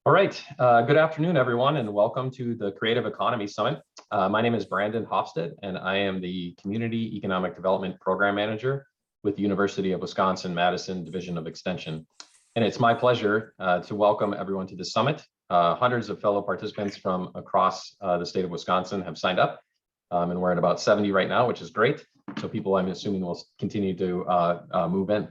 All right. Good afternoon, everyone, and welcome to the Creative Economy Summit. My name is Brandon Hofstad, and I am the Community Economic Development Program Manager with the University of Wisconsin-Madison Division of Extension. And it's my pleasure to welcome everyone to the summit. Hundreds of fellow participants from across the state of Wisconsin have signed up, and we're at about 70 right now, which is great. So people, I'm assuming, will continue to move in.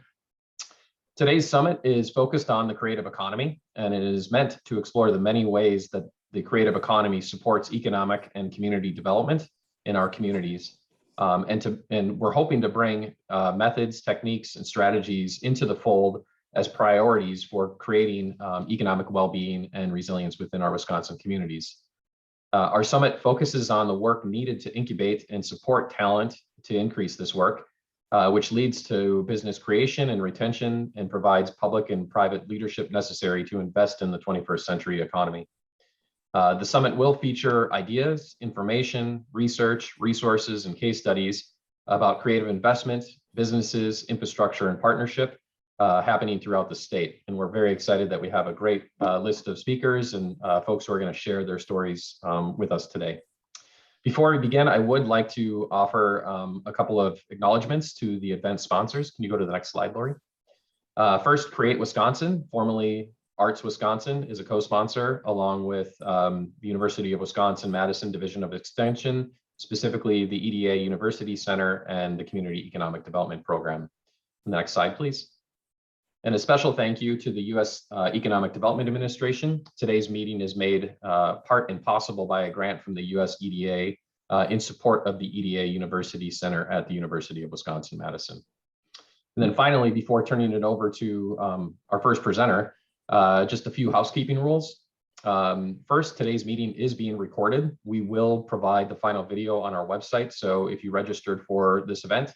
Today's summit is focused on the creative economy, and it is meant to explore the many ways that the creative economy supports economic and community development in our communities. And we're hoping to bring methods, techniques, and strategies into the fold as priorities for creating economic well-being and resilience within our Wisconsin communities. Our summit focuses on the work needed to incubate and support talent to increase this work, which leads to business creation and retention and provides public and private leadership necessary to invest in the 21st century economy. The summit will feature ideas, information, research, resources, and case studies about creative investment, businesses, infrastructure, and partnership happening throughout the state. And we're very excited that we have a great list of speakers and folks who are going to share their stories with us today. Before we begin, I would like to offer a couple of acknowledgements to the event sponsors. Can you go to the next slide, Lori? First, Create Wisconsin, formerly Arts Wisconsin, is a co-sponsor along with the University of Wisconsin-Madison Division of Extension, specifically the EDA University Center and the Community Economic Development Program. Next slide, please. And a special thank you to the U.S. Economic Development Administration. Today's meeting is made part and possible by a grant from the U.S. EDA in support of the EDA University Center at the University of Wisconsin-Madison. And then finally, before turning it over to our first presenter, just a few housekeeping rules. First, today's meeting is being recorded. We will provide the final video on our website. So if you registered for this event,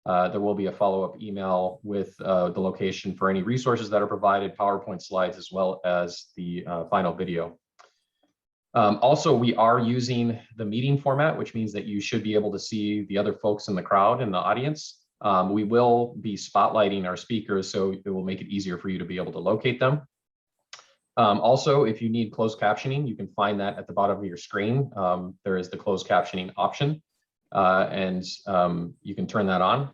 there will be a follow-up email with the location for any resources that are provided, PowerPoint slides, as well as the final video. Also, we are using the meeting format, which means that you should be able to see the other folks in the crowd and the audience. We will be spotlighting our speakers, so it will make it easier for you to be able to locate them. Also, if you need closed captioning, you can find that at the bottom of your screen. There is the closed captioning option. And you can turn that on.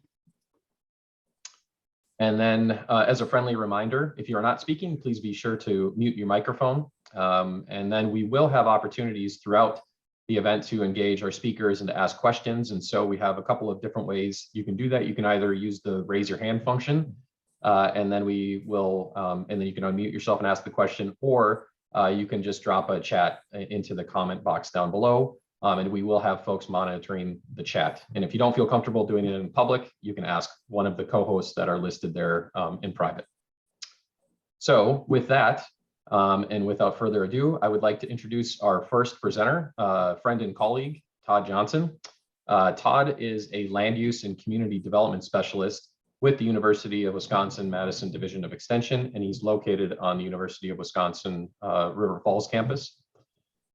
And then as a friendly reminder, if you are not speaking, please be sure to mute your microphone. And then we will have opportunities throughout the event to engage our speakers and to ask questions. And so we have a couple of different ways you can do that. You can either use the raise your hand function, and then we will, and then you can unmute yourself and ask the question, or you can just drop a chat into the comment box down below. And we will have folks monitoring the chat. And if you don't feel comfortable doing it in public, you can ask one of the co-hosts that are listed there in private. So with that, and without further ado, I would like to introduce our first presenter, friend and colleague, Todd Johnson. Todd is a land use and community development specialist with the University of Wisconsin-Madison Division of Extension, and he's located on the University of Wisconsin River Falls campus.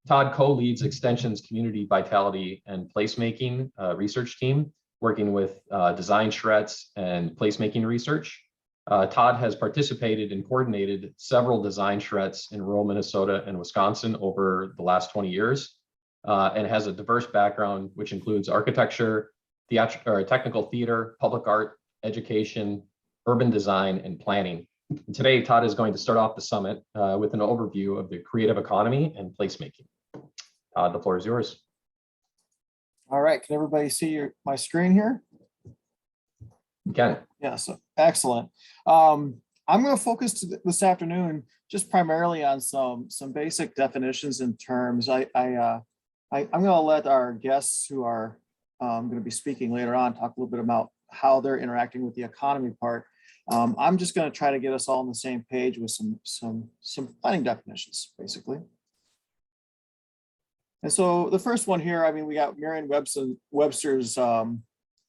Todd co-leads Extension's Community Vitality and Placemaking research team, working with design charrettes and placemaking research. Todd has participated and coordinated several design charrettes in rural Minnesota and Wisconsin over the last 20 years, and has a diverse background, which includes architecture, technical theater, public art, education, urban design, and planning. And today, Todd is going to start off the summit with an overview of the creative economy and placemaking. The floor is yours. All right, can everybody see my screen here? You can. Yeah, so excellent. I'm going to focus this afternoon just primarily on some basic definitions and terms. I'm going to let our guests who are going to be speaking later on talk a little bit about how they're interacting with the economy part. I'm just going to try to get us all on the same page with some planning definitions, basically. And so the first one here, I mean, we got Merriam-Webster's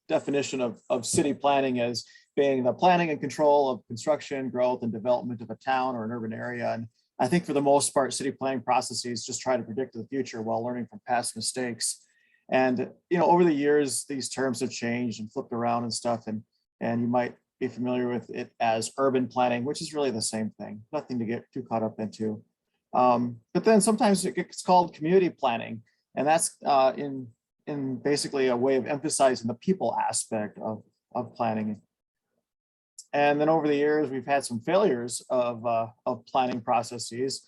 definition of city planning as being the planning and control of construction, growth, and development of a town or an urban area. And I think for the most part, city planning processes just try to predict the future while learning from past mistakes. And, you know, over the years, these terms have changed and flipped around and stuff. And you might be familiar with it as urban planning, which is really the same thing, nothing to get too caught up into. But then sometimes it gets called community planning, and that's in basically a way of emphasizing the people aspect of planning. And then over the years, we've had some failures of planning processes,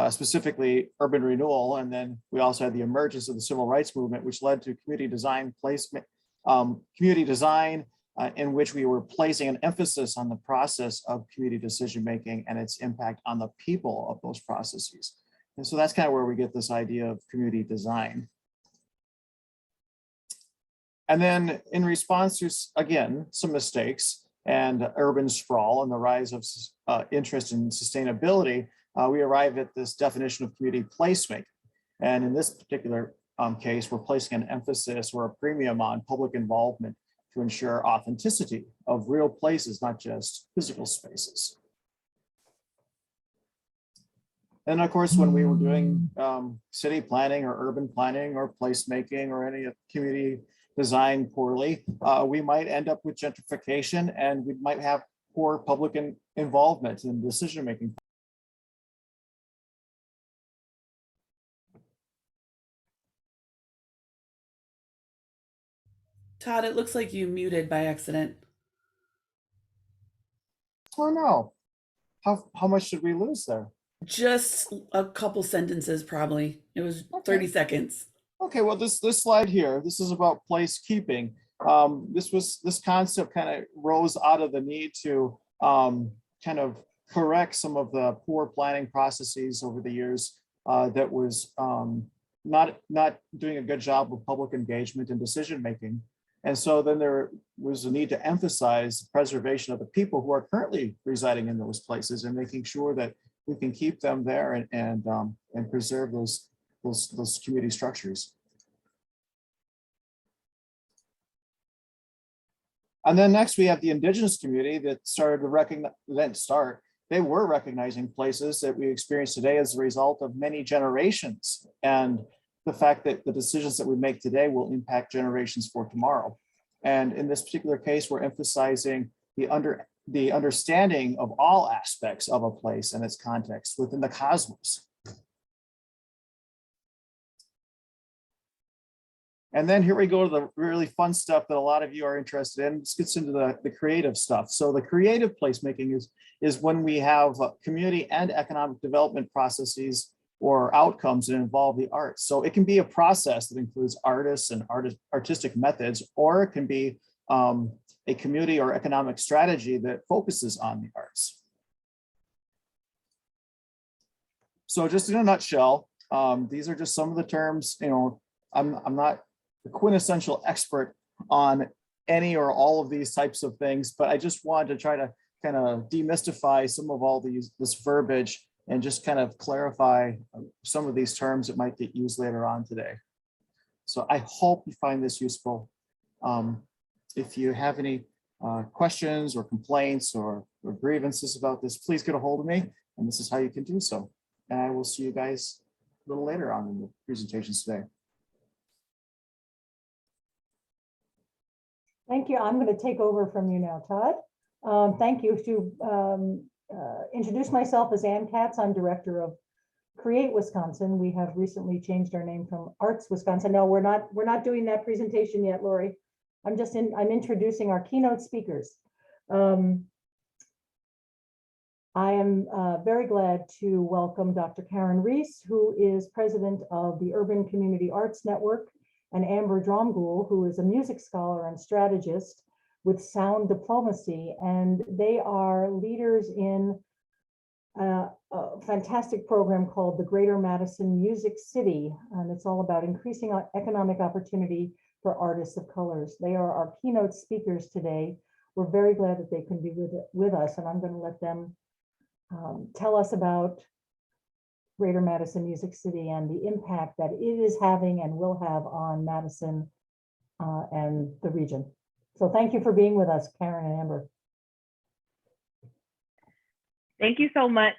specifically urban renewal. And then we also had the emergence of the civil rights movement, which led to community design placement, in which we were placing an emphasis on the process of community decision-making and its impact on the people of those processes. And so that's kind of where we get this idea of community design. And then in response to, again, some mistakes and urban sprawl and the rise of interest in sustainability, we arrive at this definition of community placemaking. And in this particular case, we're placing an emphasis or a premium on public involvement to ensure authenticity of real places, not just physical spaces. And of course, when we were doing city planning or urban planning or placemaking or any community design poorly, we might end up with gentrification, and we might have poor public involvement in decision-making. Todd, it looks like you muted by accident. Oh no, how much did we lose there? Just a couple sentences, probably. It was 30 seconds. Okay, well, this slide here, this is about place keeping. This concept kind of rose out of the need to kind of correct some of the poor planning processes over the years that was not doing a good job of public engagement and decision making. And so then there was a need to emphasize the preservation of the people who are currently residing in those places and making sure that we can keep them there and preserve those community structures. And then next we have the indigenous community that started to recognize, they were recognizing places that we experience today as a result of many generations, and the fact that the decisions that we make today will impact generations for tomorrow. And in this particular case, we're emphasizing the understanding of all aspects of a place and its context within the cosmos. And then here we go to the really fun stuff that a lot of you are interested in. This gets into the creative stuff. So the creative placemaking is when we have community and economic development processes or outcomes that involve the arts. So it can be a process that includes artists and artistic methods, or it can be a community or economic strategy that focuses on the arts. So just in a nutshell, these are just some of the terms. You know, I'm not the quintessential expert on any or all of these types of things, but I just wanted to try to kind of demystify some of all this verbiage and just kind of clarify some of these terms that might get used later on today. So I hope you find this useful. If you have any questions or complaints or grievances about this, please get a hold of me, and this is how you can do so. And I will see you guys a little later on in the presentations today. Thank you. I'm going to take over from you now, Todd. Thank you. To introduce myself as Ann Katz, I'm director of Create Wisconsin. We have recently changed our name from Arts Wisconsin. No, we're not doing that presentation yet, Lori. I'm introducing our keynote speakers. I am very glad to welcome Dr. Karen Reese, who is president of the Urban Community Arts Network, and Amber Dromgoole, who is a music scholar and strategist with sound diplomacy. And they are leaders in a fantastic program called the Greater Madison Music City. And it's all about increasing economic opportunity for artists of colors. They are our keynote speakers today. We're very glad that they can be with us, and I'm going to let them tell us about Greater Madison Music City and the impact that it is having and will have on Madison and the region. So thank you for being with us, Karen and Amber. Thank you so much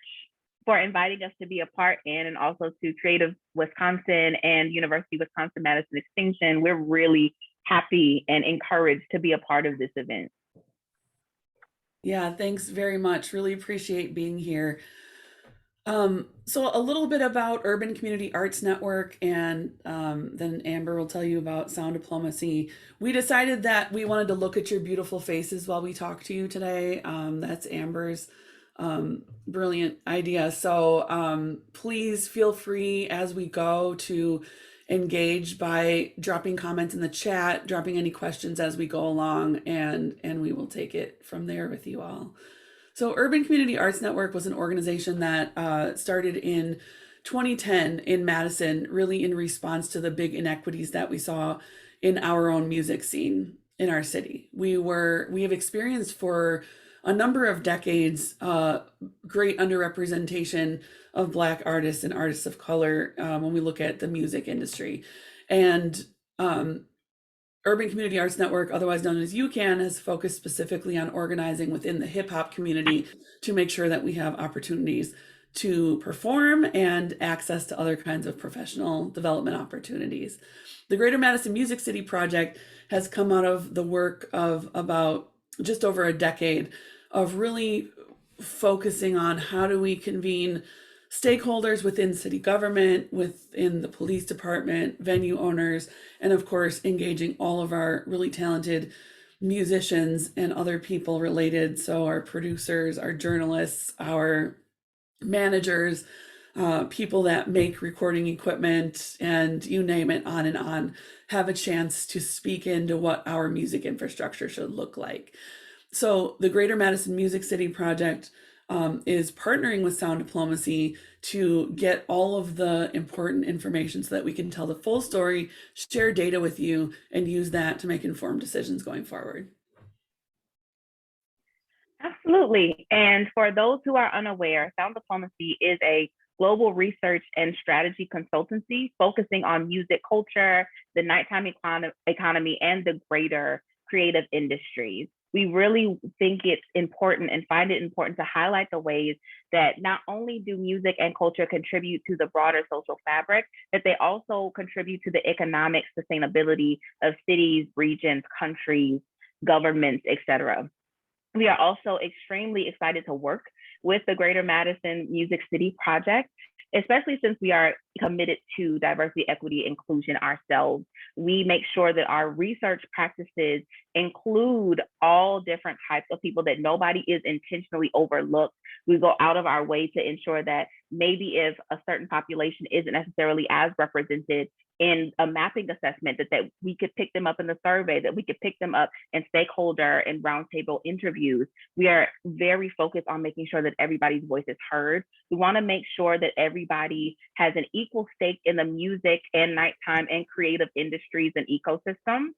for inviting us to be a part in, and also to Creative Wisconsin and University of Wisconsin-Madison Extension. We're really happy and encouraged to be a part of this event. Yeah, thanks very much. Really appreciate being here. So a little bit about Urban Community Arts Network, and then Amber will tell you about sound diplomacy. We decided that we wanted to look at your beautiful faces while we talk to you today. That's Amber's brilliant idea. So please feel free as we go to engage by dropping comments in the chat, dropping any questions as we go along, and we will take it from there with you all. So Urban Community Arts Network was an organization that started in 2010 in Madison, really in response to the big inequities that we saw in our own music scene in our city. We have experienced for a number of decades great underrepresentation of Black artists and artists of color when we look at the music industry. And Urban Community Arts Network, otherwise known as UCAN, has focused specifically on organizing within the hip hop community to make sure that we have opportunities to perform and access to other kinds of professional development opportunities. The Greater Madison Music City Project has come out of the work of about just over a decade of really focusing on how do we convene stakeholders within city government, within the police department, venue owners, and of course, engaging all of our really talented musicians and other people related. So our producers, our journalists, our managers, people that make recording equipment, and you name it, on and on, have a chance to speak into what our music infrastructure should look like. So the Greater Madison Music City Project is partnering with Sound Diplomacy to get all of the important information so that we can tell the full story, share data with you, and use that to make informed decisions going forward. Absolutely. And for those who are unaware, Sound Diplomacy is a global research and strategy consultancy focusing on music culture, the nighttime economy, and the greater creative industries. We really think it's important and find it important to highlight the ways that not only do music and culture contribute to the broader social fabric, that they also contribute to the economic sustainability of cities, regions, countries, governments, etc. We are also extremely excited to work with the Greater Madison Music City Project, especially since we are committed to diversity, equity, inclusion ourselves. We make sure that our research practices include all different types of people, that nobody is intentionally overlooked. We go out of our way to ensure that maybe if a certain population isn't necessarily as represented in a mapping assessment, that we could pick them up in the survey, that we could pick them up in stakeholder and roundtable interviews. We are very focused on making sure that everybody's voice is heard. We want to make sure that everybody has an equal stake in the music and nighttime and creative industries and ecosystems.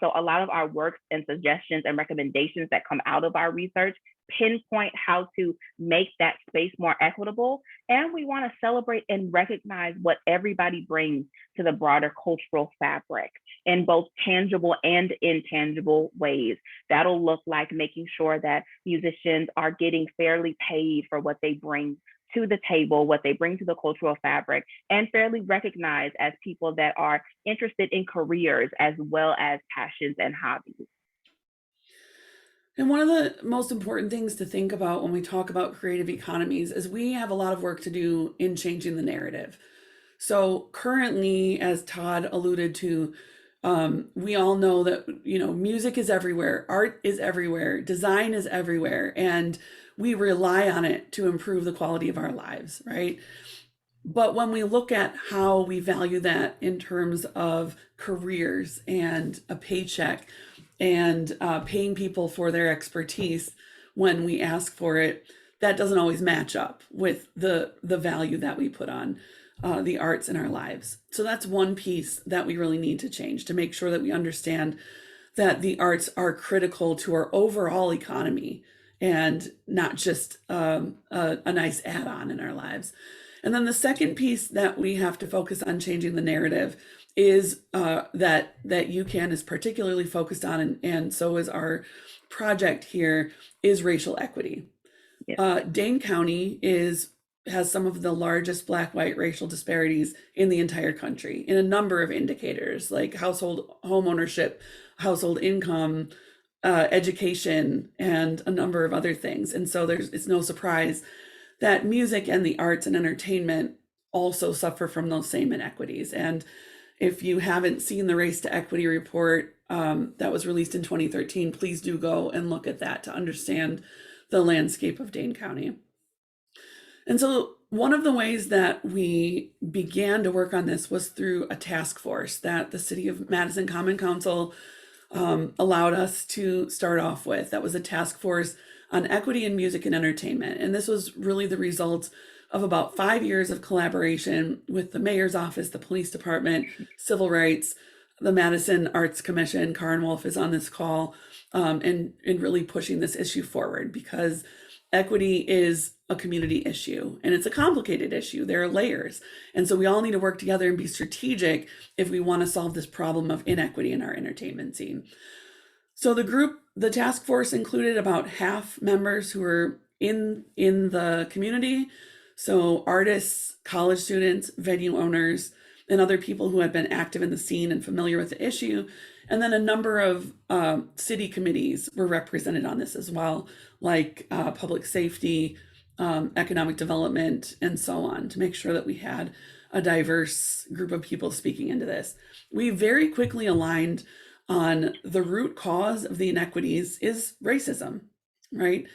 So a lot of our work and suggestions and recommendations that come out of our research pinpoint how to make that space more equitable. And we want to celebrate and recognize what everybody brings to the broader cultural fabric in both tangible and intangible ways. That'll look like making sure that musicians are getting fairly paid for what they bring to the table, what they bring to the cultural fabric, and fairly recognized as people that are interested in careers as well as passions and hobbies. And one of the most important things to think about when we talk about creative economies is we have a lot of work to do in changing the narrative. So currently, as Todd alluded to, we all know that, music is everywhere, art is everywhere, design is everywhere, and we rely on it to improve the quality of our lives, right? But when we look at how we value that in terms of careers and a paycheck and paying people for their expertise when we ask for it, that doesn't always match up with the value that we put on the arts in our lives. So that's one piece that we really need to change, to make sure that we understand that the arts are critical to our overall economy and not just a nice add-on in our lives. And then the second piece that we have to focus on changing the narrative is that UCAN is particularly focused on, and so is our project here, is racial equity. Yeah. Dane County has some of the largest Black-white racial disparities in the entire country in a number of indicators, like household home ownership, household income, education, and a number of other things. And so it's no surprise that music and the arts and entertainment also suffer from those same inequities. And if you haven't seen the Race to Equity report that was released in 2013, please do go and look at that to understand the landscape of Dane County. And so one of the ways that we began to work on this was through a task force that the City of Madison Common Council allowed us to start off with. That was a task force on equity in music and entertainment. And this was really the result of about 5 years of collaboration with the mayor's office, the police department, civil rights, the Madison Arts Commission. Karen Wolf is on this call, and really pushing this issue forward, because equity is a community issue and it's a complicated issue. There are layers. And so we all need to work together and be strategic if we want to solve this problem of inequity in our entertainment scene. So the task force included about half members who were in the community. So artists, college students, venue owners, and other people who had been active in the scene and familiar with the issue. And then a number of city committees were represented on this as well, like public safety, economic development, and so on, to make sure that we had a diverse group of people speaking into this. We very quickly aligned on the root cause of the inequities is racism, right?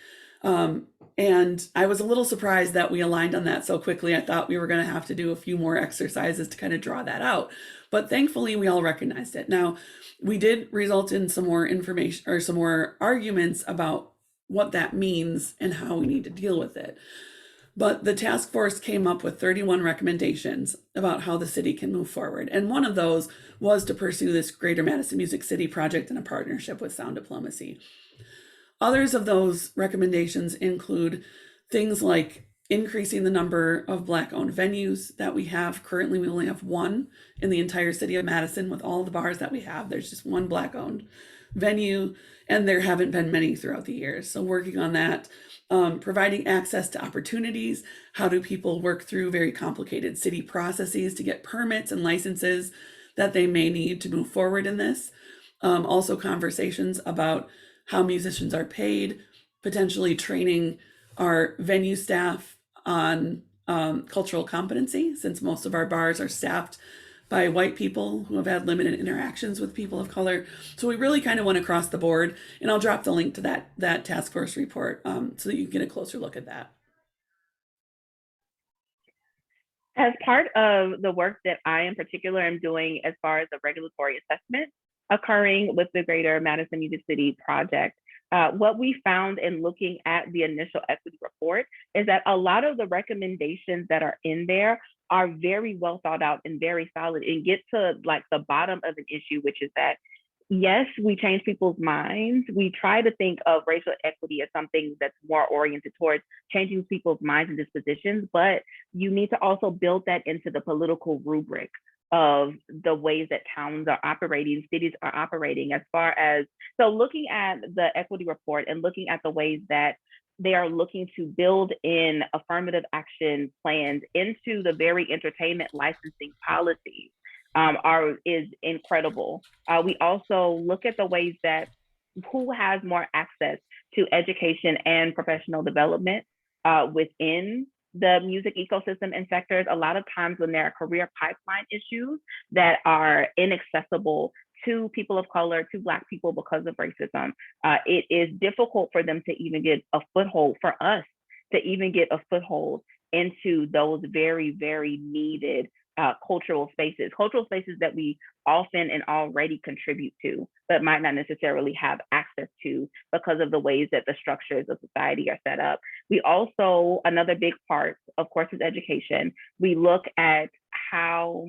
And I was a little surprised that we aligned on that so quickly. I thought we were going to have to do a few more exercises to kind of draw that out. But thankfully, we all recognized it. Now, we did result in some more information or some more arguments about what that means and how we need to deal with it. But the task force came up with 31 recommendations about how the city can move forward. And one of those was to pursue this Greater Madison Music City project in a partnership with Sound Diplomacy. Others of those recommendations include things like increasing the number of Black-owned venues that we have. Currently, we only have one in the entire city of Madison. With all the bars that we have, there's just one Black-owned venue, and there haven't been many throughout the years. So working on that, providing access to opportunities. How do people work through very complicated city processes to get permits and licenses that they may need to move forward in this? Also conversations about how musicians are paid, potentially training our venue staff on cultural competency, since most of our bars are staffed by white people who have had limited interactions with people of color. So we really kind of went across the board, and I'll drop the link to that task force report so that you can get a closer look at that. As part of the work that I in particular am doing as far as the regulatory assessment occurring with the Greater Madison Music City project, what we found in looking at the initial equity report is that a lot of the recommendations that are in there are very well thought out and very solid, and get to like the bottom of an issue, which is that yes, we change people's minds. We try to think of racial equity as something that's more oriented towards changing people's minds and dispositions, but you need to also build that into the political rubric of the ways that towns are operating, cities are operating, as far as, so looking at the equity report and looking at the ways that they are looking to build in affirmative action plans into the very entertainment licensing policies is incredible. We also look at the ways that who has more access to education and professional development within the music ecosystem and sectors. A lot of times when there are career pipeline issues that are inaccessible to people of color, to Black people because of racism, it is difficult for them to even get a foothold, for us to even get a foothold into those very, very needed cultural spaces that we often and already contribute to, but might not necessarily have access to because of the ways that the structures of society are set up. We also, another big part, of course, is education. We look at how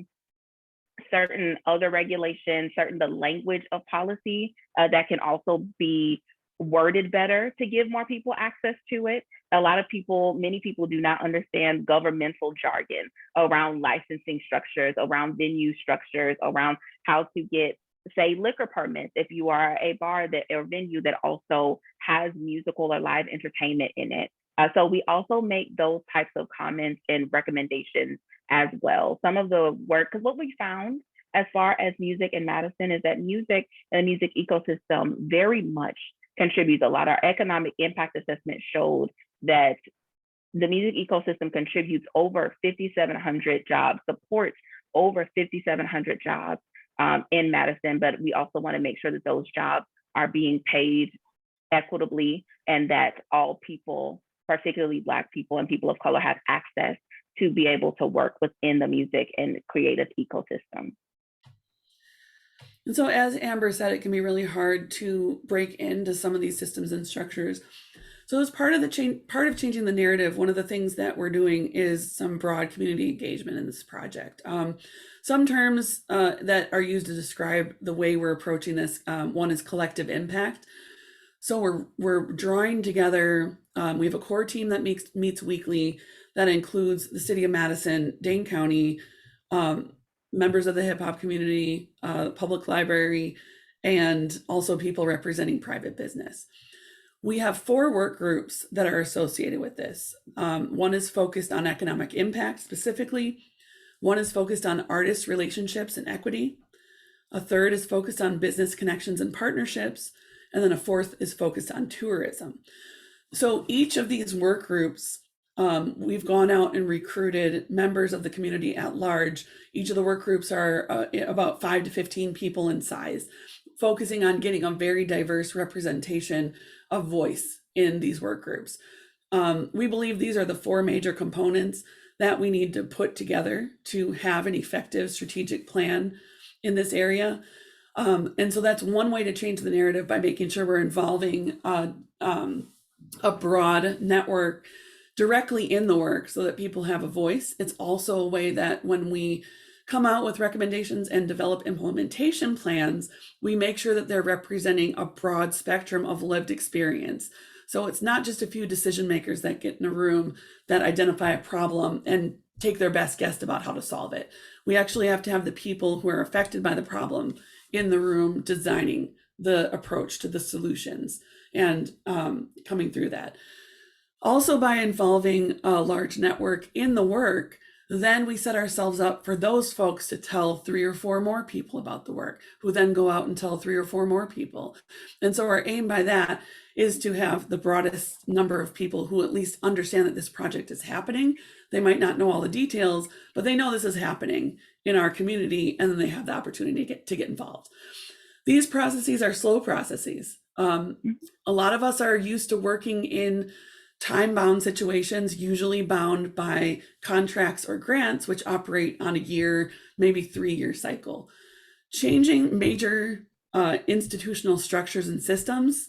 certain other regulations, the language of policy that can also be worded better to give more people access to it. Many people do not understand governmental jargon around licensing structures, around venue structures, around how to get, say, liquor permits if you are a bar or venue that also has musical or live entertainment in it. So we also make those types of comments and recommendations as well. Some of the work, because what we found as far as music in Madison is that music and the music ecosystem very much contributes a lot. Our economic impact assessment showed that the music ecosystem contributes over 5,700 jobs, supports over 5,700 jobs in Madison, but we also want to make sure that those jobs are being paid equitably and that all people, particularly Black people and people of color, have access to be able to work within the music and creative ecosystem. And so, as Amber said, it can be really hard to break into some of these systems and structures. So, as part of changing the narrative, one of the things that we're doing is some broad community engagement in this project. Some terms that are used to describe the way we're approaching this. One is collective impact. So we're drawing together. We have a core team that meets weekly that includes the City of Madison, Dane County, members of the hip hop community, public library, and also people representing private business. We have 4 work groups that are associated with this. One is focused on economic impact specifically. One is focused on artist relationships and equity. A third is focused on business connections and partnerships. And then a fourth is focused on tourism. So each of these work groups, we've gone out and recruited members of the community at large. Each of the work groups are about 5 to 15 people in size, focusing on getting a very diverse representation of voice in these work groups. We believe these are the 4 major components that we need to put together to have an effective strategic plan in this area. And so that's one way to change the narrative, by making sure we're involving a broad network directly in the work so that people have a voice. It's also a way that when we come out with recommendations and develop implementation plans, we make sure that they're representing a broad spectrum of lived experience. So it's not just a few decision makers that get in a room that identify a problem and take their best guess about how to solve it. We actually have to have the people who are affected by the problem in the room designing the approach to the solutions and coming through that. Also, by involving a large network in the work, then we set ourselves up for those folks to tell 3 or 4 more people about the work, who then go out and tell 3 or 4 more people. And so our aim by that is to have the broadest number of people who at least understand that this project is happening. They might not know all the details, but they know this is happening in our community, and then they have the opportunity to get involved. These processes are slow processes. A lot of us are used to working in time-bound situations, usually bound by contracts or grants, which operate on a year, maybe 3-year cycle. Changing major institutional structures and systems,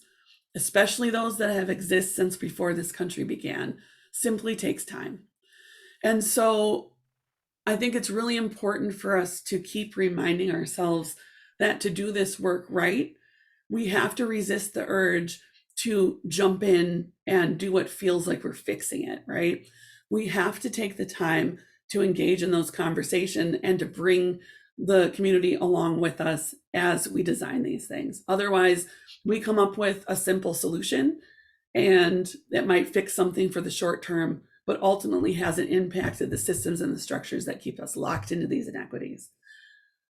especially those that have existed since before this country began, simply takes time. And so I think it's really important for us to keep reminding ourselves that to do this work right, we have to resist the urge to jump in and do what feels like we're fixing it, right? We have to take the time to engage in those conversations and to bring the community along with us as we design these things. Otherwise, we come up with a simple solution and it might fix something for the short term, but ultimately hasn't impacted the systems and the structures that keep us locked into these inequities.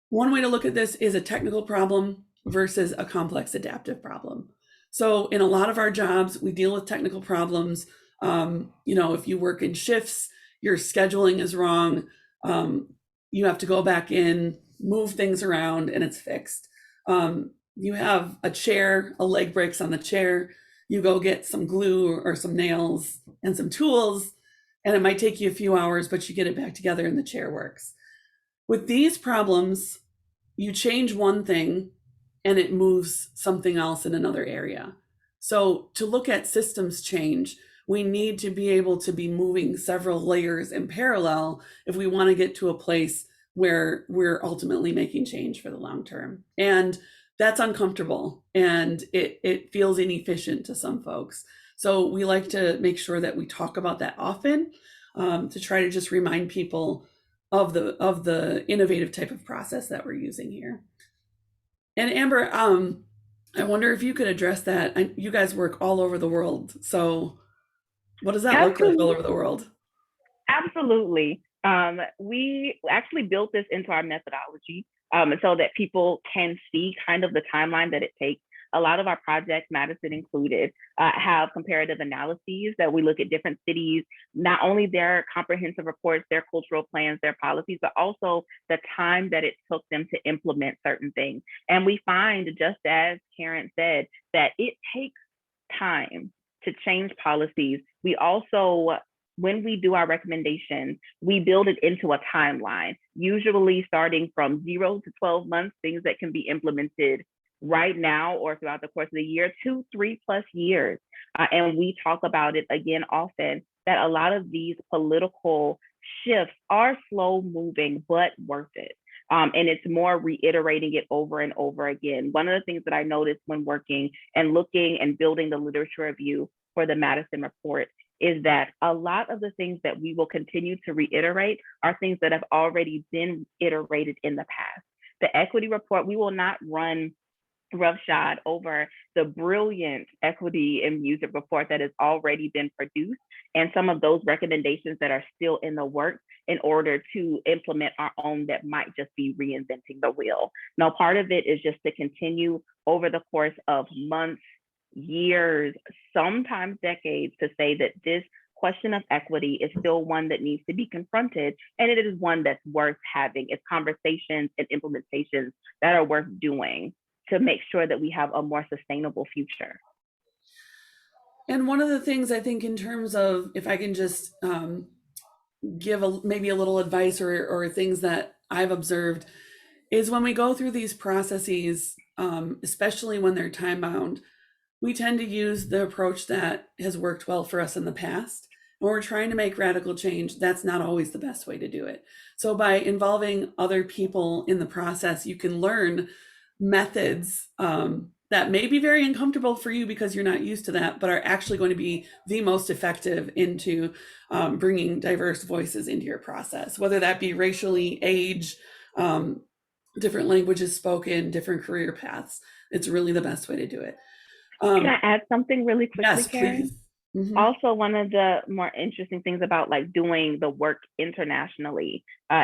One way to look at this is a technical problem versus a complex adaptive problem. So in a lot of our jobs, we deal with technical problems. If you work in shifts, your scheduling is wrong. You have to go back in, move things around, and it's fixed. You have a chair, a leg breaks on the chair. You go get some glue or some nails and some tools, and it might take you a few hours, but you get it back together and the chair works. With these problems, you change one thing and it moves something else in another area. So to look at systems change, we need to be able to be moving several layers in parallel if we want to get to a place where we're ultimately making change for the long term. And that's uncomfortable and it feels inefficient to some folks. So we like to make sure that we talk about that often to try to just remind people of the innovative type of process that we're using here. And Amber, I wonder if you could address that. You guys work all over the world. So what does that look like all over the world? Absolutely. We actually built this into our methodology so that people can see kind of the timeline that it takes a lot of our projects, Madison included, have comparative analyses that we look at different cities, not only their comprehensive reports, their cultural plans, their policies, but also the time that it took them to implement certain things. And we find, just as Karen said, that it takes time to change policies. We also, when we do our recommendations, we build it into a timeline, usually starting from 0 to 12 months, things that can be implemented right now or throughout the course of the year, 2, 3+ years. And we talk about it again often, that a lot of these political shifts are slow moving, but worth it. And it's more reiterating it over and over again. One of the things that I noticed when working and looking and building the literature review for the Madison report is that a lot of the things that we will continue to reiterate are things that have already been iterated in the past. The equity report, we will not run roughshod over the brilliant equity and music report that has already been produced and some of those recommendations that are still in the works in order to implement our own that might just be reinventing the wheel. Now, part of it is just to continue over the course of months, years, sometimes decades, to say that this question of equity is still one that needs to be confronted, and it is one that's worth having. It's conversations and implementations that are worth doing to make sure that we have a more sustainable future. And one of the things I think, in terms of, if I can just give maybe a little advice or things that I've observed, is when we go through these processes, especially when they're time bound, we tend to use the approach that has worked well for us in the past. When we're trying to make radical change, that's not always the best way to do it. So by involving other people in the process, you can learn methods that may be very uncomfortable for you because you're not used to that, but are actually going to be the most effective into bringing diverse voices into your process, whether that be racially, age, different languages spoken, different career paths. It's really the best way to do it. Can I add something really quickly, Yes, Karen? please. Mm-hmm. Also, one of the more interesting things about like doing the work internationally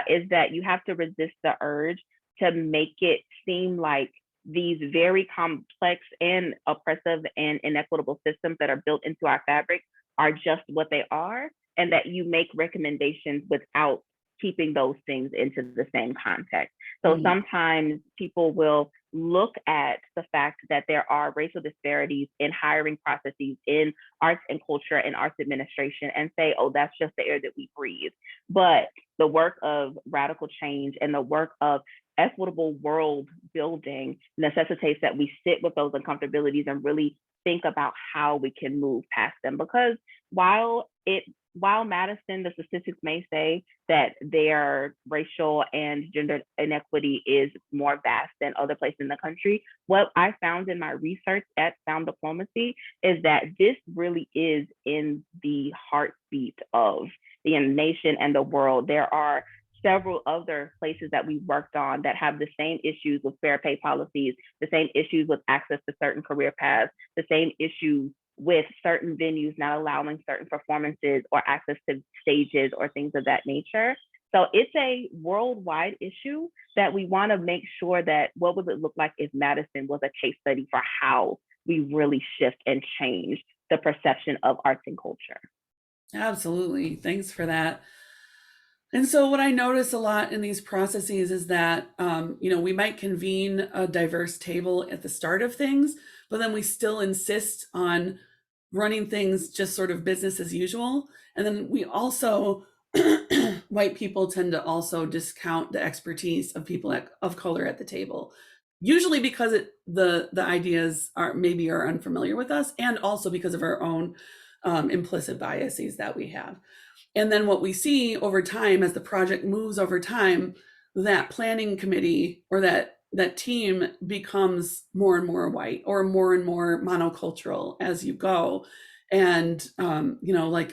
is that you have to resist the urge to make it seem like these very complex and oppressive and inequitable systems that are built into our fabric are just what they are, and that you make recommendations without keeping those things into the same context. So sometimes people will look at the fact that there are racial disparities in hiring processes in arts and culture and arts administration and say, oh, that's just the air that we breathe. But the work of radical change and the work of equitable world building necessitates that we sit with those uncomfortabilities and really think about how we can move past them. Because while Madison, the statistics may say that their racial and gender inequity is more vast than other places in the country, what I found in my research at Sound Diplomacy is that this really is in the heartbeat of the nation and the world. There are several other places that we worked on that have the same issues with fair pay policies, the same issues with access to certain career paths, the same issues with certain venues not allowing certain performances or access to stages or things of that nature. So it's a worldwide issue that we want to make sure that what would it look like if Madison was a case study for how we really shift and change the perception of arts and culture. Absolutely. Thanks for that. And so what I notice a lot in these processes is that, we might convene a diverse table at the start of things, but then we still insist on running things just sort of business as usual. And then we also, white people tend to also discount the expertise of people of color at the table, usually because the ideas are unfamiliar with us, and also because of our own implicit biases that we have. And then what we see over time, as the project moves over time, that planning committee or that team becomes more and more white or more and more monocultural as you go. And, oh,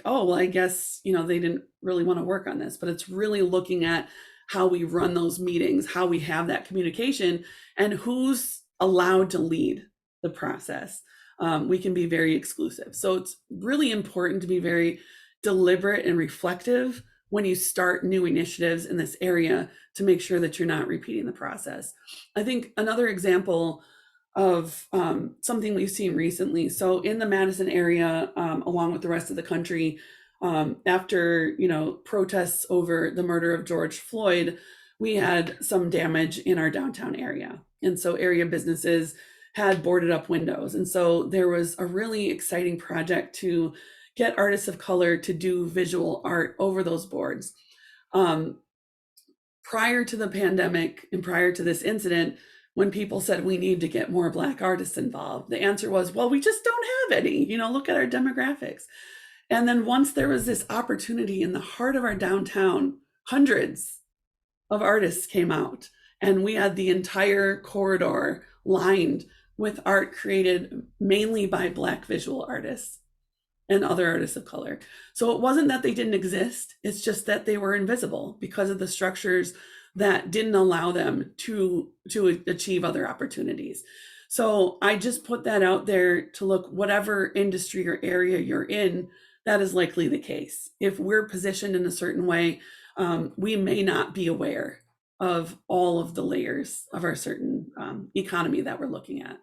well, I guess, they didn't really want to work on this, but it's really looking at how we run those meetings, how we have that communication, and who's allowed to lead the process. We can be very exclusive. So it's really important to be very deliberate and reflective when you start new initiatives in this area to make sure that you're not repeating the process. I think another example of something we've seen recently. So in the Madison area, along with the rest of the country, after protests over the murder of George Floyd, we had some damage in our downtown area. And so area businesses had boarded up windows. And so there was a really exciting project to get artists of color to do visual art over those boards. Prior to the pandemic and prior to this incident, when people said we need to get more Black artists involved, the answer was, well, we just don't have any, look at our demographics. And then once there was this opportunity in the heart of our downtown, hundreds of artists came out, and we had the entire corridor lined with art created mainly by Black visual artists and other artists of color. So it wasn't that they didn't exist, it's just that they were invisible because of the structures that didn't allow them to achieve other opportunities. So I just put that out there to look, whatever industry or area you're in, that is likely the case. If we're positioned in a certain way, we may not be aware of all of the layers of our certain economy that we're looking at.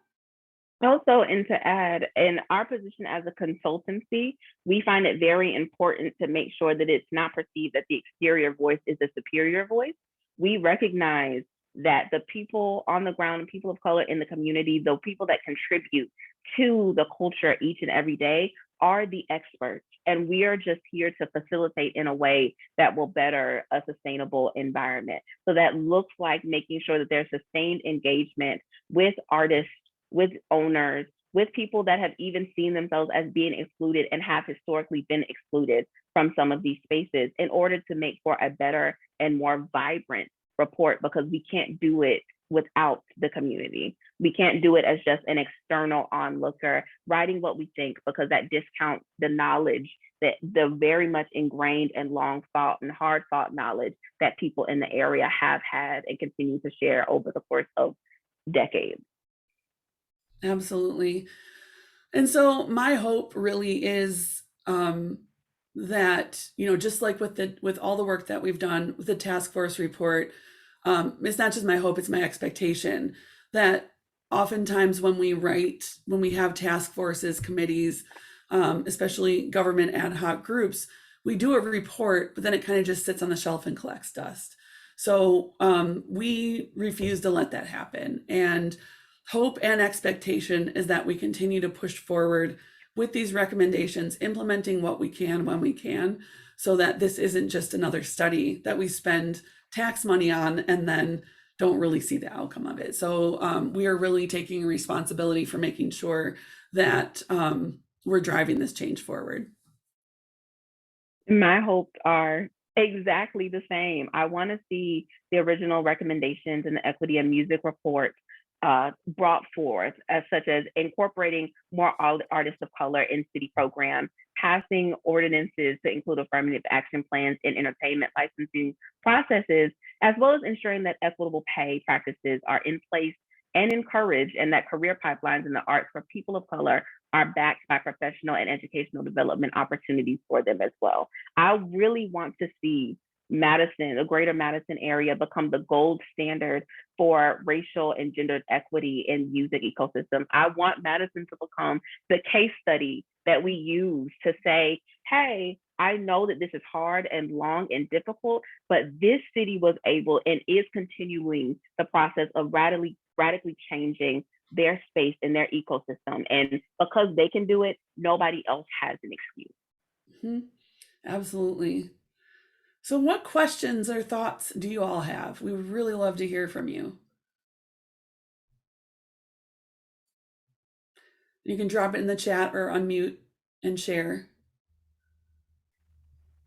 Also, and to add, in our position as a consultancy, we find it very important to make sure that it's not perceived that the exterior voice is a superior voice. We recognize that the people on the ground and people of color in the community, the people that contribute to the culture each and every day, are the experts. And we are just here to facilitate in a way that will better a sustainable environment. So that looks like making sure that there's sustained engagement with artists, with owners, with people that have even seen themselves as being excluded and have historically been excluded from some of these spaces, in order to make for a better and more vibrant report, because we can't do it without the community. We can't do it as just an external onlooker writing what we think, because that discounts the knowledge, that the very much ingrained and long thought and hard thought knowledge that people in the area have had and continue to share over the course of decades. Absolutely. And so my hope really is that, just like with all the work that we've done with the task force report, it's not just my hope, it's my expectation that oftentimes when we have task forces, committees, especially government ad hoc groups, we do a report, but then it kind of just sits on the shelf and collects dust. So we refuse to let that happen. And hope and expectation is that we continue to push forward with these recommendations, implementing what we can when we can, so that this isn't just another study that we spend tax money on and then don't really see the outcome of it. So we are really taking responsibility for making sure that we're driving this change forward. My hopes are exactly the same. I want to see the original recommendations in the Equity and Music Report brought forth, as such as incorporating more artists of color in city programs, passing ordinances to include affirmative action plans in entertainment licensing processes, as well as ensuring that equitable pay practices are in place and encouraged, and that career pipelines in the arts for people of color are backed by professional and educational development opportunities for them as well. I really want to see Madison, the greater Madison area, become the gold standard for racial and gendered equity in music ecosystems. I want Madison to become the case study that we use to say, hey, I know that this is hard and long and difficult, but this city was able and is continuing the process of radically changing their space and their ecosystem. And because they can do it, nobody else has an excuse. Mm-hmm. Absolutely. So what questions or thoughts do you all have? We would really love to hear from you. You can drop it in the chat or unmute and share.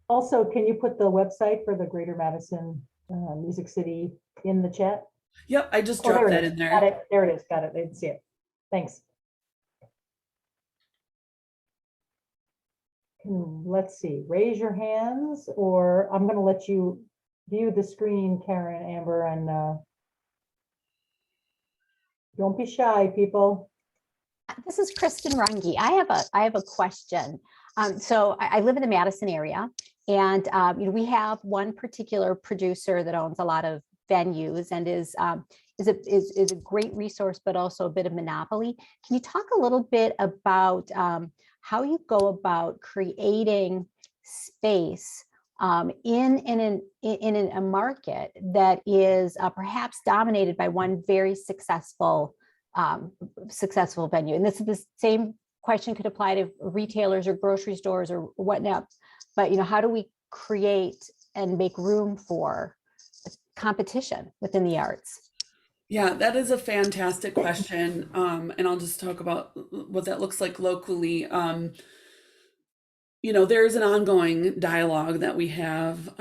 Also, can you put the website for the Greater Madison Music City in the chat? Yep, I just dropped that in there. Got it. There it is. Got it. I didn't see it. Thanks. Let's see. Raise your hands, or I'm going to let you view the screen, Karen, Amber, and don't be shy, people. This is Kristen Runge. I have a question. So I live in the Madison area, and we have one particular producer that owns a lot of venues and is is a great resource, but also a bit of monopoly. Can you talk a little bit about how you go about creating space in a market that is perhaps dominated by one very successful venue? And this is the same question could apply to retailers or grocery stores or whatnot. But how do we create and make room for competition within the arts? Yeah, that is a fantastic question. And I'll just talk about what that looks like locally. There's an ongoing dialogue that we have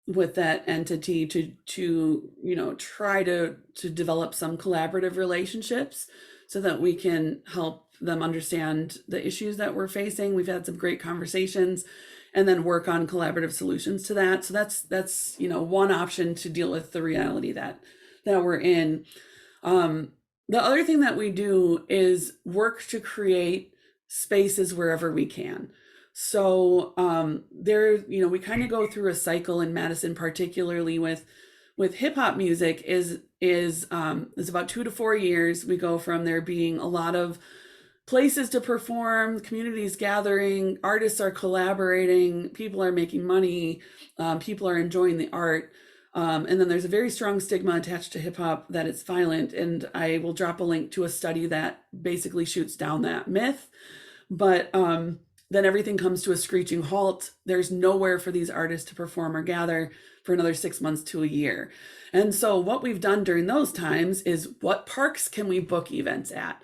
with that entity to try to develop some collaborative relationships so that we can help them understand the issues that we're facing. We've had some great conversations, and then work on collaborative solutions to that. So that's one option to deal with the reality that we're in. The other thing that we do is work to create spaces wherever we can. So we kind of go through a cycle in Madison, particularly with hip hop music is about 2 to 4 years. We go from there being a lot of places to perform, communities gathering, artists are collaborating, people are making money, people are enjoying the art. And then there's a very strong stigma attached to hip hop that it's violent. And I will drop a link to a study that basically shoots down that myth. But then everything comes to a screeching halt. There's nowhere for these artists to perform or gather for another 6 months to a year. And so what we've done during those times is, what parks can we book events at?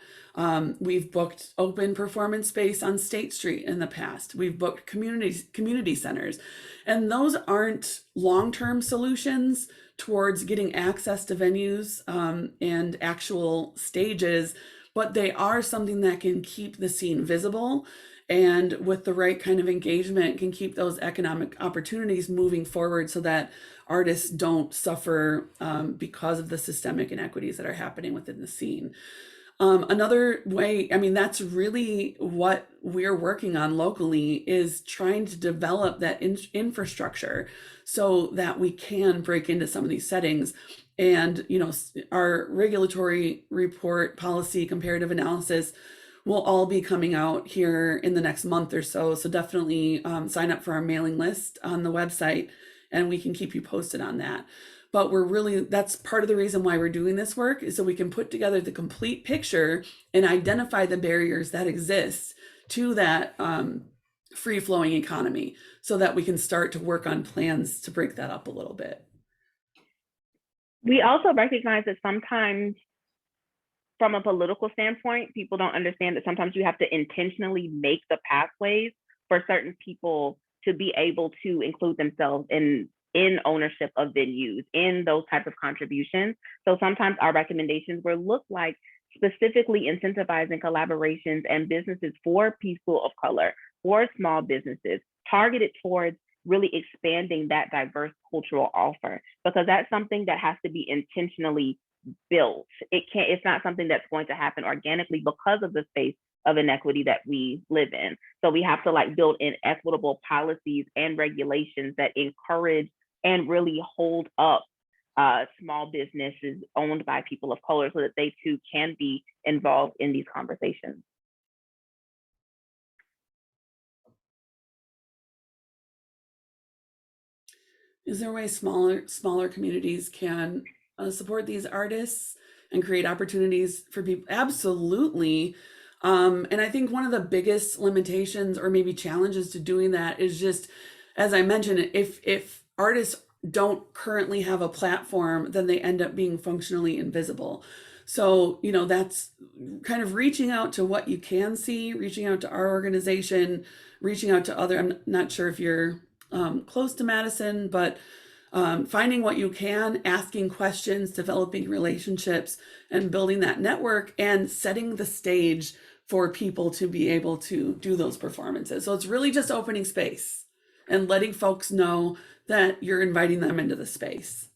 We've booked open performance space on State Street in the past. We've booked community centers, and those aren't long-term solutions towards getting access to venues and actual stages, but they are something that can keep the scene visible, and with the right kind of engagement can keep those economic opportunities moving forward so that artists don't suffer because of the systemic inequities that are happening within the scene. Another way, that's really what we're working on locally, is trying to develop that infrastructure so that we can break into some of these settings. And, our regulatory report, policy, comparative analysis will all be coming out here in the next month or so. So definitely sign up for our mailing list on the website, and we can keep you posted on that. But that's part of the reason why we're doing this work, is so we can put together the complete picture and identify the barriers that exist to that free-flowing economy, so that we can start to work on plans to break that up a little bit. We also recognize that sometimes, from a political standpoint, people don't understand that sometimes you have to intentionally make the pathways for certain people to be able to include themselves in ownership of venues, in those types of contributions. So sometimes our recommendations will look like specifically incentivizing collaborations and businesses for people of color, for small businesses, targeted towards really expanding that diverse cultural offer, because that's something that has to be intentionally built. It's not something that's going to happen organically because of the space of inequity that we live in. So we have to build in equitable policies and regulations that encourage and really hold up small businesses owned by people of color, so that they too can be involved in these conversations. Is there a way smaller communities can support these artists and create opportunities for people? Absolutely. And I think one of the biggest limitations, or maybe challenges, to doing that is just, as I mentioned, if artists don't currently have a platform, then they end up being functionally invisible. So, that's kind of reaching out to what you can see, reaching out to our organization, reaching out to I'm not sure if you're close to Madison, but finding what you can, asking questions, developing relationships, and building that network, and setting the stage for people to be able to do those performances. So it's really just opening space and letting folks know that you're inviting them into the space.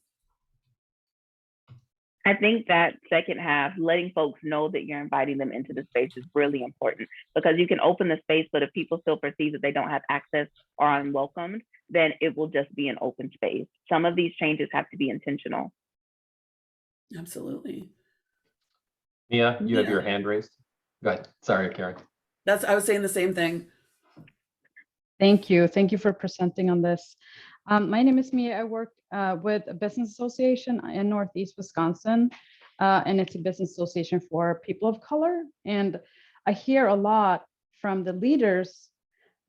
I think that second half, letting folks know that you're inviting them into the space, is really important, because you can open the space, but if people still perceive that they don't have access or are unwelcomed, then it will just be an open space. Some of these changes have to be intentional. Absolutely. Mia, you have your Mia. hand raised. Go ahead. Sorry, Karen. I was saying the same thing. Thank you. Thank you for presenting on this. My name is Mia. I work with a business association in Northeast Wisconsin, and it's a business association for people of color. And I hear a lot from the leaders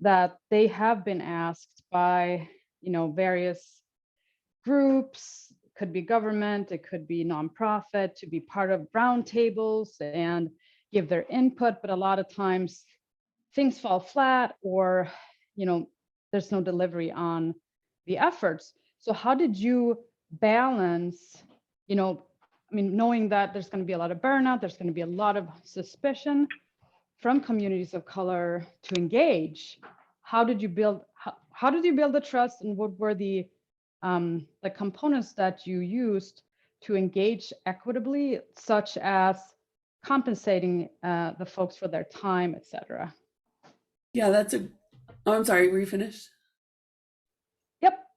that they have been asked by, various groups, could be government, it could be nonprofit, to be part of roundtables and give their input, but a lot of times things fall flat, or there's no delivery on the efforts. So how did you balance, knowing that there's going to be a lot of burnout, there's going to be a lot of suspicion from communities of color to engage? How did you build the trust, and what were the components that you used to engage equitably, such as compensating the folks for their time, etc.? Yeah, I'm sorry, were you finished?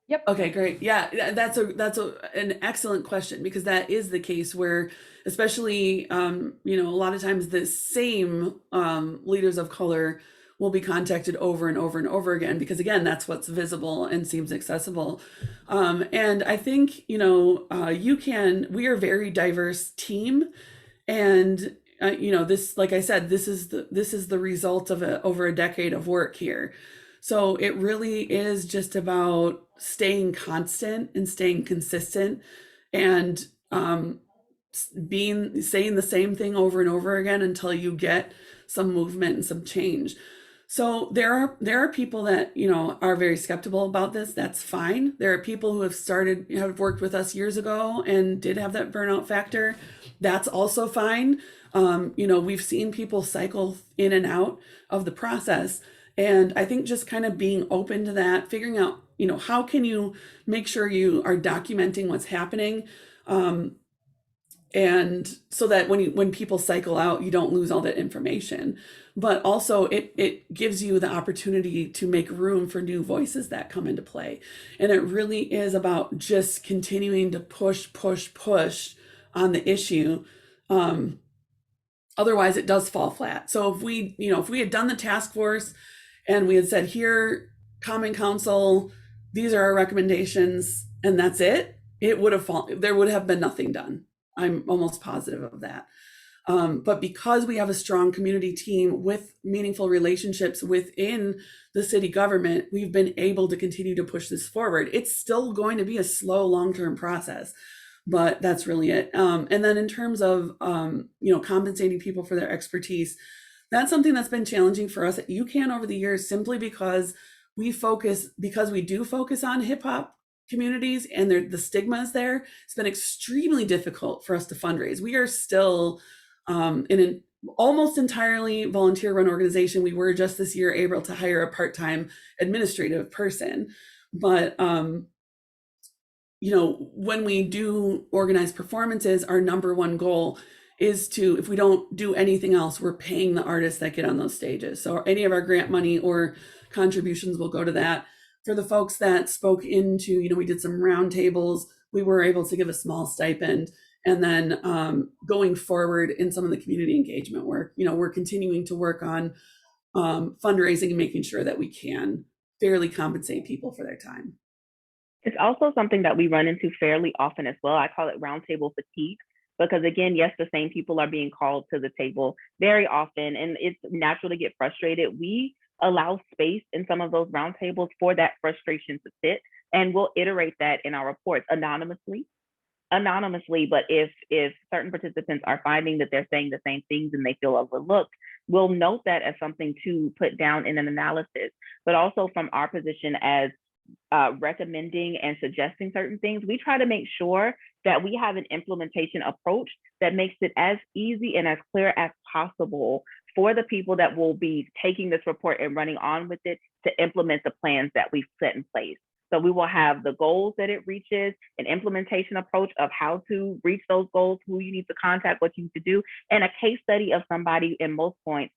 Yep. Okay, great. Yeah, that's an excellent question, because that is the case where, especially, a lot of times the same leaders of color will be contacted over and over and over again, because again, that's what's visible and seems accessible. And I think, we are a very diverse team, and this, like I said, this is the result of over a decade of work here. So it really is just about staying constant and staying consistent, and saying the same thing over and over again until you get some movement and some change. So there are people that are very skeptical about this. That's fine. There are people who have worked with us years ago and did have that burnout factor. That's also fine. We've seen people cycle in and out of the process. And I think just kind of being open to that, figuring out, how can you make sure you are documenting what's happening, and so that when people cycle out, you don't lose all that information. But also it gives you the opportunity to make room for new voices that come into play. And it really is about just continuing to push on the issue. Otherwise it does fall flat. So if we had done the task force and we had said, here, Common Council, these are our recommendations, and that's it, there would have been nothing done. I'm almost positive of that. But because we have a strong community team with meaningful relationships within the city government, we've been able to continue to push this forward. It's still going to be a slow, long-term process, but that's really it. And then in terms of, compensating people for their expertise, that's something that's been challenging for us at UCAN over the years, simply because we do focus on hip hop communities and the stigma is there. It's been extremely difficult for us to fundraise. We are still in an almost entirely volunteer run organization. We were just this year able to hire a part-time administrative person, but when we do organize performances, our number one goal is to, if we don't do anything else, we're paying the artists that get on those stages. So any of our grant money or contributions will go to that. For the folks that spoke into, we did some roundtables, we were able to give a small stipend. And then going forward in some of the community engagement work, we're continuing to work on fundraising and making sure that we can fairly compensate people for their time. It's also something that we run into fairly often as well. I call it roundtable fatigue, because again, yes, the same people are being called to the table very often, and it's natural to get frustrated. We allow space in some of those roundtables for that frustration to sit, and we'll iterate that in our reports anonymously. But if certain participants are finding that they're saying the same things and they feel overlooked, we'll note that as something to put down in an analysis. But also from our position as recommending and suggesting certain things, we try to make sure that we have an implementation approach that makes it as easy and as clear as possible for the people that will be taking this report and running on with it to implement the plans that we've set in place. So we will have the goals that it reaches, an implementation approach of how to reach those goals, who you need to contact, what you need to do, and a case study of somebody in most points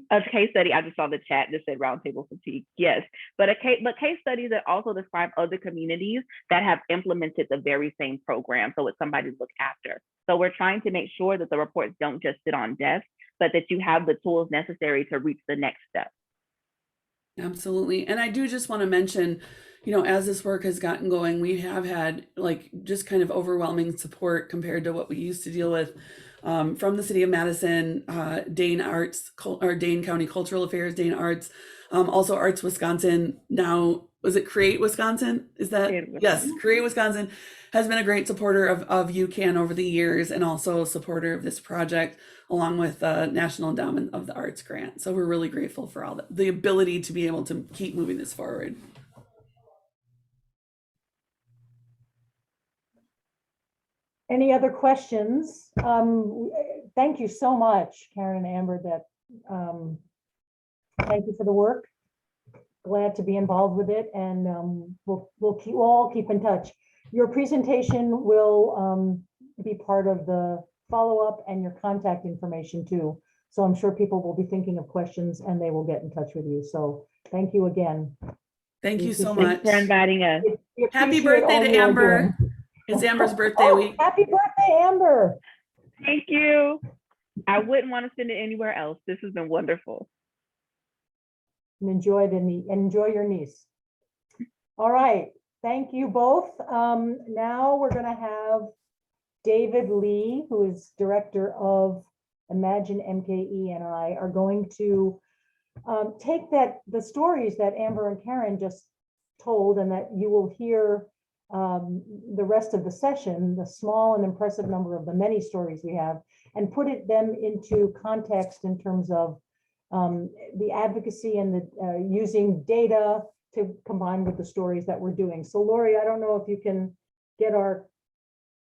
a case study. I just saw the chat that said Roundtable Fatigue. Yes, but case studies that also describe other communities that have implemented the very same program. So it's somebody to look after. So we're trying to make sure that the reports don't just sit on desks, but that you have the tools necessary to reach the next step. Absolutely. And I do just want to mention, as this work has gotten going, we have had like just kind of overwhelming support compared to what we used to deal with from the city of Madison, Dane County Cultural Affairs, Dane Arts, also Arts Wisconsin. Now, was it Create Wisconsin? Is that? Yes, Create Wisconsin has been a great supporter of UCAN over the years, and also a supporter of this project, along with National Endowment of the Arts grant. So we're really grateful for all the ability to be able to keep moving this forward. Any other questions? Thank you so much, Karen and Amber. Thank you for the work. Glad to be involved with it, and we'll all keep in touch. Your presentation will be part of the follow-up and your contact information too. So I'm sure people will be thinking of questions and they will get in touch with you. So thank you again. Thank you so much for inviting us. Happy birthday to Amber. It's Amber's birthday week. Happy birthday, Amber. Thank you. I wouldn't want to send it anywhere else. This has been wonderful. And enjoy your niece. All right. Thank you both. Now we're going to have David Lee, who is director of Imagine MKE, and I are going to take the stories that Amber and Karen just told, and that you will hear the rest of the session, the small and impressive number of the many stories we have, and put them into context in terms of the advocacy and the using data to combine with the stories that we're doing. So Lori, I don't know if you can get our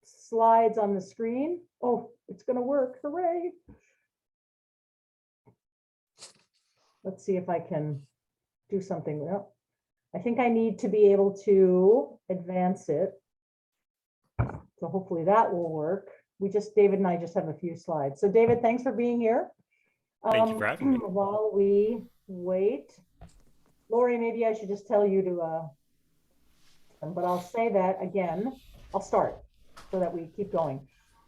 slides on the screen. Oh, it's going to work. Hooray. Let's see if I can do something. Well, I think I need to be able to advance it. So hopefully that will work. David and I just have a few slides. So David, thanks for being here. Thank you for having me. While we wait, Lori, maybe I should just tell you to, but I'll say that again. I'll start so that we keep going.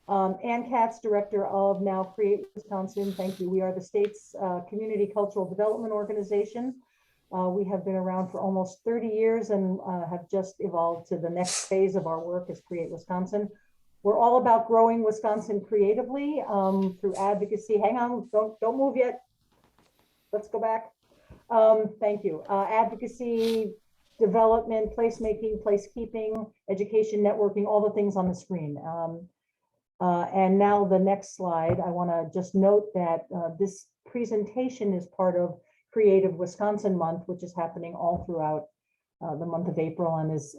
Ann Katz, director of now Create Wisconsin. Thank you. We are the state's community cultural development organization. We have been around for almost 30 years and have just evolved to the next phase of our work as Create Wisconsin. We're all about growing Wisconsin creatively through advocacy. Hang on, don't move yet. Let's go back. Thank you. Advocacy, development, placemaking, placekeeping, education, networking, all the things on the screen. And now the next slide, I want to just note that this presentation is part of Creative Wisconsin Month, which is happening all throughout the month of April, and is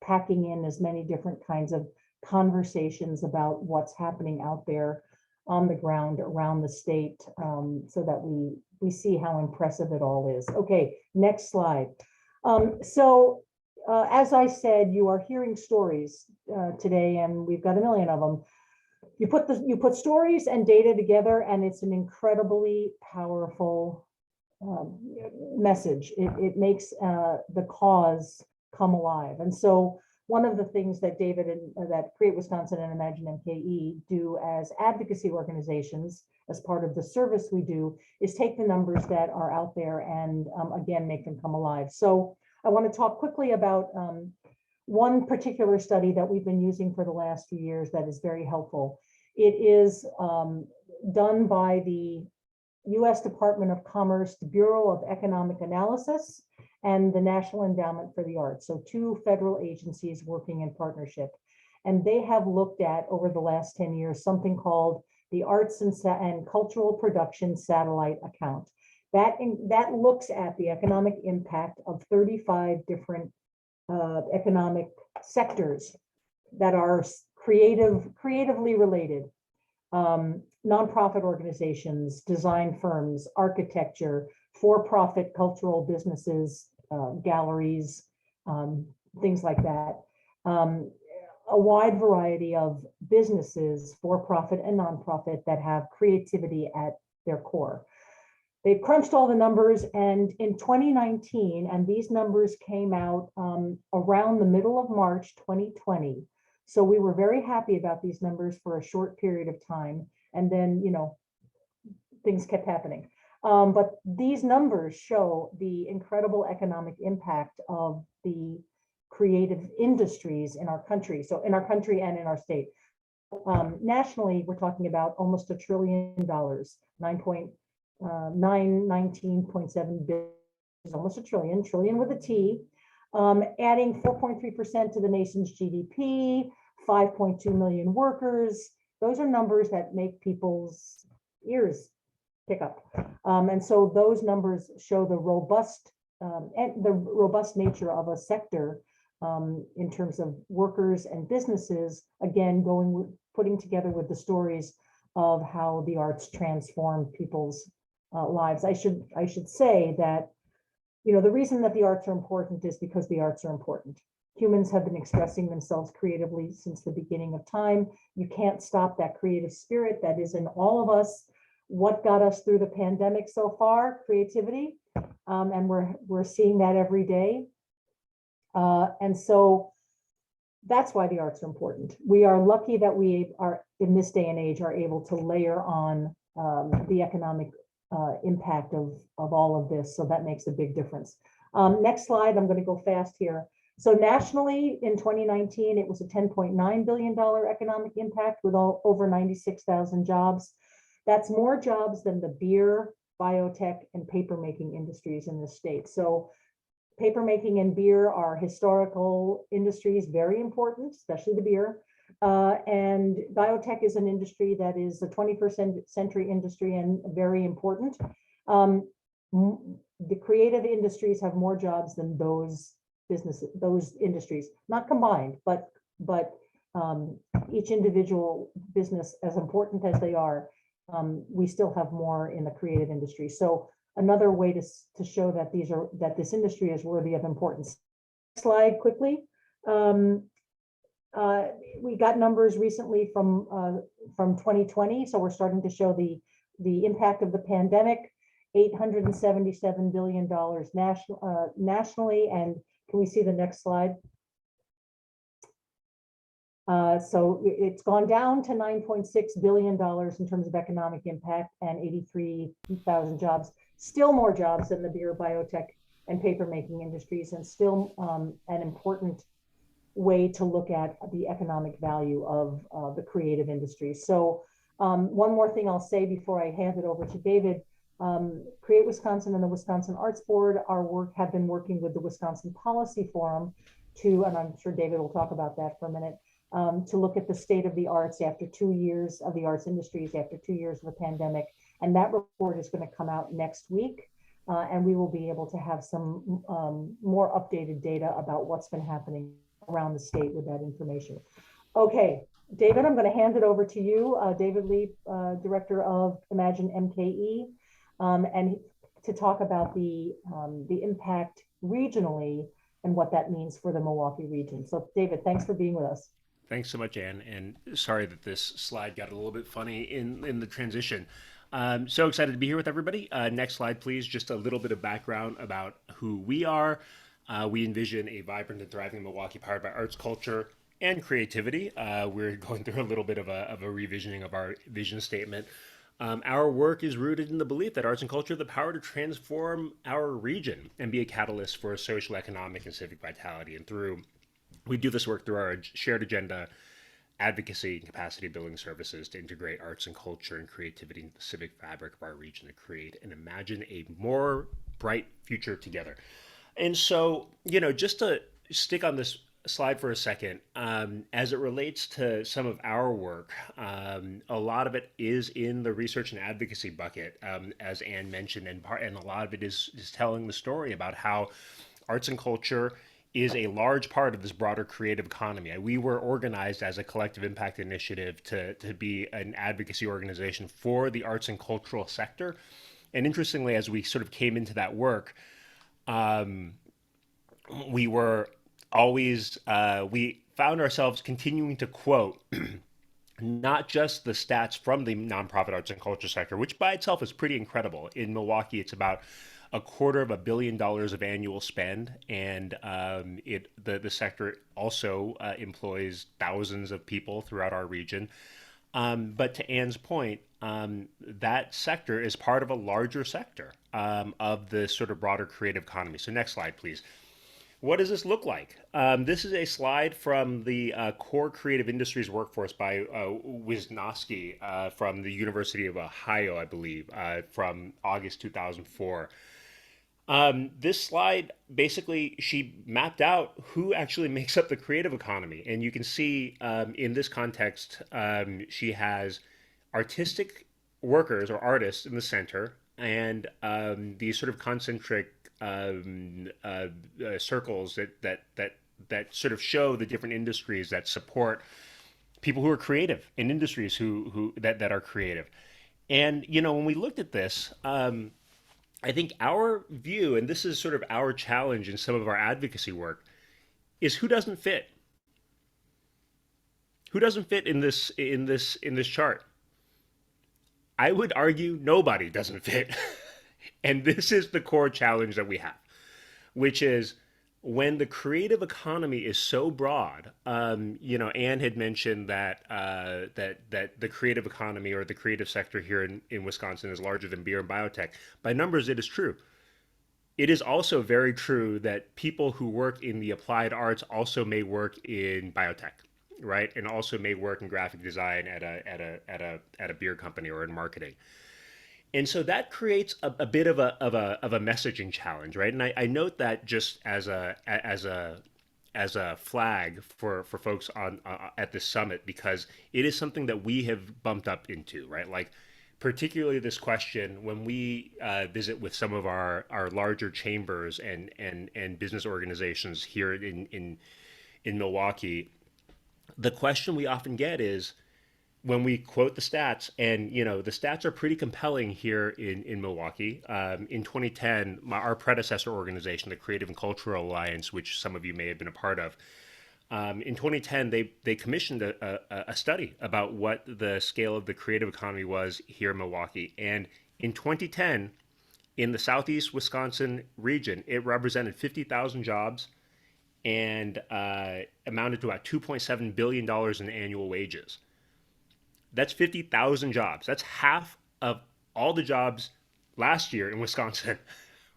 packing in as many different kinds of conversations about what's happening out there on the ground around the state, so that we see how impressive it all is. Okay, next slide. As I said, you are hearing stories today, and we've got a million of them. You put stories and data together, and it's an incredibly powerful message. It makes the cause come alive. And so one of the things that David and that Create Wisconsin and Imagine MKE do as advocacy organizations, as part of the service we do, is take the numbers that are out there and again, make them come alive. So I want to talk quickly about one particular study that we've been using for the last few years that is very helpful. It is done by the U.S. Department of Commerce, the Bureau of Economic Analysis, and the National Endowment for the Arts. So two federal agencies working in partnership. And they have looked at, over the last 10 years, something called the Arts and Cultural Production Satellite Account. That looks at the economic impact of 35 different economic sectors that are creatively related. Nonprofit organizations, design firms, architecture, for-profit cultural businesses, galleries, things like that. A wide variety of businesses, for-profit and nonprofit, that have creativity at their core. they've crunched all the numbers, and in 2019, and these numbers came out around the middle of March 2020. So we were very happy about these numbers for a short period of time. And then, things kept happening. But these numbers show the incredible economic impact of the creative industries in our country. So in our country and in our state. Nationally, we're talking about almost $1 trillion, 19.7 billion, almost a trillion with a T, adding 4.3% to the nation's GDP, 5.2 million workers. Those are numbers that make people's ears pick up. And so those numbers show the robust nature of a sector in terms of workers and businesses, again, putting together with the stories of how the arts transform people's lives. I should say that, the reason that the arts are important is because the arts are important. Humans have been expressing themselves creatively since the beginning of time. You can't stop that creative spirit that is in all of us. What got us through the pandemic so far? Creativity. And we're seeing that every day. And so that's why the arts are important. We are lucky that we are, in this day and age, are able to layer on the economic impact of all of this. So that makes a big difference. Next slide, I'm going to go fast here. So nationally in 2019, it was a $10.9 billion economic impact with over 96,000 jobs. That's more jobs than the beer, biotech, and paper-making industries in the state. So paper-making and beer are historical industries, very important, especially the beer. And biotech is an industry that is a 21st century industry and very important. The creative industries have more jobs than those businesses, those industries, not combined, but each individual business, as important as they are, we still have more in the creative industry. So another way to show that this industry is worthy of importance. Slide quickly. We got numbers recently from 2020, so we're starting to show the impact of the pandemic. $877 billion nationally, and can we see the next slide? So it's gone down to $9.6 billion in terms of economic impact and 83,000 jobs. Still more jobs than the beer, biotech, and paper-making industries, and still an important way to look at the economic value of the creative industries. So one more thing I'll say before I hand it over to David. Create Wisconsin and the Wisconsin Arts Board have been working with the Wisconsin Policy Forum and I'm sure David will talk about that for a minute, to look at the state of the arts after 2 years of the arts industries, after 2 years of the pandemic. And that report is going to come out next week. And we will be able to have some more updated data about what's been happening around the state with that information. Okay, David, I'm going to hand it over to you. David Lee, Director of Imagine MKE, and to talk about the impact regionally and what that means for the Milwaukee region. So David, thanks for being with us. Thanks so much, Anne, and sorry that this slide got a little bit funny in the transition. So excited to be here with everybody. Next slide, please. Just a little bit of background about who we are. We envision a vibrant and thriving Milwaukee powered by arts, culture, and creativity. We're going through a little bit of a revisioning of our vision statement. Our work is rooted in the belief that arts and culture have the power to transform our region and be a catalyst for social, economic, and civic vitality. And we do this work through our shared agenda, advocacy, and capacity building services to integrate arts and culture and creativity into the civic fabric of our region to create and imagine a more bright future together. And so, just to stick on this slide for a second, as it relates to some of our work, a lot of it is in the research and advocacy bucket, as Anne mentioned, and a lot of it is telling the story about how arts and culture is a large part of this broader creative economy. We were organized as a collective impact initiative to be an advocacy organization for the arts and cultural sector. And interestingly, as we sort of came into that work, we were always, we found ourselves continuing to quote not just the stats from the nonprofit arts and culture sector, which by itself is pretty incredible. In Milwaukee, it's about $250 million of annual spend, and the sector also employs thousands of people throughout our region. But to Anne's point, that sector is part of a larger sector of the sort of broader creative economy. So next slide, please. What does this look like? This is a slide from the Core Creative Industries Workforce by Wisnowski from the University of Ohio, I believe, from August 2004. This slide, basically, she mapped out who actually makes up the creative economy. And you can see in this context, she has artistic workers or artists in the center, and these sort of concentric circles that sort of show the different industries that support people who are creative in industries that are creative. And when we looked at this, I think our view, and this is sort of our challenge in some of our advocacy work, is who doesn't fit. Who doesn't fit in this chart? I would argue nobody doesn't fit. And this is the core challenge that we have, which is when the creative economy is so broad. Anne had mentioned that the creative economy or the creative sector here in Wisconsin is larger than beer and biotech. By numbers, it is true. It is also very true that people who work in the applied arts also may work in biotech, right? And also may work in graphic design at a beer company or in marketing. And so that creates a bit of a messaging challenge, right? And I note that just as a flag for folks on at this summit, because it is something that we have bumped up into, right? Like particularly this question when we visit with some of our larger chambers and business organizations here in Milwaukee, the question we often get is, when we quote the stats, and the stats are pretty compelling here in Milwaukee. In 2010, our predecessor organization, the Creative and Cultural Alliance, which some of you may have been a part of, in 2010 they commissioned a study about what the scale of the creative economy was here in Milwaukee. And in 2010, in the Southeast Wisconsin region, it represented 50,000 jobs and amounted to about $2.7 billion in annual wages. That's 50,000 jobs. That's half of all the jobs last year in Wisconsin,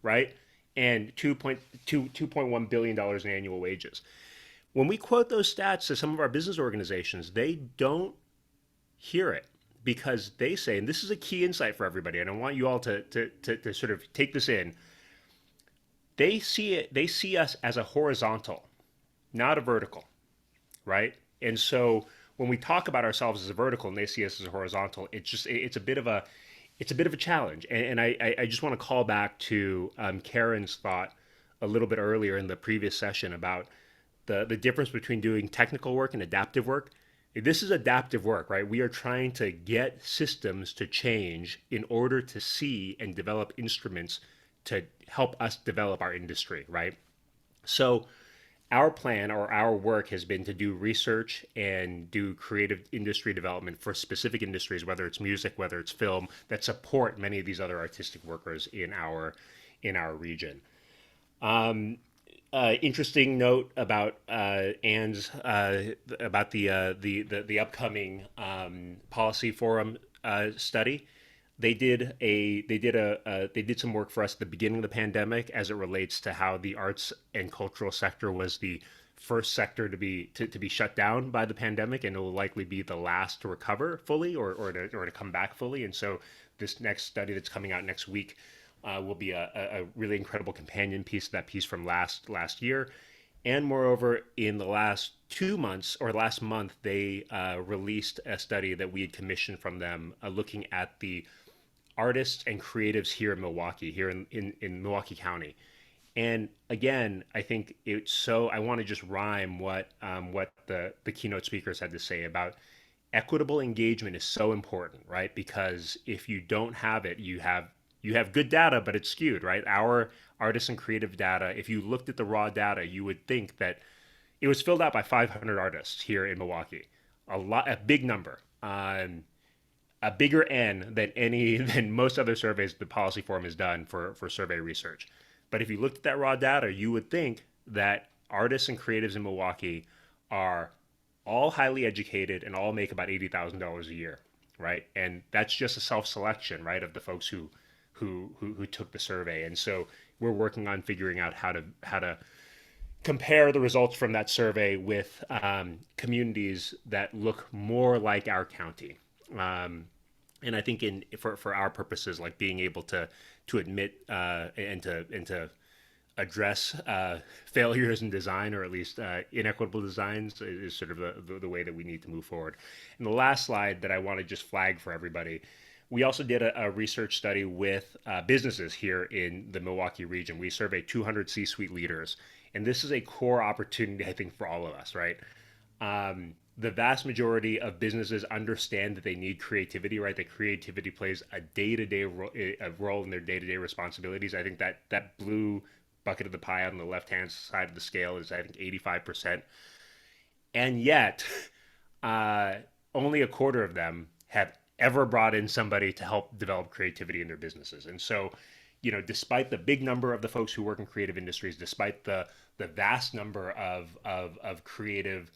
right? And $2.1 billion in annual wages. When we quote those stats to some of our business organizations, they don't hear it because they say, and this is a key insight for everybody, and I want you all to sort of take this in. They see us as a horizontal, not a vertical, right? And so when we talk about ourselves as a vertical and they see us as a horizontal, it's a bit of a challenge. And I just want to call back to Karen's thought a little bit earlier in the previous session about the difference between doing technical work and adaptive work. This is adaptive work, right? We are trying to get systems to change in order to see and develop instruments to help us develop our industry, right? So our plan or our work has been to do research and do creative industry development for specific industries, whether it's music, whether it's film, that support many of these other artistic workers in our region. Interesting note about Anne's about the upcoming policy forum study. They did some work for us at the beginning of the pandemic as it relates to how the arts and cultural sector was the first sector to be shut down by the pandemic, and it will likely be the last to recover fully or to come back fully. And so this next study that's coming out next week will be a really incredible companion piece to that piece from last year. And moreover, in the last 2 months or last month, they released a study that we had commissioned from them looking at the artists and creatives here in Milwaukee, here in Milwaukee County. And again, I think I want to just rhyme what the keynote speakers had to say about equitable engagement is so important, right? Because if you don't have it, you have good data, but it's skewed, right? Our artists and creative data, if you looked at the raw data, you would think that it was filled out by 500 artists here in Milwaukee, a big number. a bigger N than most other surveys the Policy Forum has done for survey research. But if you looked at that raw data, you would think that artists and creatives in Milwaukee are all highly educated and all make about $80,000 a year, right? And that's just a self-selection, right, of the folks who took the survey. And so we're working on figuring out how to compare the results from that survey with communities that look more like our county. And I think for our purposes, like being able to admit and to address failures in design, or at least inequitable designs, is sort of the way that we need to move forward. And the last slide that I want to just flag for everybody, we also did a research study with businesses here in the Milwaukee region. We surveyed 200 C-suite leaders, and this is a core opportunity, I think, for all of us, right? The vast majority of businesses understand that they need creativity, right? That creativity plays a role in their day-to-day responsibilities. I think that blue bucket of the pie on the left-hand side of the scale is, I think, 85%. And yet, only a quarter of them have ever brought in somebody to help develop creativity in their businesses. And so, despite the big number of the folks who work in creative industries, despite the vast number of creative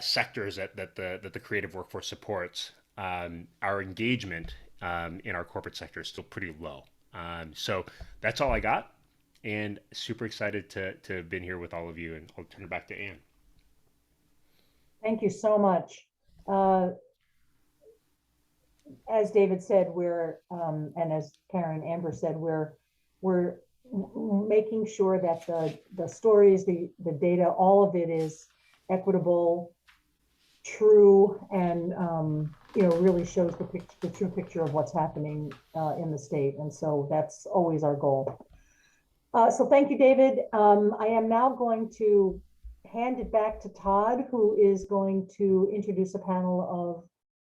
sectors that the creative workforce supports, our engagement in our corporate sector is still pretty low. So that's all I got, and super excited to have been here with all of you, and I'll turn it back to Anne. Thank you so much. As David said, and as Karen Amber said, we're making sure that the stories, the data, all of it is equitable, true, and really shows the true picture of what's happening in the state. And so that's always our goal. So thank you, David. I am now going to hand it back to Todd, who is going to introduce a panel of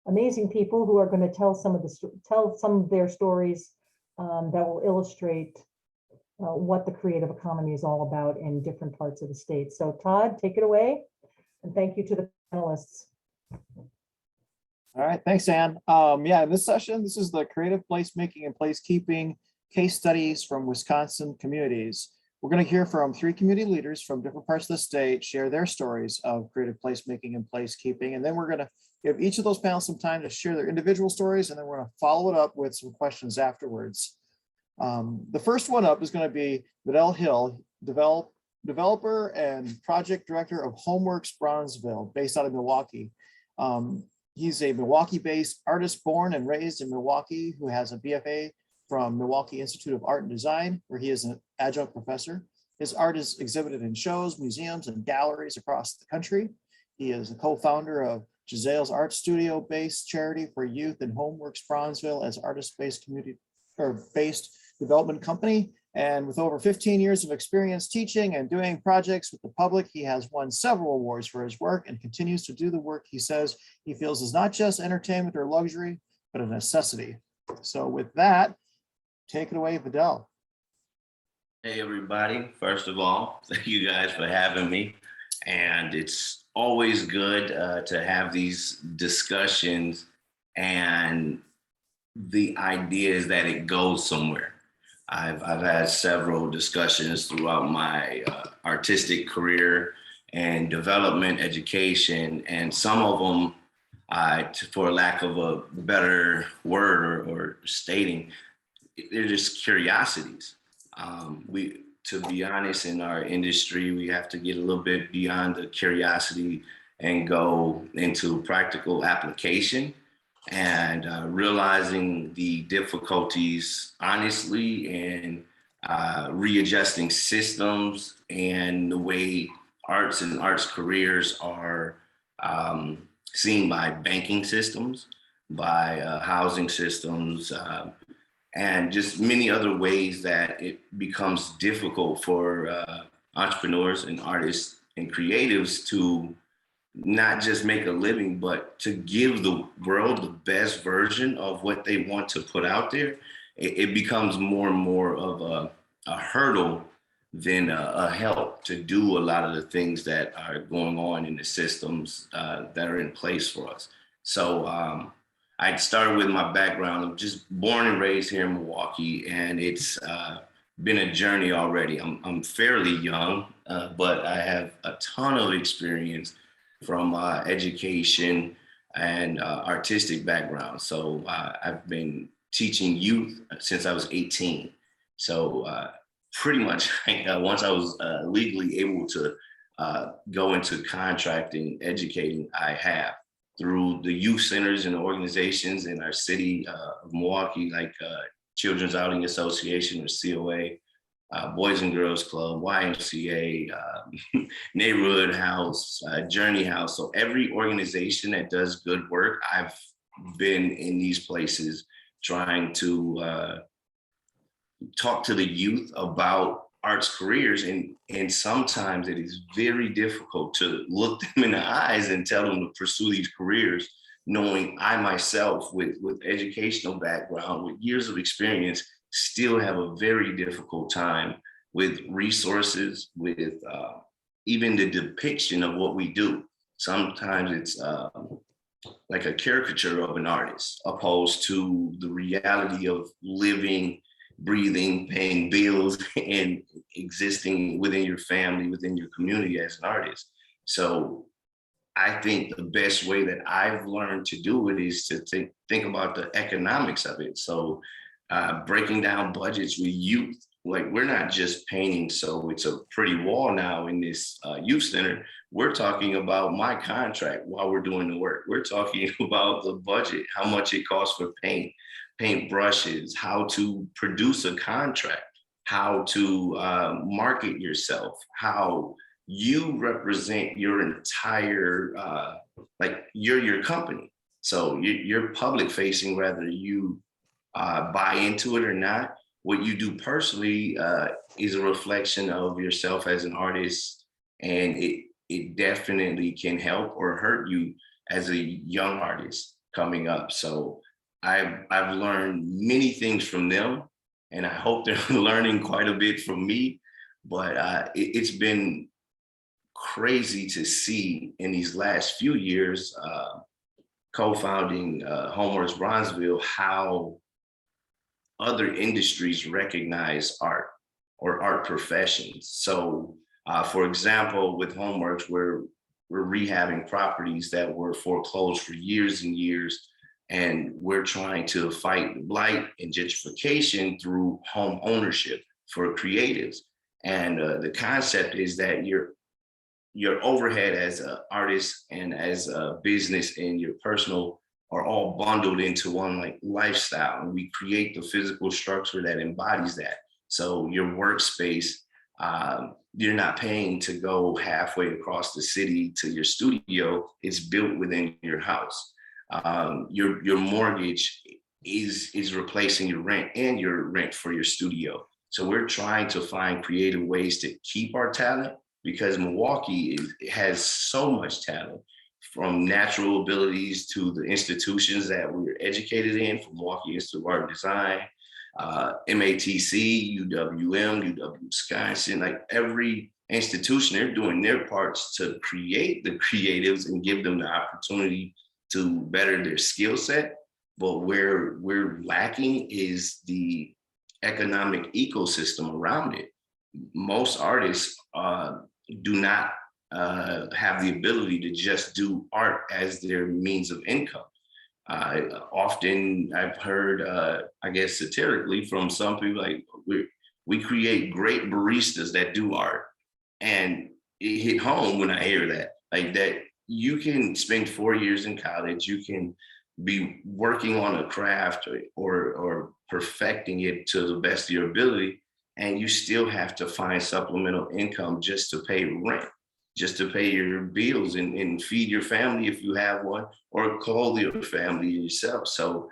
amazing people who are going to tell some of their stories that will illustrate what the creative economy is all about in different parts of the state. So Todd, take it away. And thank you to the panelists. All right, thanks, Anne. In this session, this is the creative placemaking and placekeeping case studies from Wisconsin communities. We're going to hear from 3 community leaders from different parts of the state share their stories of creative placemaking and placekeeping. And then we're going to give each of those panels some time to share their individual stories, and then we're going to follow it up with some questions afterwards. The first one up is going to be Vidal Hill, developer and project director of Homeworks Bronzeville, based out of Milwaukee. He's a Milwaukee-based artist born and raised in Milwaukee, who has a BFA from Milwaukee Institute of Art and Design, where he is an adjunct professor. His art is exhibited in shows, museums, and galleries across the country. He is a co-founder of Giselle's Art Studio-based charity for youth and Homeworks Bronzeville as artist-based based development company. And with over 15 years of experience teaching and doing projects with the public, he has won several awards for his work and continues to do the work he says he feels is not just entertainment or luxury, but a necessity. So with that, take it away, Vidal. Hey, everybody. First of all, thank you guys for having me. And it's always good to have these discussions, and the idea is that it goes somewhere. I've had several discussions throughout my artistic career and development education, and some of them, for lack of a better word or stating, they're just curiosities. To be honest, in our industry, we have to get a little bit beyond the curiosity and go into practical application, and realizing the difficulties honestly, and readjusting systems and the way arts and arts careers are seen by banking systems, by housing systems, and just many other ways that it becomes difficult for entrepreneurs and artists and creatives to not just make a living, but to give the world the best version of what they want to put out there. It becomes more and more of a hurdle than a help to do a lot of the things that are going on in the systems that are in place for us. So I started with my background. I'm just born and raised here in Milwaukee, and it's been a journey already. I'm fairly young, but I have a ton of experience from education and artistic background. So I've been teaching youth since I was 18. So pretty much once I was legally able to go into contracting, educating, I have through the youth centers and organizations in our city of Milwaukee, like Children's Outing Association or COA, Boys and Girls Club, YMCA, Neighborhood House, Journey House. So every organization that does good work, I've been in these places trying to talk to the youth about arts careers, and sometimes it is very difficult to look them in the eyes and tell them to pursue these careers, knowing I myself with educational background, with years of experience, still have a very difficult time with resources, with even the depiction of what we do. Sometimes it's like a caricature of an artist, opposed to the reality of living, breathing, paying bills, and existing within your family, within your community as an artist. So I think the best way that I've learned to do it is to think about the economics of it. So breaking down budgets with youth, like we're not just painting so it's a pretty wall now in this youth center. We're talking about my contract while we're doing the work. We're talking about the budget, how much it costs for paint brushes, how to produce a contract, how to market yourself, how you represent your entire, like you're your company. So you're public facing, whether you buy into it or not. What you do personally is a reflection of yourself as an artist, and it definitely can help or hurt you as a young artist coming up. So I've learned many things from them, and I hope they're learning quite a bit from me. But it's been crazy to see in these last few years, co-founding Homeworks Bronzeville, how other industries recognize art or art professions. So, for example, with Homeworks, we're rehabbing properties that were foreclosed for years and years. And we're trying to fight blight and gentrification through home ownership for creatives. And the concept is that your overhead as an artist and as a business and your personal are all bundled into one like lifestyle. And we create the physical structure that embodies that. So your workspace, you're not paying to go halfway across the city to your studio. It's built within your house. Your mortgage is replacing your rent and your rent for your studio. So we're trying to find creative ways to keep our talent, because Milwaukee has so much talent, from natural abilities to the institutions that we're educated in, from Milwaukee Institute of Art and Design, MATC, UWM, UW-Wisconsin, like every institution, they're doing their parts to create the creatives and give them the opportunity to better their skill set. But where we're lacking is the economic ecosystem around it. Most artists do not have the ability to just do art as their means of income. Often I've heard, I guess satirically, from some people, like we create great baristas that do art. And it hit home when I hear that, like that you can spend 4 years in college, you can be working on a craft or perfecting it to the best of your ability, and you still have to find supplemental income just to pay rent, just to pay your bills and feed your family if you have one, or clothe your family and yourself. So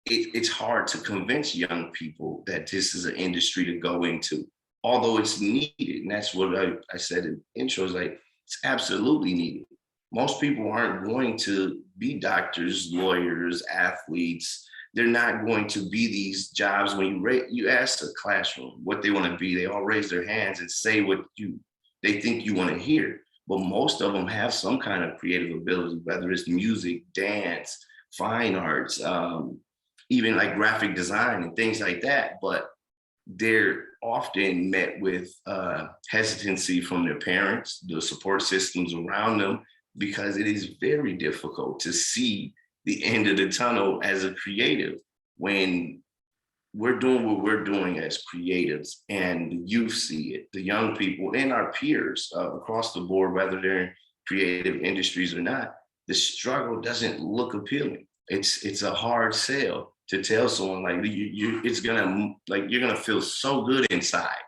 it's hard to convince young people that this is an industry to go into, although it's needed. And that's what I said in intros, like it's absolutely needed. Most people aren't going to be doctors, lawyers, athletes. They're not going to be these jobs. When you ask a classroom what they want to be, they all raise their hands and say what they think you want to hear. but most of them have some kind of creative ability, whether it's music, dance, fine arts, even like graphic design and things like that. But they're often met with hesitancy from their parents, the support systems around them, because it is very difficult to see the end of the tunnel as a creative when we're doing what we're doing as creatives, and the youth see it, the young people and our peers across the board, whether they're in creative industries or not. The struggle doesn't look appealing. It's a hard sell to tell someone like you're gonna feel so good inside.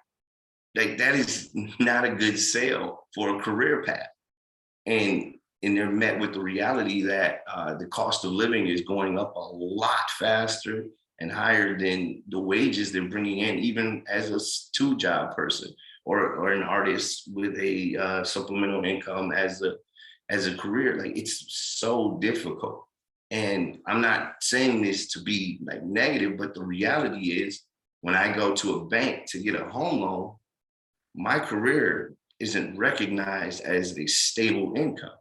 Like that is not a good sell for a career path. And they're met with the reality that the cost of living is going up a lot faster and higher than the wages they're bringing in, even as a two-job person or an artist with a supplemental income as a career. Like it's so difficult. And I'm not saying this to be like negative, but the reality is when I go to a bank to get a home loan, my career isn't recognized as a stable income.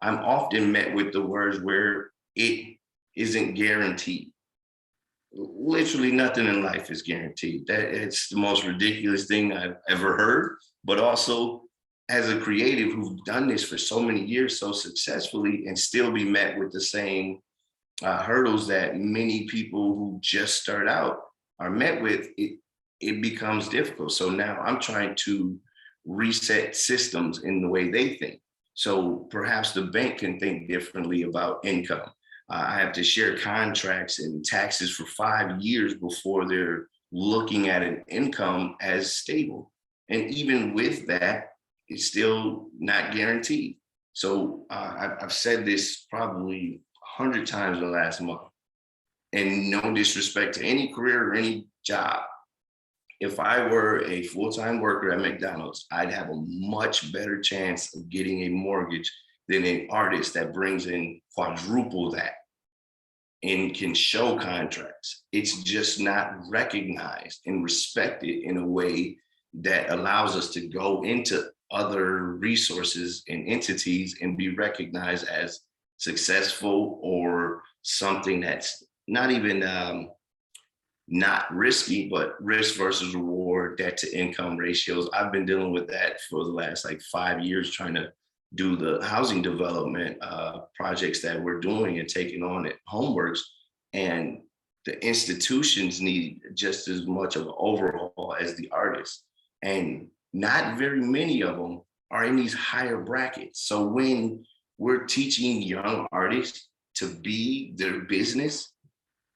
I'm often met with the words where it isn't guaranteed. Literally nothing in life is guaranteed. That it's the most ridiculous thing I've ever heard, but also as a creative who's done this for so many years so successfully and still be met with the same hurdles that many people who just start out are met with, it becomes difficult. So now I'm trying to reset systems in the way they think. So perhaps the bank can think differently about income. I have to share contracts and taxes for 5 years before they're looking at an income as stable. And even with that, it's still not guaranteed. So I've said this probably 100 times in the last month, and no disrespect to any career or any job. If I were a full-time worker at McDonald's, I'd have a much better chance of getting a mortgage than an artist that brings in quadruple that and can show contracts. It's just not recognized and respected in a way that allows us to go into other resources and entities and be recognized as successful or something that's not even not risky, but risk versus reward, debt to income ratios. I've been dealing with that for the last like 5 years, trying to do the housing development projects that we're doing and taking on at Homeworks. And the institutions need just as much of an overhaul as the artists. And not very many of them are in these higher brackets. So when we're teaching young artists to be their business,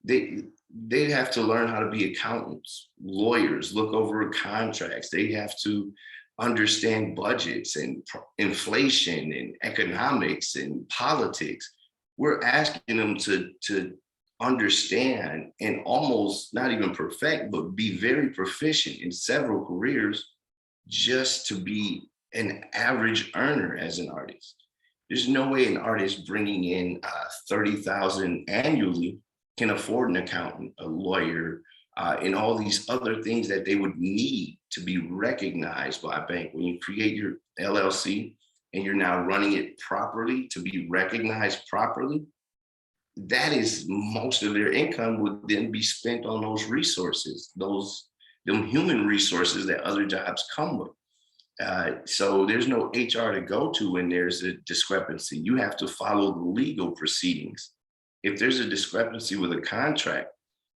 they have to learn how to be accountants, lawyers, look over contracts. They have to understand budgets and inflation and economics and politics. We're asking them to understand and almost not even perfect, but be very proficient in several careers just to be an average earner as an artist. There's no way an artist bringing in $30,000 annually can afford an accountant, a lawyer, and all these other things that they would need to be recognized by a bank. When you create your LLC and you're now running it properly to be recognized properly, that is most of their income would then be spent on those resources, them human resources that other jobs come with. So there's no HR to go to when there's a discrepancy. You have to follow the legal proceedings. If there's a discrepancy with a contract,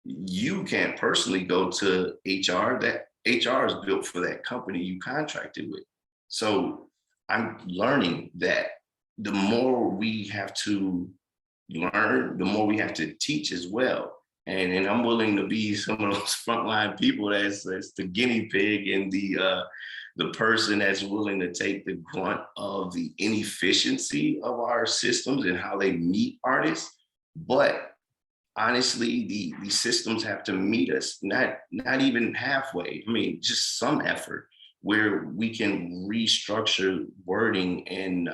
you can't personally go to HR. That HR is built for that company you contracted with. So I'm learning that the more we have to learn, the more we have to teach as well. And I'm willing to be some of those frontline people that's the guinea pig and the person that's willing to take the brunt of the inefficiency of our systems and how they meet artists. But honestly, the systems have to meet us, not even halfway. I mean, just some effort where we can restructure wording and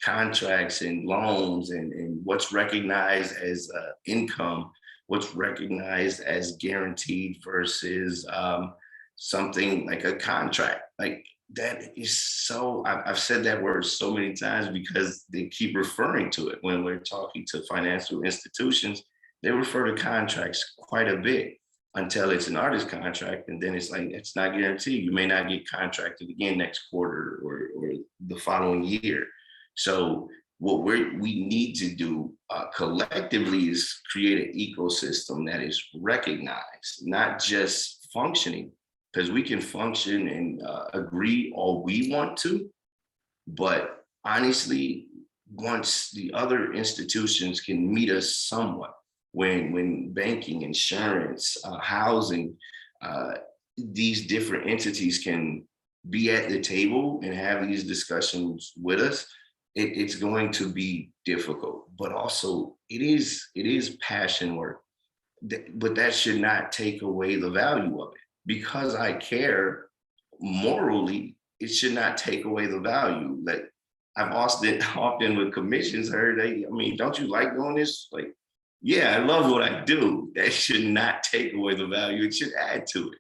contracts and loans and what's recognized as income, what's recognized as guaranteed versus something like a contract. Like that is so, I've said that word so many times because they keep referring to it when we're talking to financial institutions. They refer to contracts quite a bit until it's an artist contract. And then it's like, it's not guaranteed. You may not get contracted again next quarter or the following year. So what we need to do collectively is create an ecosystem that is recognized, not just functioning, because we can function and agree all we want to, but honestly, once the other institutions can meet us somewhat, when banking, insurance, housing, these different entities can be at the table and have these discussions with us, it's going to be difficult, but also it is passion work, but that should not take away the value of it. Because I care morally, it should not take away the value. Like I've often with commissions heard, I mean, don't you like doing this? Like, yeah, I love what I do. That should not take away the value. It should add to it.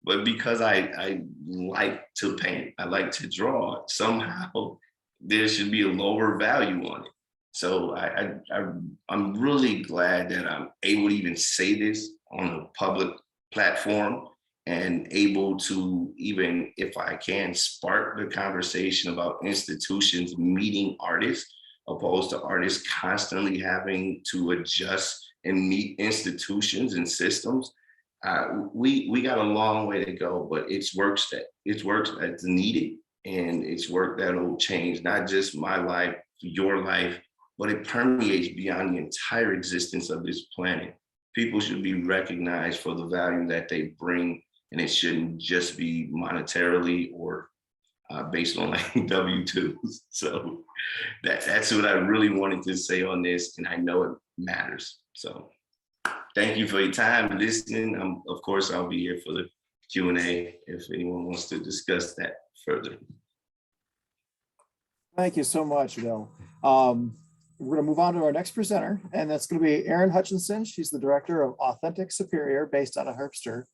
But because I like to paint, I like to draw, somehow there should be a lower value on it. So I'm really glad that I'm able to even say this on a public platform and able to, even if I can, spark the conversation about institutions meeting artists, opposed to artists constantly having to adjust and meet institutions and systems. We got a long way to go, but it's work that's needed, and it's work that'll change not just my life, your life, but it permeates beyond the entire existence of this planet. People should be recognized for the value that they bring, and it shouldn't just be monetarily or based on like W-2s. So that's what I really wanted to say on this, and I know it matters. So thank you for your time listening. Of course, I'll be here for the Q&A if anyone wants to discuss that further. Thank you so much, Bill. We're going to move on to our next presenter, and that's going to be Erin Hutchinson. She's the director of Authentic Superior based out of Herbster.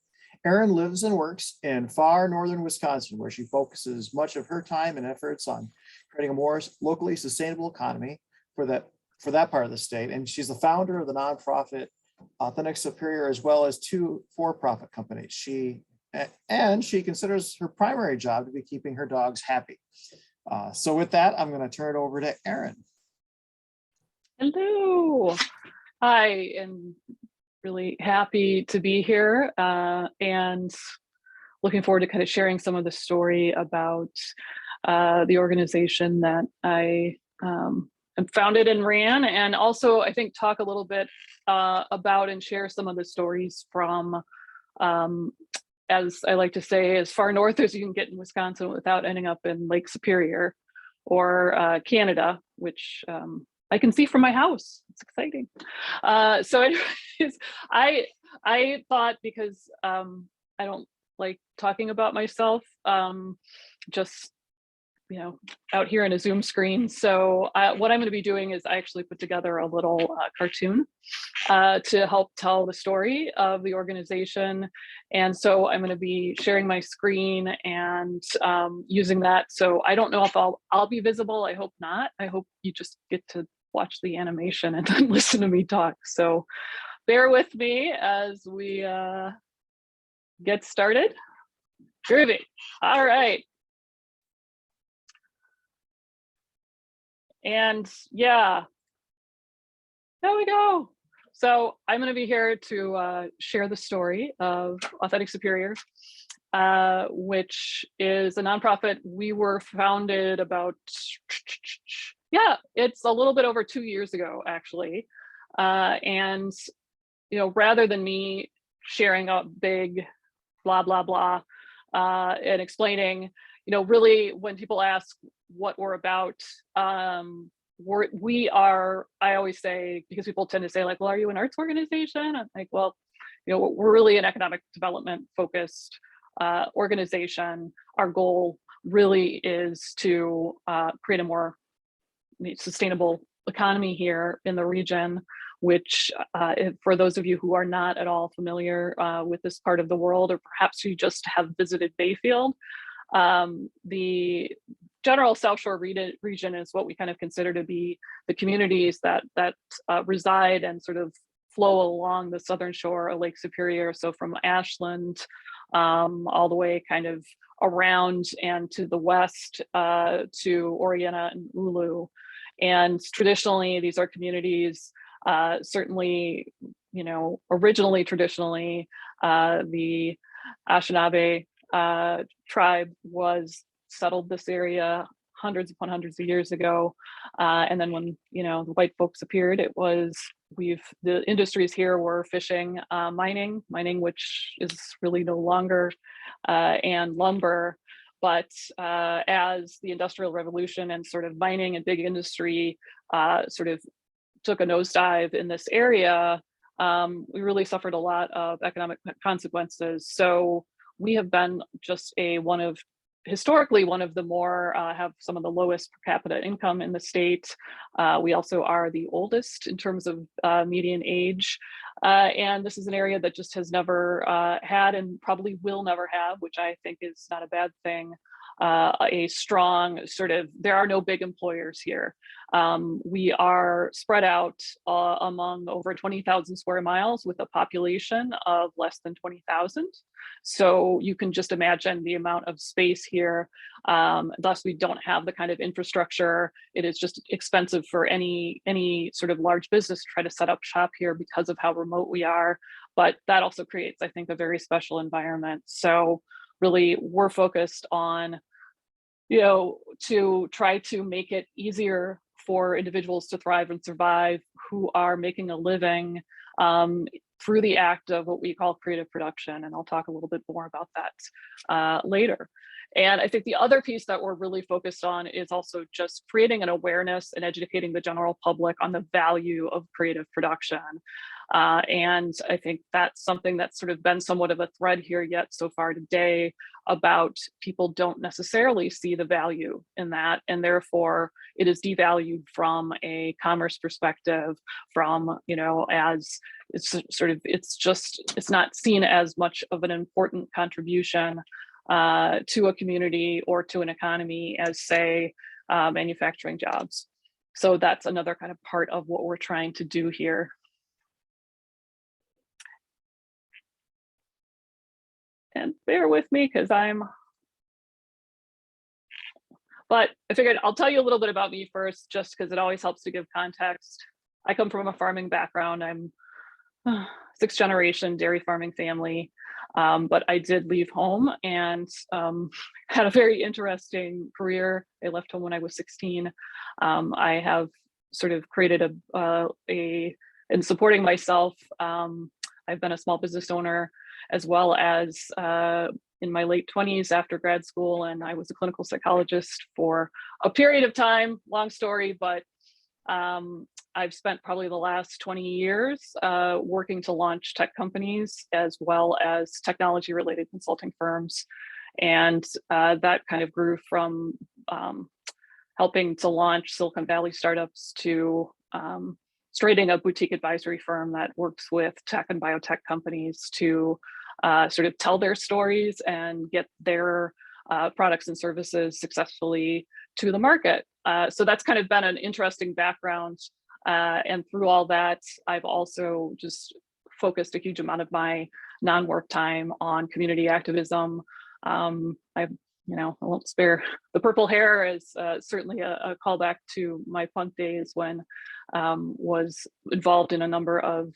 Erin lives and works in far northern Wisconsin, where she focuses much of her time and efforts on creating a more locally sustainable economy for that part of the state. And she's the founder of the nonprofit Authentic Superior, as well as 2 for-profit companies. She considers her primary job to be keeping her dogs happy. So with that, I'm going to turn it over to Erin. Hello. I am really happy to be here and looking forward to kind of sharing some of the story about the organization that I founded and ran, and also I think talk a little bit about and share some of the stories from, as I like to say, as far north as you can get in Wisconsin without ending up in Lake Superior or Canada, which I can see from my house. It's exciting. So anyways, I thought, because I don't like talking about myself, just, you know, out here in a Zoom screen. So what I'm going to be doing is I actually put together a little cartoon to help tell the story of the organization. And so I'm going to be sharing my screen and using that. So I don't know if I'll be visible. I hope not. I hope you just get to watch the animation and then listen to me talk. So bear with me as we get started. Groovy. All right. And yeah, there we go. So I'm going to be here to share the story of Authentic Superior, which is a nonprofit. We were founded about, it's a little bit over 2 years ago, actually. And, you know, rather than me sharing a big blah, blah, blah, and explaining, you know, really when people ask what we're about, we are, I always say, because people tend to say like, well, are you an arts organization? I'm like, well, you know, we're really an economic development focused organization. Our goal really is to create a more sustainable economy here in the region, which for those of you who are not at all familiar with this part of the world, or perhaps you just have visited Bayfield, The general South Shore region is what we kind of consider to be the communities that reside and sort of flow along the southern shore of Lake Superior. So from Ashland all the way kind of around and to the west to Oriana and Ulu. And traditionally, these are communities, certainly, you know, originally, traditionally, the Anishinaabe tribe was settled this area hundreds upon hundreds of years ago. And then when, you know, the white folks appeared, it was, the industries here were fishing, mining, which is really no longer, and lumber. But as the Industrial Revolution and sort of mining and big industry sort of took a nosedive in this area, we really suffered a lot of economic consequences. So we have been just historically one of the more, have some of the lowest per capita income in the state. We also are the oldest in terms of median age. And this is an area that just has never had and probably will never have, which I think is not a bad thing, a strong sort of, there are no big employers here. We are spread out among over 20,000 square miles with a population of less than 20,000. So you can just imagine the amount of space here. Thus, we don't have the kind of infrastructure. It is just expensive for any sort of large business to try to set up shop here because of how remote we are. But that also creates, I think, a very special environment. So really, we're focused on, you know, to try to make it easier for individuals to thrive and survive who are making a living through the act of what we call creative production. And I'll talk a little bit more about that later. And I think the other piece that we're really focused on is also just creating an awareness and educating the general public on the value of creative production. And I think that's something that's sort of been somewhat of a thread here yet so far today, about people don't necessarily see the value in that, and therefore it is devalued from a commerce perspective, from, you know, as it's sort of, it's not seen as much of an important contribution to a community or to an economy as, say, manufacturing jobs. So that's another kind of part of what we're trying to do here. And bear with me because but I figured I'll tell you a little bit about me first, just because it always helps to give context. I come from a farming background. I'm sixth generation dairy farming family, but I did leave home and had a very interesting career. I left home when I was 16. I have sort of created in supporting myself, I've been a small business owner, as well as in my late 20s after grad school, and I was a clinical psychologist for a period of time, long story, but I've spent probably the last 20 years working to launch tech companies as well as technology related consulting firms. And that kind of grew from helping to launch Silicon Valley startups to starting a boutique advisory firm that works with tech and biotech companies to sort of tell their stories and get their products and services successfully to the market. So that's kind of been an interesting background. And through all that, I've also just focused a huge amount of my non-work time on community activism. I won't spare the purple hair, is certainly a callback to my punk days when was involved in a number of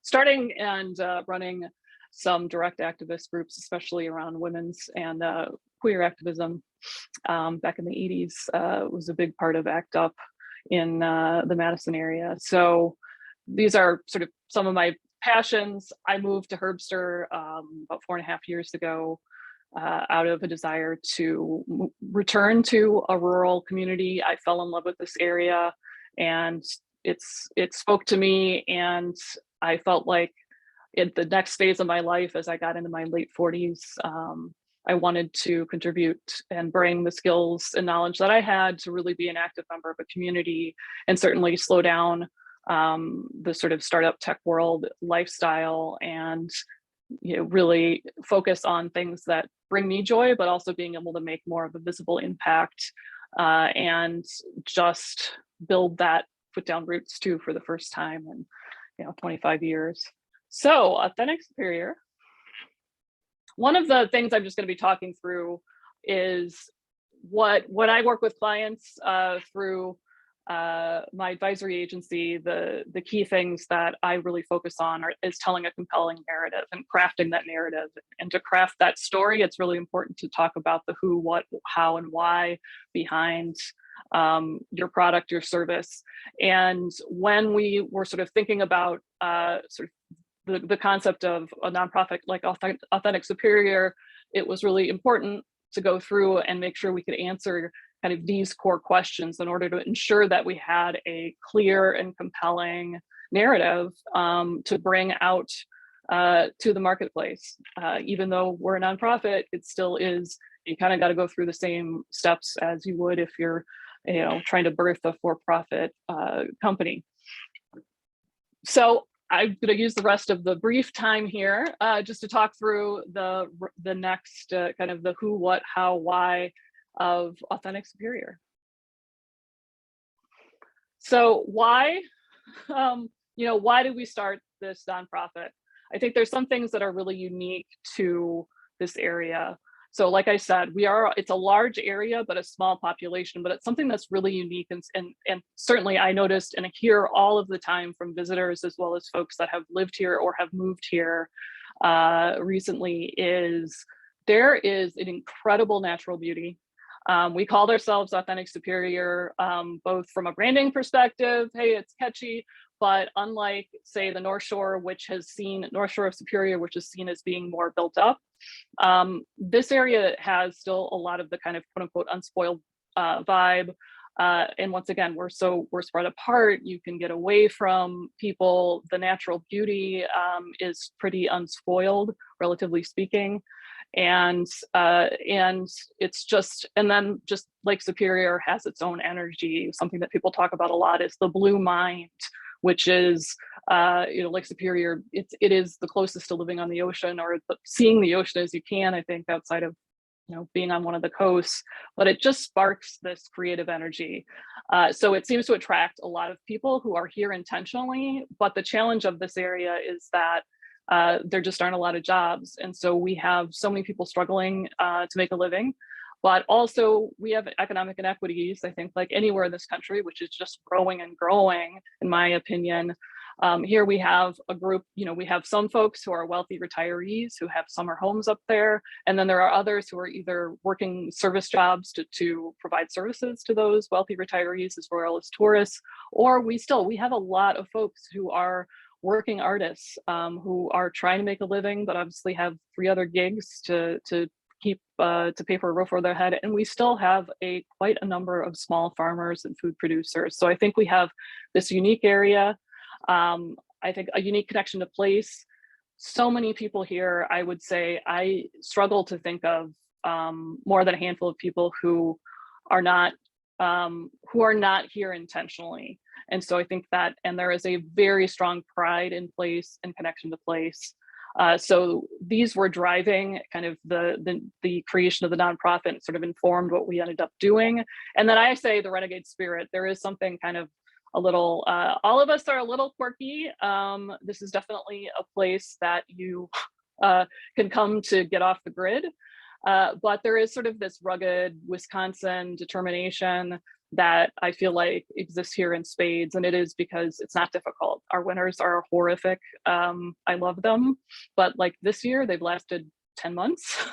starting and running some direct activist groups, especially around women's and queer activism back in the 80s. Was a big part of ACT UP in the Madison area. So these are sort of some of my passions. I moved to Herbster about 4.5 years ago out of a desire to return to a rural community. I fell in love with this area and it spoke to me, and I felt like in the next phase of my life, as I got into my late 40s, I wanted to contribute and bring the skills and knowledge that I had to really be an active member of a community, and certainly slow down the sort of startup tech world lifestyle and really focus on things that bring me joy, but also being able to make more of a visible impact and just build that, put down roots too for the first time in 25 years. So Authentic Superior. One of the things I'm just going to be talking through is when I work with clients through my advisory agency, the key things that I really focus on is telling a compelling narrative and crafting that narrative. And to craft that story, it's really important to talk about the who, what, how, and why behind your product, your service. And when we were sort of thinking about sort of the concept of a nonprofit like Authentic Superior, it was really important to go through and make sure we could answer kind of these core questions in order to ensure that we had a clear and compelling narrative to bring out to the marketplace. Even though we're a nonprofit, it still is, you kind of got to go through the same steps as you would if you're trying to birth a for-profit company. So I'm going to use the rest of the brief time here just to talk through the next kind of the who, what, how, why of Authentic Superior. So why, why did we start this nonprofit? I think there's some things that are really unique to this area. So like I said, it's a large area, but a small population, but it's something that's really unique. And certainly I noticed and hear all of the time from visitors, as well as folks that have lived here or have moved here recently, is there is an incredible natural beauty. We called ourselves Authentic Superior, both from a branding perspective, hey, it's catchy, but unlike, say, the North Shore, North Shore of Superior, which is seen as being more built up, this area has still a lot of the kind of quote unquote unspoiled vibe. And once again, we're spread apart. You can get away from people. The natural beauty is pretty unspoiled, relatively speaking. And it's just, and then just Lake Superior has its own energy. Something that people talk about a lot is the blue mind, which is, Lake Superior, it is the closest to living on the ocean or seeing the ocean as you can, I think, outside of, being on one of the coasts, but it just sparks this creative energy. So it seems to attract a lot of people who are here intentionally, but the challenge of this area is that there just aren't a lot of jobs. And so we have so many people struggling to make a living, but also we have economic inequities, I think, like anywhere in this country, which is just growing and growing, in my opinion. Here we have a group, we have some folks who are wealthy retirees who have summer homes up there. And then there are others who are either working service jobs to provide services to those wealthy retirees as well as tourists, or we have a lot of folks who are working artists who are trying to make a living, but obviously have 3 other gigs to keep to pay for a roof over their head. And we still have quite a number of small farmers and food producers. So I think we have this unique area. I think a unique connection to place. So many people here, I would say, I struggle to think of more than a handful of people who are not here intentionally. And so I think that, and there is a very strong pride in place and connection to place. So these were driving kind of the creation of the nonprofit and sort of informed what we ended up doing. And then I say the renegade spirit, there is something kind of a little, all of us are a little quirky. This is definitely a place that you can come to get off the grid. But there is sort of this rugged Wisconsin determination that I feel like exists here in spades, and it is because it's not difficult. Our winters are horrific. I love them, but like this year, they've lasted 10 months,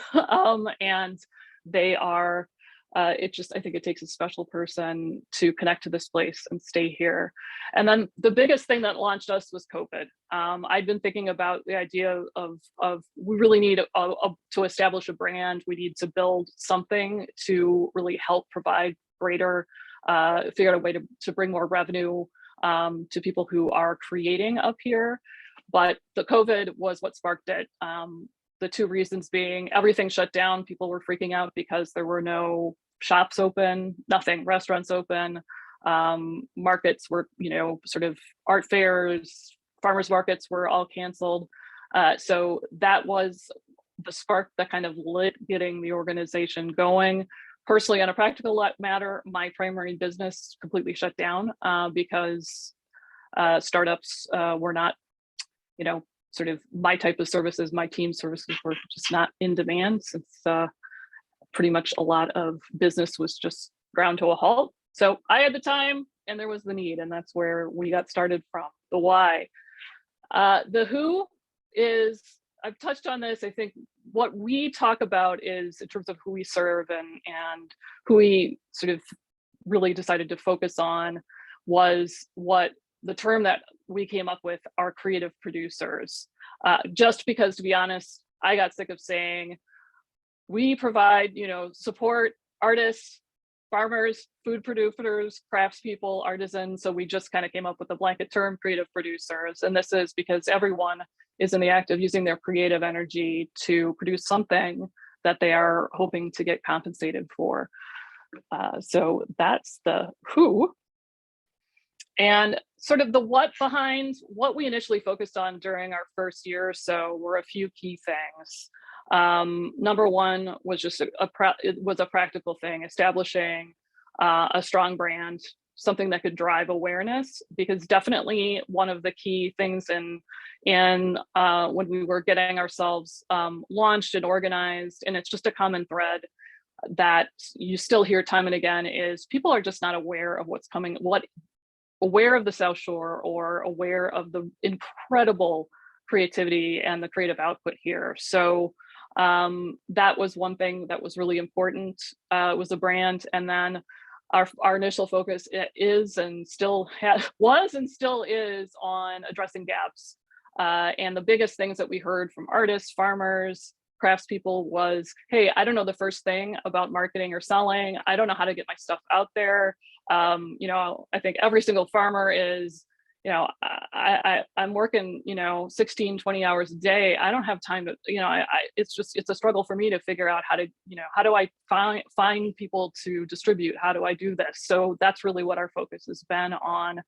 and they are, I think it takes a special person to connect to this place and stay here. And then the biggest thing that launched us was COVID. I've been thinking about the idea of we really need to establish a brand. We need to build something to really help provide greater, figure out a way to bring more revenue to people who are creating up here. But the COVID was what sparked it. The 2 reasons being everything shut down. People were freaking out because there were no shops open, nothing, restaurants open. Markets were, sort of art fairs, farmers markets were all canceled. So that was the spark that kind of lit getting the organization going. Personally, on a practical matter, my primary business completely shut down because startups were not, sort of my type of services, my team services were just not in demand, since pretty much a lot of business was just ground to a halt. So I had the time and there was the need, and that's where we got started from. The why. The who is, I've touched on this. I think what we talk about is in terms of who we serve and who we sort of really decided to focus on was what the term that we came up with are creative producers. Just because, to be honest, I got sick of saying we provide, support artists, farmers, food producers, craftspeople, artisans. So we just kind of came up with the blanket term creative producers. And this is because everyone is in the act of using their creative energy to produce something that they are hoping to get compensated for. So that's the who. And sort of the what behind what we initially focused on during our first year or so were a few key things. Number one was just it was a practical thing, establishing a strong brand, something that could drive awareness, because definitely one of the key things in when we were getting ourselves launched and organized, and it's just a common thread that you still hear time and again, is people are just not aware of what's coming, aware of the South Shore or aware of the incredible creativity and the creative output here. So that was one thing that was really important, was a brand. And then our initial focus is and still was and still is on addressing gaps. And the biggest things that we heard from artists, farmers, craftspeople was, hey, I don't know the first thing about marketing or selling. I don't know how to get my stuff out there. I think every single farmer is, I'm working, 16, 20 hours a day. I don't have time to, it's a struggle for me to figure out how to, how do I find people to distribute? How do I do this? So that's really what our focus has been on,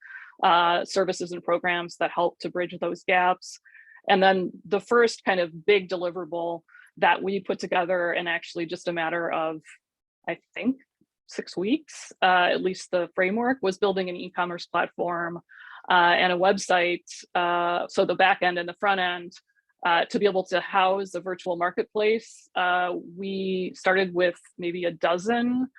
services and programs that help to bridge those gaps. And then the first kind of big deliverable that we put together in actually just a matter of, I think, 6 weeks, at least the framework, was building an e-commerce platform and a website, so the back end and the front end, to be able to house a virtual marketplace. We started with maybe a dozen.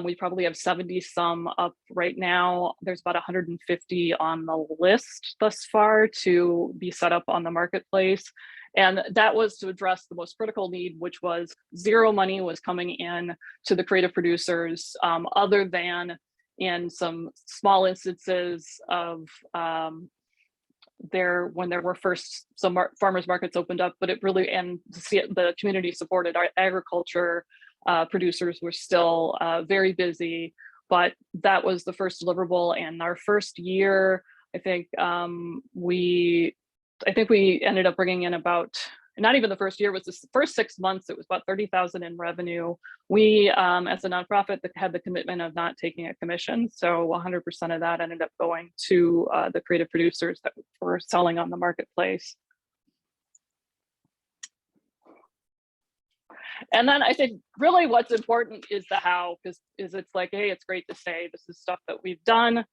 We probably have 70 some up right now. There's about 150 on the list thus far to be set up on the marketplace. And that was to address the most critical need, which was zero money was coming in to the creative producers, other than in some small instances of when there were first some farmers markets opened up, but it really, and the community supported our agriculture producers were still very busy, but that was the first deliverable. And our first year, I think we ended up bringing in about, not even the first year, was the first 6 months, it was about 30,000 in revenue. We, as a nonprofit, had the commitment of not taking a commission. So 100% of that ended up going to the creative producers that were selling on the marketplace. And then I think really what's important is the how, because it's like, hey, it's great to say this is stuff that we've done.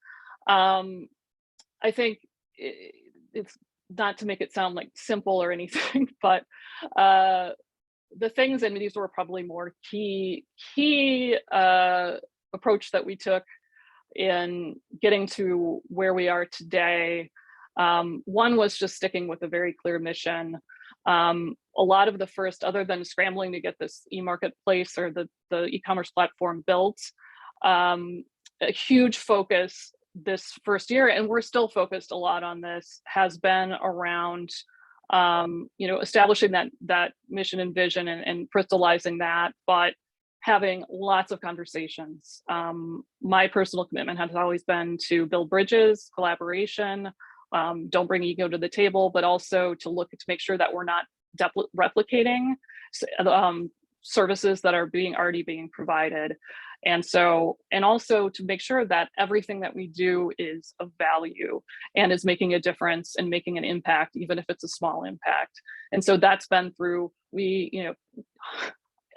I think it's not to make it sound like simple or anything, but the things, and these were probably more key approach that we took in getting to where we are today. One was just sticking with a very clear mission. A lot of the first, other than scrambling to get this e-marketplace or the e-commerce platform built, a huge focus this first year, and we're still focused a lot on this, has been around establishing that mission and vision and crystallizing that, but having lots of conversations. My personal commitment has always been to build bridges, collaboration, don't bring ego to the table, but also to make sure that we're not replicating services that are already being provided. And so, and also to make sure that everything that we do is of value and is making a difference and making an impact, even if it's a small impact. And so that's been through,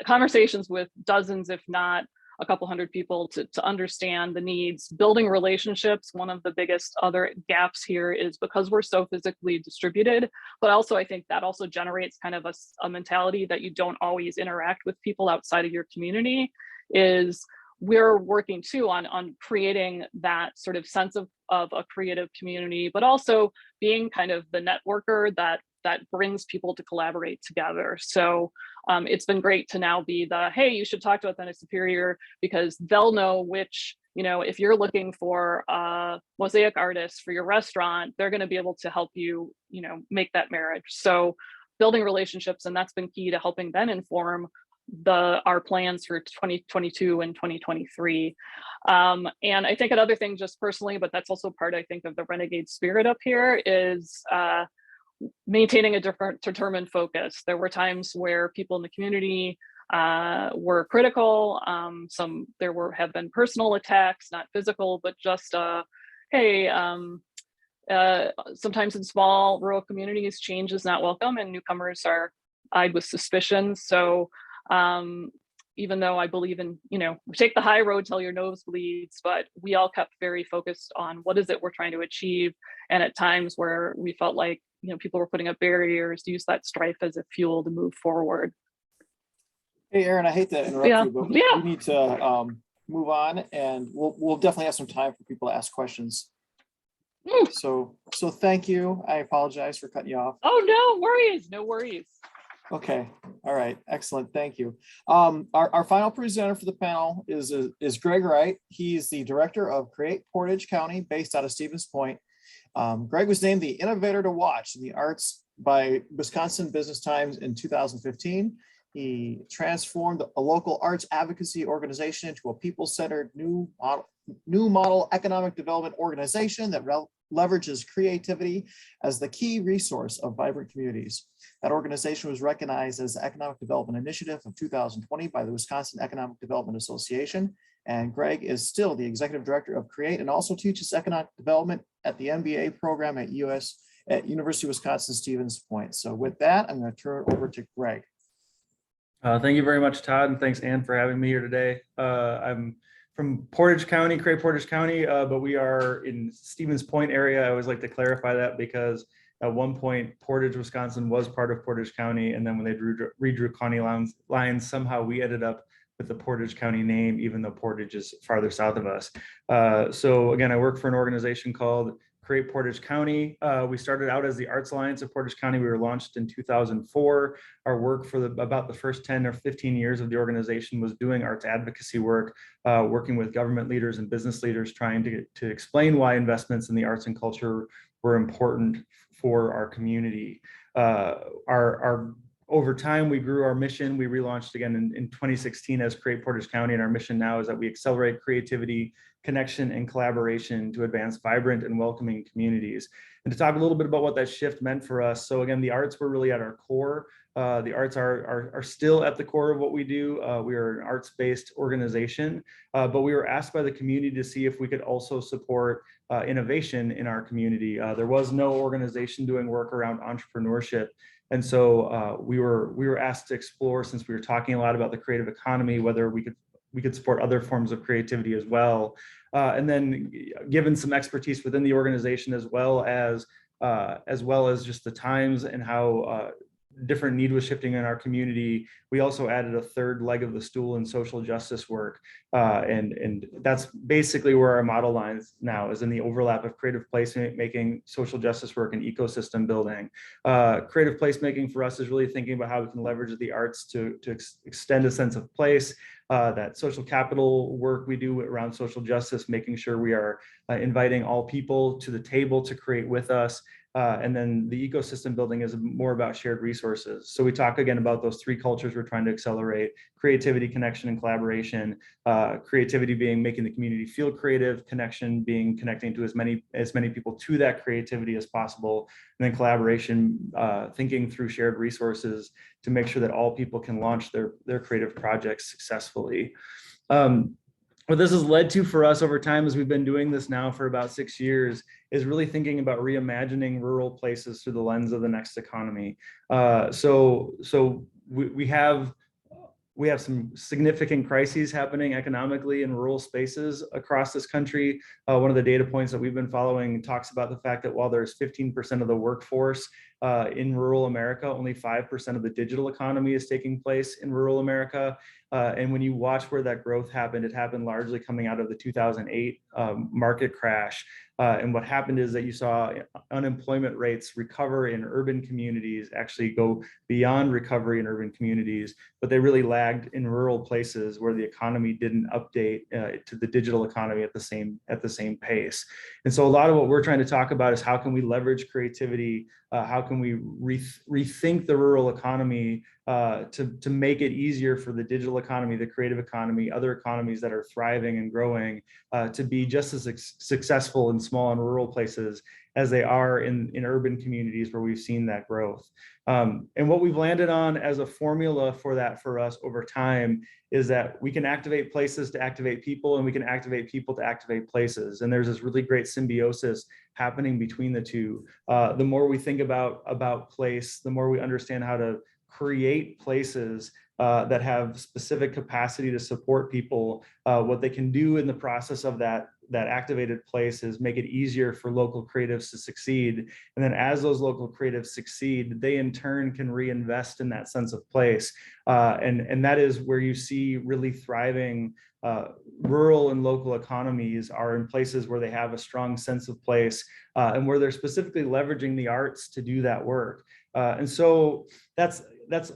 conversations with dozens, if not a couple hundred people to understand the needs, building relationships. One of the biggest other gaps here is because we're so physically distributed, but also I think that also generates kind of a mentality that you don't always interact with people outside of your community. Is we're working too on creating that sort of sense of a creative community, but also being kind of the networker that brings people to collaborate together. So it's been great to now be the, hey, you should talk to Authentic Superior, because they'll know which, if you're looking for a mosaic artist for your restaurant, they're going to be able to help you, make that marriage. So building relationships, and that's been key to helping then inform our plans for 2022 and 2023. And I think another thing, just personally, but that's also part, I think, of the renegade spirit up here, is maintaining a determined focus. There were times where people in the community were critical. Have been personal attacks, not physical, but just hey, sometimes in small rural communities, change is not welcome and newcomers are eyed with suspicion. So even though I believe in, take the high road till your nose bleeds, but we all kept very focused on what is it we're trying to achieve. And at times where we felt like, people were putting up barriers, to use that strife as a fuel to move forward. Hey, Aaron, I hate to interrupt you, but we need to move on, and we'll definitely have some time for people to ask questions. So thank you. I apologize for cutting you off. Oh, no worries. No worries. Okay. All right. Excellent. Thank you. Our final presenter for the panel is Greg Wright. He's the director of Create Portage County, based out of Stevens Point. Greg was named the Innovator to Watch in the Arts by Wisconsin Business Times in 2015. He transformed a local arts advocacy organization into a people-centered new model economic development organization that leverages creativity as the key resource of vibrant communities. That organization was recognized as the Economic Development Initiative of 2020 by the Wisconsin Economic Development Association. And Greg is still the executive director of Create and also teaches economic development at the MBA program at University of Wisconsin-Stevens Point. So with that, I'm going to turn it over to Greg. Thank you very much, Todd, and thanks, Ann, for having me here today. I'm from Portage County, Create Portage County, but we are in Stevens Point area. I always like to clarify that because at one point, Portage, Wisconsin was part of Portage County, and then when they redrew county lines, somehow we ended up with the Portage County name, even though Portage is farther south of us. So again, I work for an organization called Create Portage County. We started out as the Arts Alliance of Portage County. We were launched in 2004. Our work for about the first 10 or 15 years of the organization was doing arts advocacy work, working with government leaders and business leaders, trying to explain why investments in the arts and culture were important for our community. Over time, we grew our mission. We relaunched again in 2016 as Create Portage County, and our mission now is that we accelerate creativity, connection, and collaboration to advance vibrant and welcoming communities. And to talk a little bit about what that shift meant for us. So again, the arts were really at our core. The arts are still at the core of what we do. We are an arts-based organization, but we were asked by the community to see if we could also support innovation in our community. There was no organization doing work around entrepreneurship. And so we were asked to explore, since we were talking a lot about the creative economy, whether we could support other forms of creativity as well. And then given some expertise within the organization, as well as just the times and how different need was shifting in our community, we also added a third leg of the stool in social justice work. And that's basically where our model lies now, is in the overlap of creative placemaking, social justice work, and ecosystem building. Creative placemaking for us is really thinking about how we can leverage the arts to extend a sense of place. That social capital work we do around social justice, making sure we are inviting all people to the table to create with us. And then the ecosystem building is more about shared resources. So we talk again about those three cultures we're trying to accelerate: creativity, connection, and collaboration. Creativity being making the community feel creative, connection being connecting to as many people to that creativity as possible, and then collaboration, thinking through shared resources to make sure that all people can launch their creative projects successfully. What this has led to for us over time, as we've been doing this now for about 6 years, is really thinking about reimagining rural places through the lens of the next economy. So we have some significant crises happening economically in rural spaces across this country. One of the data points that we've been following talks about the fact that while there's 15% of the workforce in rural America, only 5% of the digital economy is taking place in rural America. And when you watch where that growth happened, it happened largely coming out of the 2008 market crash. And what happened is that you saw unemployment rates recover in urban communities, actually go beyond recovery in urban communities, but they really lagged in rural places where the economy didn't update to the digital economy at the same pace. And so a lot of what we're trying to talk about is how can we leverage creativity, how can we rethink the rural economy to make it easier for the digital economy, the creative economy, other economies that are thriving and growing to be just as successful in small and rural places as they are in urban communities where we've seen that growth. And what we've landed on as a formula for that for us over time is that we can activate places to activate people, and we can activate people to activate places. And there's this really great symbiosis happening between the two. The more we think about place, the more we understand how to create places that have specific capacity to support people. What they can do in the process of that activated place is make it easier for local creatives to succeed. And then as those local creatives succeed, they in turn can reinvest in that sense of place. And that is where you see really thriving rural and local economies are in places where they have a strong sense of place and where they're specifically leveraging the arts to do that work. And so that's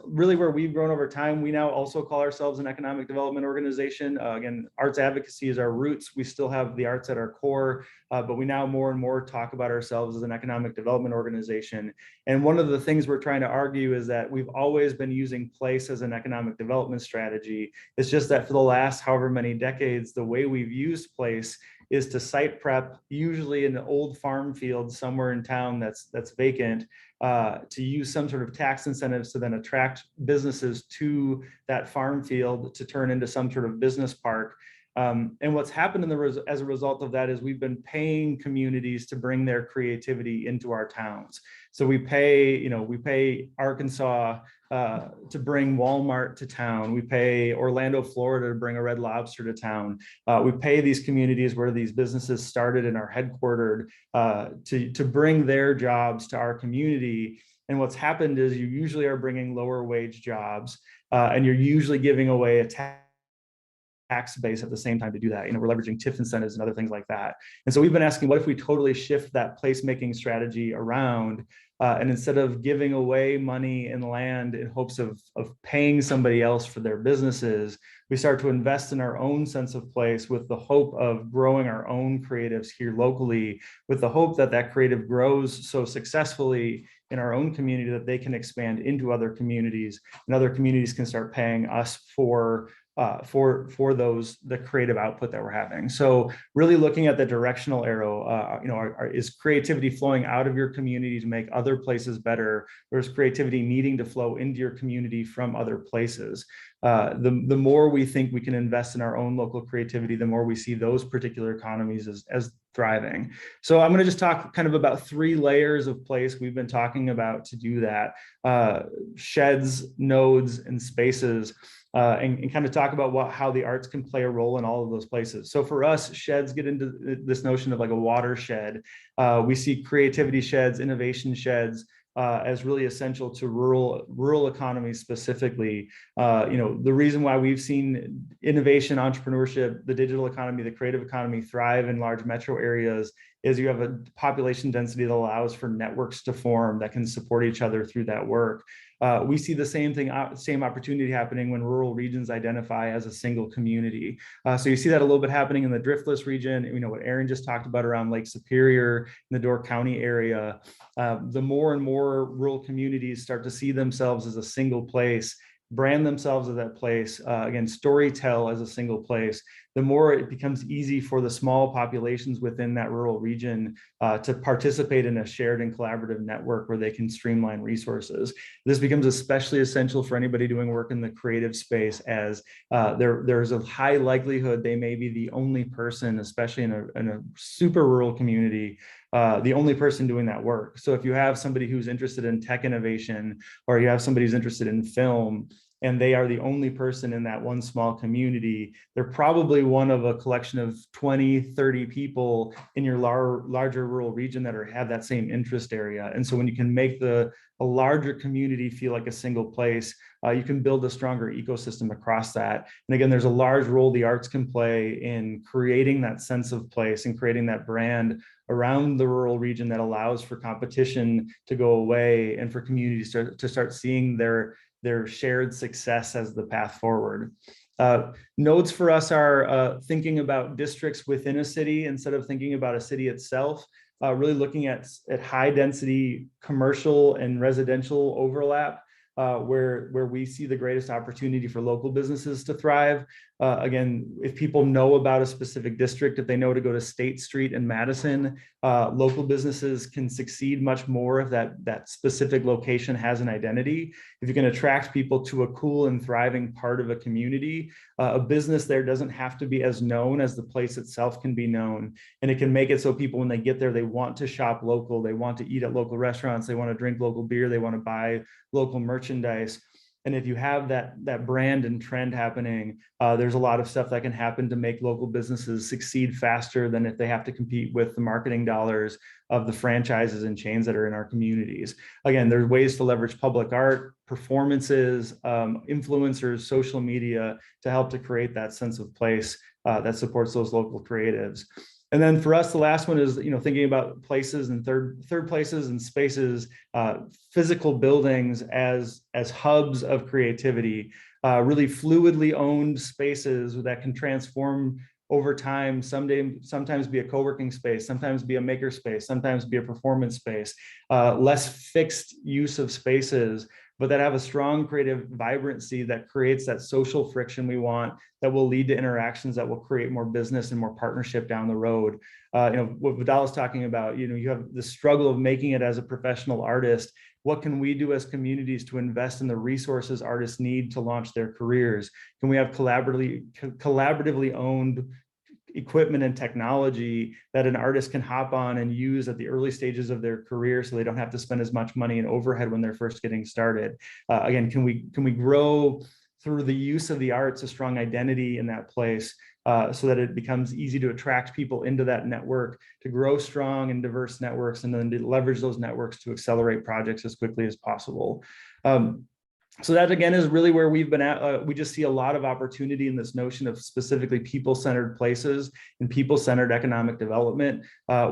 really where we've grown over time. We now also call ourselves an economic development organization. Again, arts advocacy is our roots. We still have the arts at our core, but we now more and more talk about ourselves as an economic development organization. And one of the things we're trying to argue is that we've always been using place as an economic development strategy. It's just that for the last however many decades, the way we've used place is to site prep, usually in an old farm field somewhere in town that's vacant, to use some sort of tax incentives to then attract businesses to that farm field to turn into some sort of business park. And what's happened as a result of that is we've been paying communities to bring their creativity into our towns. So we pay Arkansas to bring Walmart to town. We pay Orlando, Florida to bring a Red Lobster to town. We pay these communities where these businesses started and are headquartered to bring their jobs to our community. And what's happened is you usually are bringing lower wage jobs and you're usually giving away a tax base at the same time to do that. We're leveraging TIF incentives and other things like that. And so we've been asking, what if we totally shift that placemaking strategy around and instead of giving away money and land in hopes of paying somebody else for their businesses, we start to invest in our own sense of place with the hope of growing our own creatives here locally, with the hope that that creative grows so successfully in our own community that they can expand into other communities, and other communities can start paying us for the creative output that we're having. So really looking at the directional arrow, is creativity flowing out of your community to make other places better, or is creativity needing to flow into your community from other places? The more we think we can invest in our own local creativity, the more we see those particular economies as thriving. So I'm going to just talk kind of about 3 layers of place we've been talking about to do that: sheds, nodes, and spaces. And kind of talk about how the arts can play a role in all of those places. So for us, sheds get into this notion of like a watershed. We see creativity sheds, innovation sheds as really essential to rural economies specifically. The reason why we've seen innovation, entrepreneurship, the digital economy, the creative economy thrive in large metro areas is you have a population density that allows for networks to form that can support each other through that work. We see the same thing, same opportunity happening when rural regions identify as a single community. So you see that a little bit happening in the Driftless region. You know what Aaron just talked about around Lake Superior in the Door County area. The more and more rural communities start to see themselves as a single place, brand themselves as that place, again, storytell as a single place, the more it becomes easy for the small populations within that rural region to participate in a shared and collaborative network where they can streamline resources. This becomes especially essential for anybody doing work in the creative space, as there's a high likelihood they may be the only person, especially in a super rural community, the only person doing that work. So if you have somebody who's interested in tech innovation, or you have somebody who's interested in film, and they are the only person in that one small community, they're probably one of a collection of 20, 30 people in your larger rural region that have that same interest area. And so when you can make a larger community feel like a single place, you can build a stronger ecosystem across that. And again, there's a large role the arts can play in creating that sense of place and creating that brand around the rural region that allows for competition to go away and for communities to start seeing their shared success as the path forward. Nodes for us are thinking about districts within a city instead of thinking about a city itself, really looking at high density commercial and residential overlap, where we see the greatest opportunity for local businesses to thrive. Again, if people know about a specific district, if they know to go to State Street in Madison, local businesses can succeed much more if that specific location has an identity. If you can attract people to a cool and thriving part of a community, a business there doesn't have to be as known as the place itself can be known. And it can make it so people, when they get there, they want to shop local, they want to eat at local restaurants, they want to drink local beer, they want to buy local merchandise. And if you have that brand and trend happening, there's a lot of stuff that can happen to make local businesses succeed faster than if they have to compete with the marketing dollars of the franchises and chains that are in our communities. Again, there's ways to leverage public art, performances, influencers, social media to help to create that sense of place that supports those local creatives. And then for us, the last one is, thinking about places and third places and spaces, physical buildings as hubs of creativity, really fluidly owned spaces that can transform over time, sometimes be a co-working space, sometimes be a maker space, sometimes be a performance space, less fixed use of spaces, but that have a strong creative vibrancy that creates that social friction we want, that will lead to interactions that will create more business and more partnership down the road. What Vidal is talking about, you have the struggle of making it as a professional artist. What can we do as communities to invest in the resources artists need to launch their careers? Can we have collaboratively owned equipment and technology that an artist can hop on and use at the early stages of their career, so they don't have to spend as much money in overhead when they're first getting started? Again, can we grow through the use of the arts a strong identity in that place, so that it becomes easy to attract people into that network, to grow strong and diverse networks, and then to leverage those networks to accelerate projects as quickly as possible. So that, again, is really where we've been at. We just see a lot of opportunity in this notion of specifically people-centered places and people-centered economic development.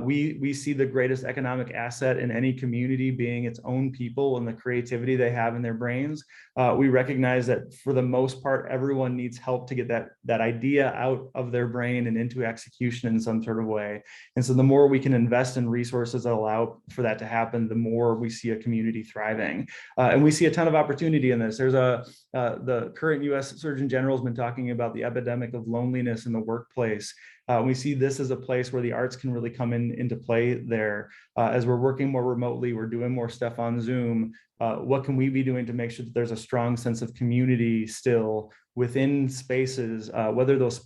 We see the greatest economic asset in any community being its own people and the creativity they have in their brains. We recognize that for the most part, everyone needs help to get that idea out of their brain and into execution in some sort of way. And so the more we can invest in resources that allow for that to happen, the more we see a community thriving. And we see a ton of opportunity in this. There's the current US Surgeon General has been talking about the epidemic of loneliness in the workplace. We see this as a place where the arts can really come into play there. As we're working more remotely, we're doing more stuff on Zoom. What can we be doing to make sure that there's a strong sense of community still within spaces, whether those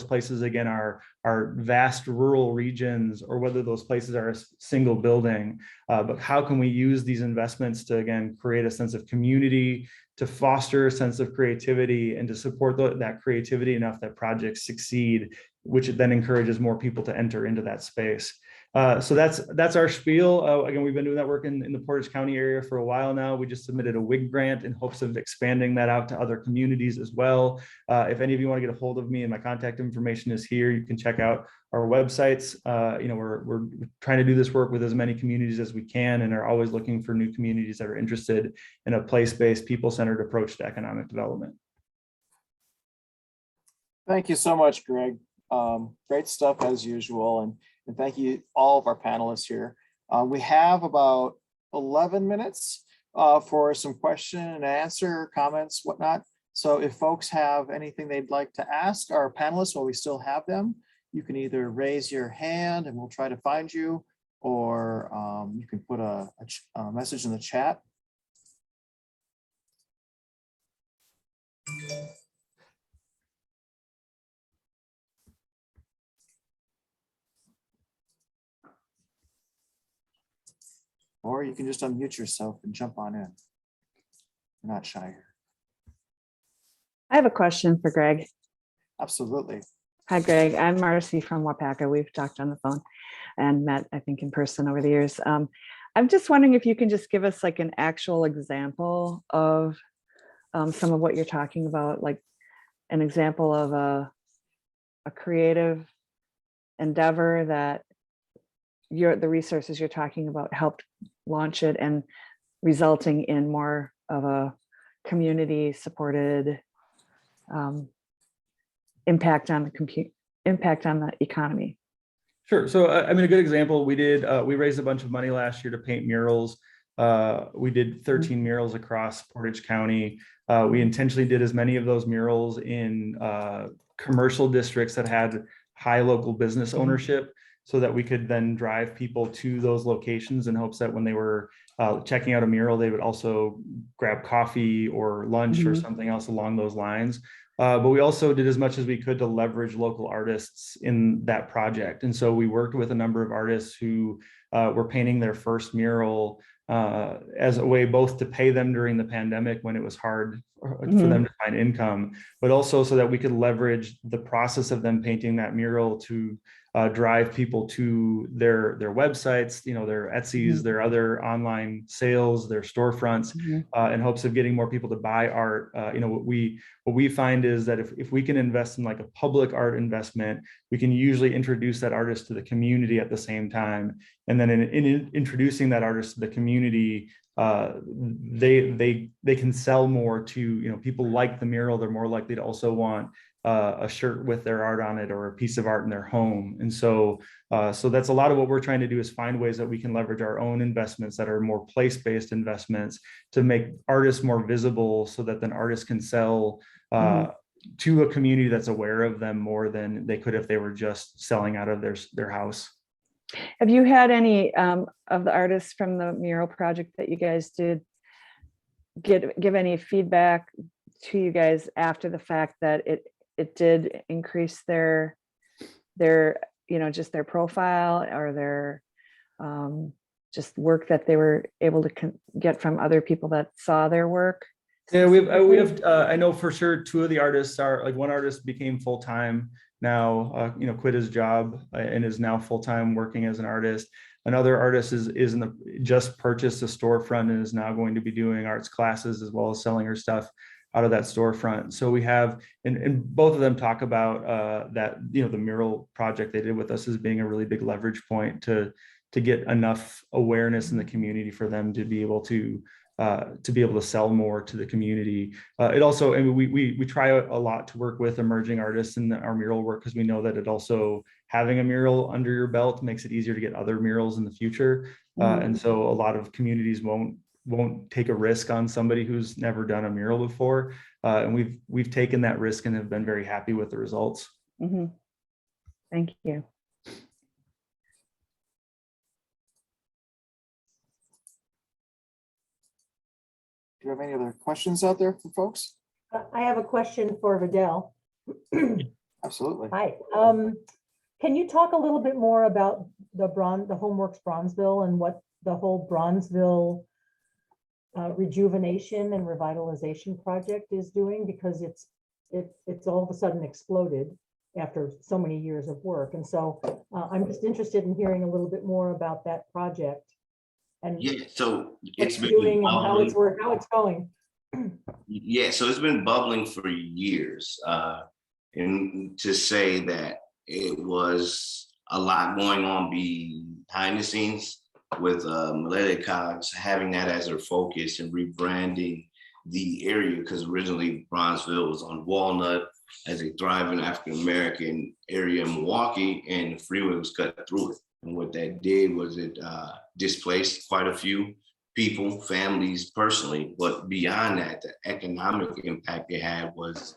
places, again, are vast rural regions, or whether those places are a single building, but how can we use these investments to, again, create a sense of community, to foster a sense of creativity, and to support that creativity enough that projects succeed which then encourages more people to enter into that space. So that's our spiel. Again, we've been doing that work in the Portage County area for a while now. We just submitted a WIG grant in hopes of expanding that out to other communities as well. If any of you want to get a hold of me, and my contact information is here, you can check out our websites. We're trying to do this work with as many communities as we can, and are always looking for new communities that are interested in a place-based, people-centered approach to economic development. Thank you so much, Greg. Great stuff as usual. And thank you all of our panelists here. We have about 11 minutes for some question and answer, comments, whatnot. So if folks have anything they'd like to ask our panelists while we still have them, you can either raise your hand and we'll try to find you, or you can put a message in the chat. Or you can just unmute yourself and jump on in. You're not shy here. I have a question for Greg. Absolutely. Hi, Greg. I'm Marcy from Wapaka. We've talked on the phone and met, I think, in person over the years. I'm just wondering if you can just give us like an actual example of some of what you're talking about, like an example of a creative endeavor that the resources you're talking about helped launch it and resulting in more of a community supported impact on the economy. Sure. So, I mean, a good example, we raised a bunch of money last year to paint murals. We did 13 murals across Portage County. We intentionally did as many of those murals in commercial districts that had high local business ownership, so that we could then drive people to those locations in hopes that when they were checking out a mural, they would also grab coffee or lunch or something else along those lines. But we also did as much as we could to leverage local artists in that project. And so we worked with a number of artists who were painting their first mural as a way both to pay them during the pandemic when it was hard for them to find income, but also so that we could leverage the process of them painting that mural to drive people to their websites, their Etsy's, their other online sales, their storefronts, in hopes of getting more people to buy art. What we find is that if we can invest in like a public art investment, we can usually introduce that artist to the community at the same time. And then in introducing that artist to the community, they can sell more to, people like the mural. They're more likely to also want a shirt with their art on it or a piece of art in their home. And so that's a lot of what we're trying to do, is find ways that we can leverage our own investments that are more place-based investments to make artists more visible, so that then artists can sell to a community that's aware of them more than they could if they were just selling out of their house. Have you had any of the artists from the mural project that you guys did give any feedback to you guys after the fact that it did increase their just their profile or their just work that they were able to get from other people that saw their work? Yeah, we have I know for sure two of the artists are, like, one artist became full-time now, quit his job and is now full-time working as an artist. Another artist just purchased a storefront and is now going to be doing arts classes as well as selling her stuff out of that storefront. So we have, and both of them talk about that, the mural project they did with us as being a really big leverage point to get enough awareness in the community for them to be able to sell more to the community. It also, I mean, we try a lot to work with emerging artists in our mural work, because we know that it also, having a mural under your belt makes it easier to get other murals in the future. And so a lot of communities won't take a risk on somebody who's never done a mural before. And we've taken that risk and have been very happy with the results. Thank you. Do you have any other questions out there from folks? I have a question for Vidal. Absolutely. Hi. Can you talk a little bit more about the Homeworks Bronzeville and what the whole Bronzeville rejuvenation and revitalization project is doing? Because it's all of a sudden exploded. after so many years of work. And so I'm just interested in hearing a little bit more about that project and Yeah, so what it's you're been doing and how it's bubbling. how it's going. Yeah, so it's been bubbling for years. And to say that it was a lot going on behind the scenes with Milwaukee Cogs having that as their focus and rebranding the area, because originally Bronzeville was on Walnut as a thriving African-American area in Milwaukee, and the freeway was cut through it. And what that did was it displaced quite a few people, families personally, but beyond that, the economic impact it had was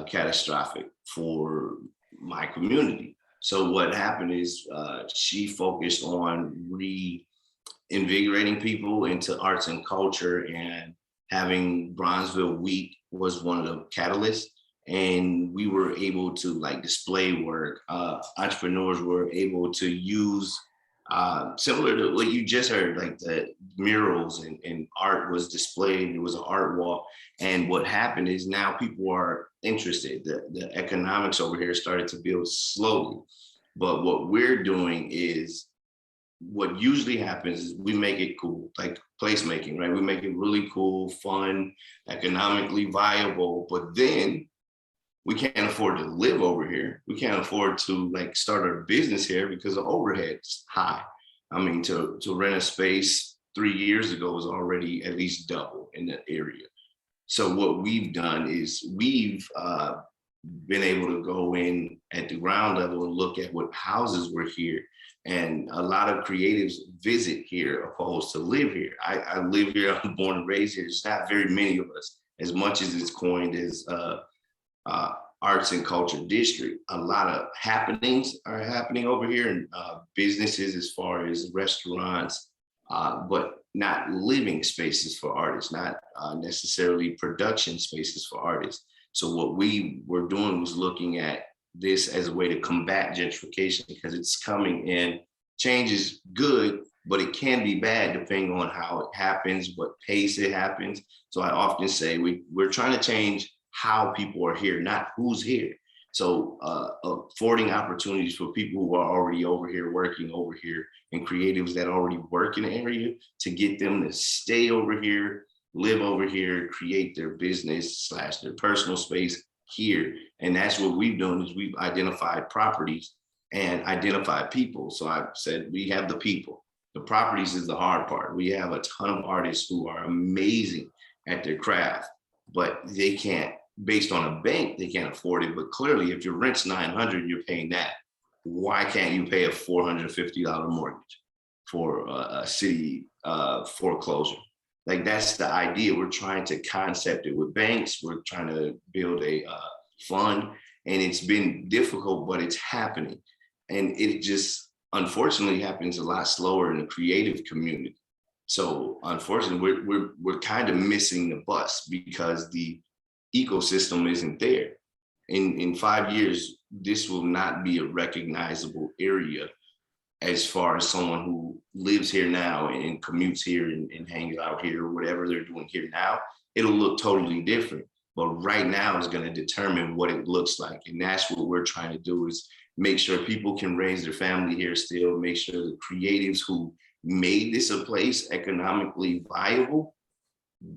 catastrophic for my community. So what happened is she focused on reinvigorating people into arts and culture, and having Bronzeville Week was one of the catalysts. And we were able to like display work. Entrepreneurs were able to use similar to what you just heard, like the murals and art was displayed. It was an art wall. And what happened is now people are interested. The economics over here started to build slowly. But what we're doing is, what usually happens is we make it cool, like placemaking, right? We make it really cool, fun, economically viable, but then we can't afford to live over here. We can't afford to like start our business here because the overhead's high. I mean, to rent a space 3 years ago was already at least double in the area. So what we've done is we've been able to go in at the ground level and look at what houses were here. And a lot of creatives visit here opposed to live here. I live here, I'm born and raised here. There's not very many of us, as much as it's coined as arts and culture district. A lot of happenings are happening over here, and businesses as far as restaurants, but not living spaces for artists, not necessarily production spaces for artists. So what we were doing was looking at this as a way to combat gentrification, because it's coming in. Change is good, but it can be bad depending on how it happens, what pace it happens. So I often say we're trying to change how people are here, not who's here. So affording opportunities for people who are already over here, working over here, and creatives that already work in the area, to get them to stay over here, live over here, create their business / their personal space here. And that's what we've done, is we've identified properties and identified people. So I said, we have the people. The properties is the hard part. We have a ton of artists who are amazing at their craft, but they can't, based on a bank, they can't afford it. But clearly, if your rent's $900, you're paying that. Why can't you pay a $450 mortgage for a city foreclosure? Like, that's the idea. We're trying to concept it with banks. We're trying to build a fund, and it's been difficult, but it's happening. And it just unfortunately happens a lot slower in the creative community. So unfortunately, we're kind of missing the bus because the ecosystem isn't there. In 5 years, this will not be a recognizable area as far as someone who lives here now and commutes here and hangs out here, or whatever they're doing here now. It'll look totally different. But right now is going to determine what it looks like. And that's what we're trying to do, is make sure people can raise their family here still, make sure the creatives who made this a place economically viable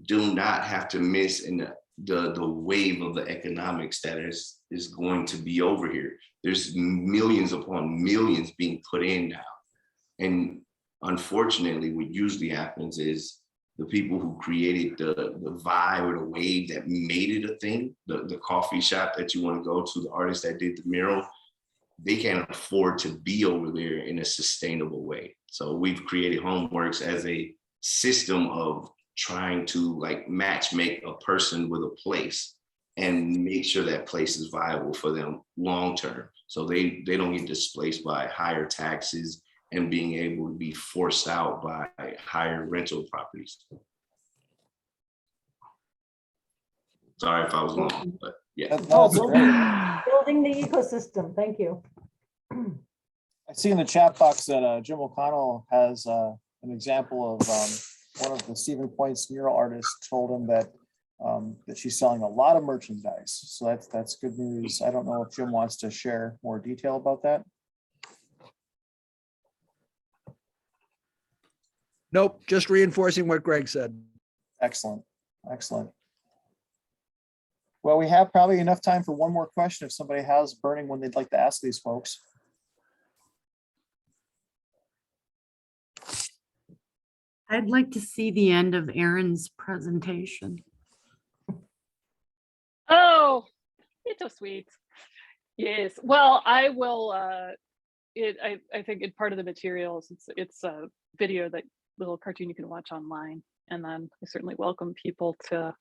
do not have to miss in the wave of the economics that is going to be over here. There's millions upon millions being put in now. And unfortunately, what usually happens is the people who created the vibe or the wave that made it a thing, the coffee shop that you want to go to, the artist that did the mural, they can't afford to be over there in a sustainable way. So we've created Homeworks as a system of trying to like match make a person with a place and make sure that place is viable for them long term. So they don't get displaced by higher taxes and being able to be forced out by higher rental properties. Sorry if I was long, but yeah. Building the ecosystem. Thank you. I see in the chat box that Jim O'Connell has an example of one of the Stephen Point's mural artists told him that that she's selling a lot of merchandise. So that's good news. I don't know if Jim wants to share more detail about that. Nope, just reinforcing what Greg said. Excellent, excellent. Well, we have probably enough time for one more question if somebody has burning one they'd like to ask these folks. I'd like to see the end of Aaron's presentation. Oh, it's so sweet. Yes. Well, I will. I think in part of the materials, it's a video, that little cartoon you can watch online, and then I certainly welcome people to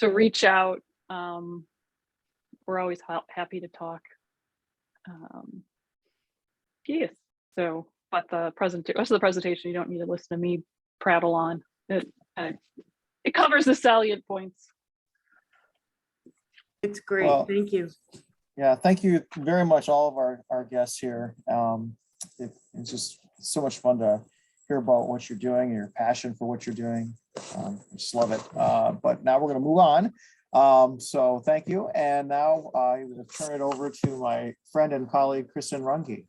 reach out. We're always happy to talk. Yes. So, but the rest of the presentation, you don't need to listen to me prattle on. It covers the salient points. It's great. Well, thank you. Yeah, thank you very much, all of our guests here. It's just so much fun to hear about what you're doing and your passion for what you're doing. I just love it. But now we're going to move on. So thank you. And now I'm going to turn it over to my friend and colleague, Kristen Runge.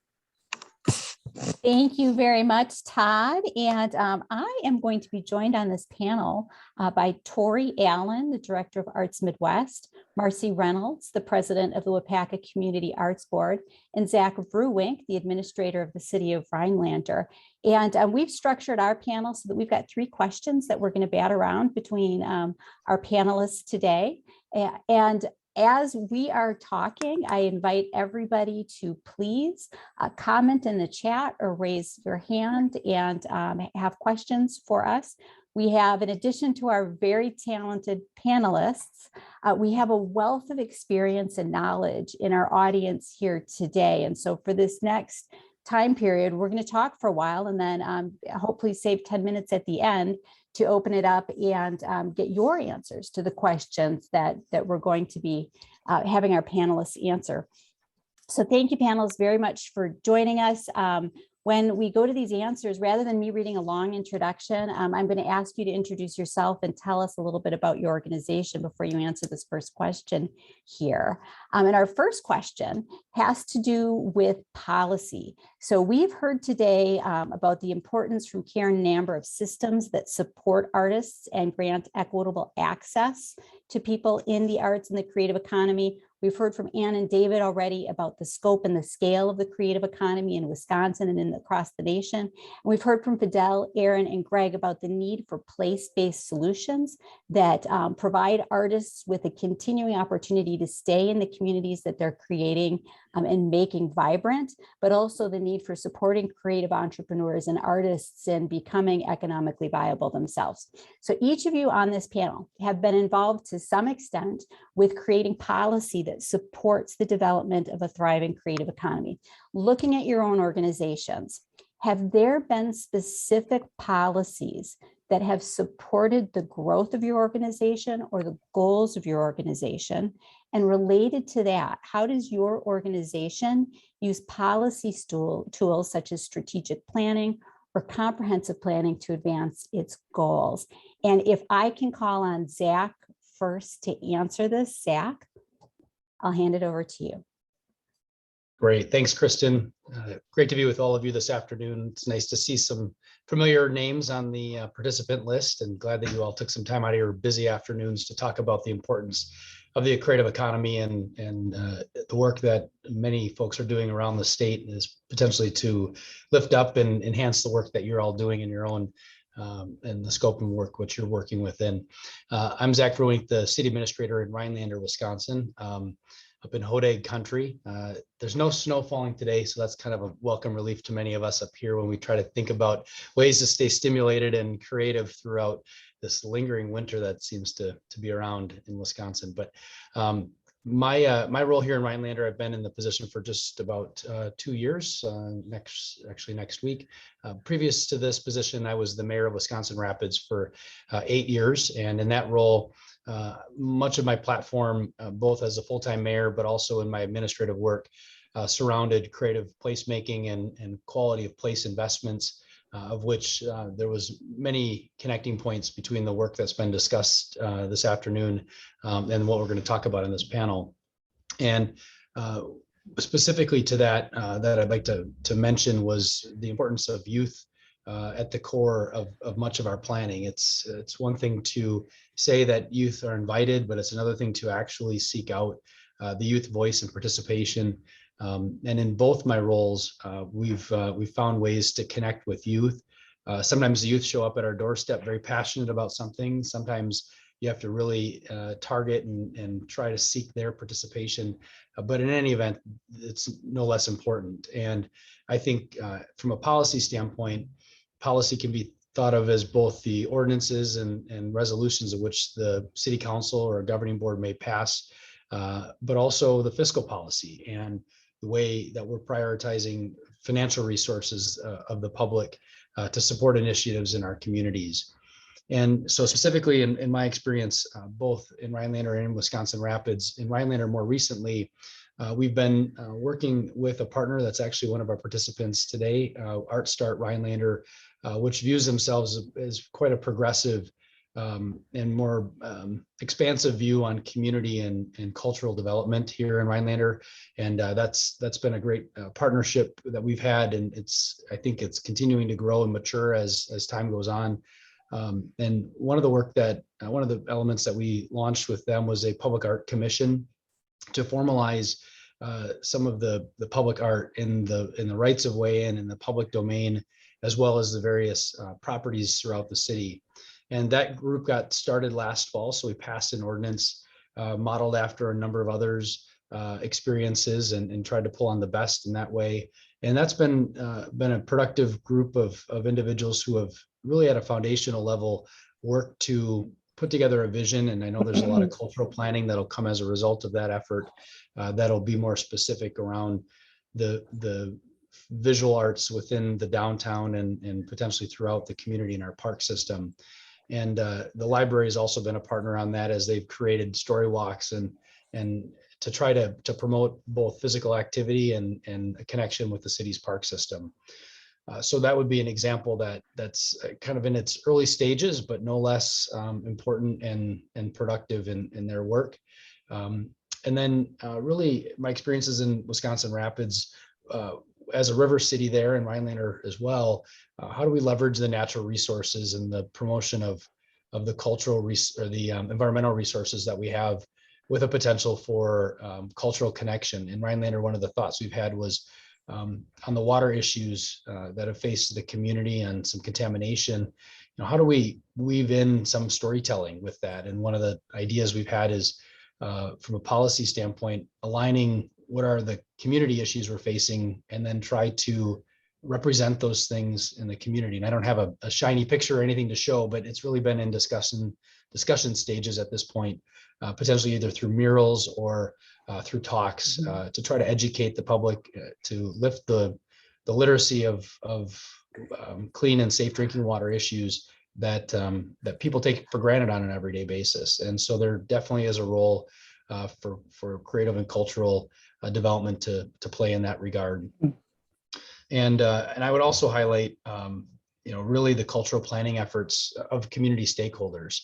Thank you very much, Todd. And I am going to be joined on this panel by Tori Allen, the Director of Arts Midwest, Marcy Reynolds, the President of the Wapaka Community Arts Board, and Zach Bruwink, the Administrator of the City of Rhinelander. And we've structured our panel so that we've got 3 questions that we're going to bat around between our panelists today. And as we are talking, I invite everybody to please comment in the chat or raise your hand and have questions for us. We have, in addition to our very talented panelists, we have a wealth of experience and knowledge in our audience here today. And so for this next time period, we're going to talk for a while and then hopefully save 10 minutes at the end to open it up and get your answers to the questions that we're going to be having our panelists answer. So thank you, panelists, very much for joining us. When we go to these answers, rather than me reading a long introduction, I'm going to ask you to introduce yourself and tell us a little bit about your organization before you answer this first question here. And our first question has to do with policy. So we've heard today about the importance from Karen and Amber of systems that support artists and grant equitable access to people in the arts and the creative economy. We've heard from Ann and David already about the scope and the scale of the creative economy in Wisconsin and across the nation. And we've heard from Fidel, Aaron, and Greg about the need for place-based solutions that provide artists with a continuing opportunity to stay in the communities that they're creating and making vibrant, but also the need for supporting creative entrepreneurs and artists in becoming economically viable themselves. So each of you on this panel have been involved to some extent with creating policy that supports the development of a thriving creative economy. Looking at your own organizations, have there been specific policies that have supported the growth of your organization or the goals of your organization? And related to that, how does your organization use policy tools such as strategic planning or comprehensive planning to advance its goals? And if I can call on Zach first to answer this, Zach, I'll hand it over to you. Great. Thanks, Kristen. Great to be with all of you this afternoon. It's nice to see some familiar names on the participant list, and glad that you all took some time out of your busy afternoons to talk about the importance of the creative economy and the work that many folks are doing around the state is potentially to lift up and enhance the work that you're all doing in your own and the scope and work which you're working within. I'm Zach Bruwink, the city administrator in Rhinelander, Wisconsin, up in Hodag country. There's no snow falling today, so that's kind of a welcome relief to many of us up here when we try to think about ways to stay stimulated and creative throughout this lingering winter that seems to be around in Wisconsin. But my role here in Rhinelander, I've been in the position for just about 2 years, next week. Previous to this position, I was the mayor of Wisconsin Rapids for 8 years. And in that role, much of my platform, both as a full-time mayor, but also in my administrative work, surrounded creative placemaking and quality of place investments of which there was many connecting points between the work that's been discussed this afternoon and what we're going to talk about in this panel. And specifically to that, that I'd like to mention was the importance of youth at the core of much of our planning. It's one thing to say that youth are invited, but it's another thing to actually seek out the youth voice and participation. And in both my roles, we've found ways to connect with youth. Sometimes the youth show up at our doorstep very passionate about something. Sometimes you have to really target and try to seek their participation. But in any event, it's no less important. And I think from a policy standpoint, policy can be thought of as both the ordinances and resolutions of which the city council or a governing board may pass, but also the fiscal policy and the way that we're prioritizing financial resources of the public to support initiatives in our communities. And so specifically in my experience, both in Rhinelander and in Wisconsin Rapids, in Rhinelander more recently, we've been working with a partner that's actually one of our participants today, Art Start Rhinelander, which views themselves as quite a progressive and more expansive view on community and cultural development here in Rhinelander. And that's been a great partnership that we've had, and I think it's continuing to grow and mature as time goes on. And one of the elements that we launched with them was a public art commission to formalize some of the public art in the rights of way and in the public domain, as well as the various properties throughout the city. And that group got started last fall. So we passed an ordinance modeled after a number of others experiences and tried to pull on the best in that way. And that's been a productive group of individuals who have really at a foundational level worked to put together a vision. And I know there's a lot of cultural planning that'll come as a result of that effort that'll be more specific around the visual arts within the downtown and potentially throughout the community in our park system. And the library has also been a partner on that as they've created story walks and to try to promote both physical activity and a connection with the city's park system. So that would be an example that's kind of in its early stages, but no less important and productive in their work. And then really my experiences in Wisconsin Rapids, as a river city there in Rhinelander as well, how do we leverage the natural resources and the promotion of the cultural or the environmental resources that we have with a potential for cultural connection? In Rhinelander, one of the thoughts we've had was on the water issues that have faced the community and some contamination. How do we weave in some storytelling with that? And one of the ideas we've had is from a policy standpoint, aligning what are the community issues we're facing and then try to represent those things in the community. And I don't have a shiny picture or anything to show, but it's really been in discussion stages at this point, potentially either through murals or through talks to try to educate the public, to lift the literacy of clean and safe drinking water issues that people take for granted on an everyday basis. And so there definitely is a role for creative and cultural development to play in that regard. And I would also highlight, really the cultural planning efforts of community stakeholders.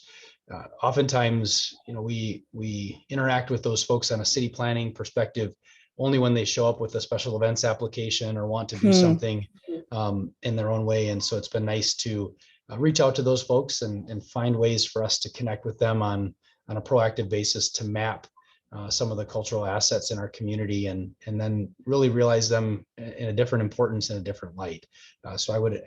Oftentimes, we interact with those folks on a city planning perspective only when they show up with a special events application or want to do something in their own way. And so it's been nice to reach out to those folks and find ways for us to connect with them on a proactive basis to map some of the cultural assets in our community and then really realize them in a different importance and a different light. So I would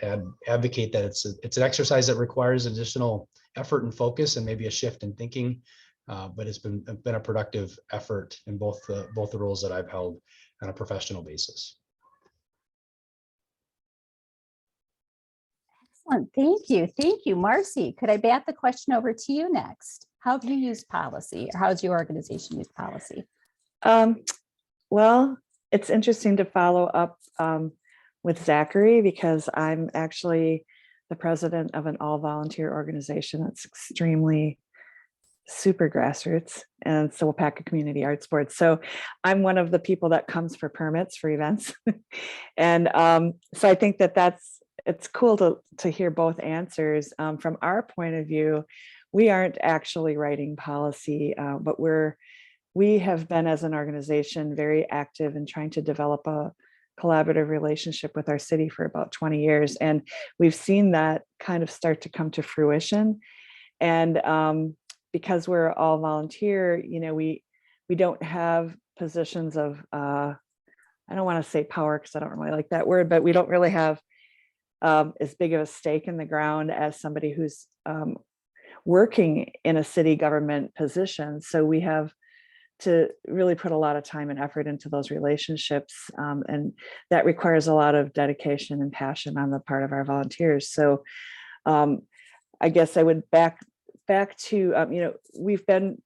advocate that it's an exercise that requires additional effort and focus and maybe a shift in thinking, but it's been a productive effort in both the roles that I've held on a professional basis. Excellent. Thank you. Marcy, could I bat the question over to you next? How have you used policy, or how has your organization used policy? Well, it's interesting to follow up with Zachary because I'm actually the president of an all-volunteer organization that's extremely super grassroots, and it's the Wapaka Community Arts Board. So I'm one of the people that comes for permits for events. And so I think that's it's cool to hear both answers. From our point of view, we aren't actually writing policy, but we have been as an organization very active in trying to develop a collaborative relationship with our city for about 20 years. And we've seen that kind of start to come to fruition. And because we're all volunteer, we don't have positions of, I don't want to say power because I don't really like that word, but we don't really have as big of a stake in the ground as somebody who's working in a city government position. So we have to really put a lot of time and effort into those relationships. And that requires a lot of dedication and passion on the part of our volunteers. So I guess I would back to, we've been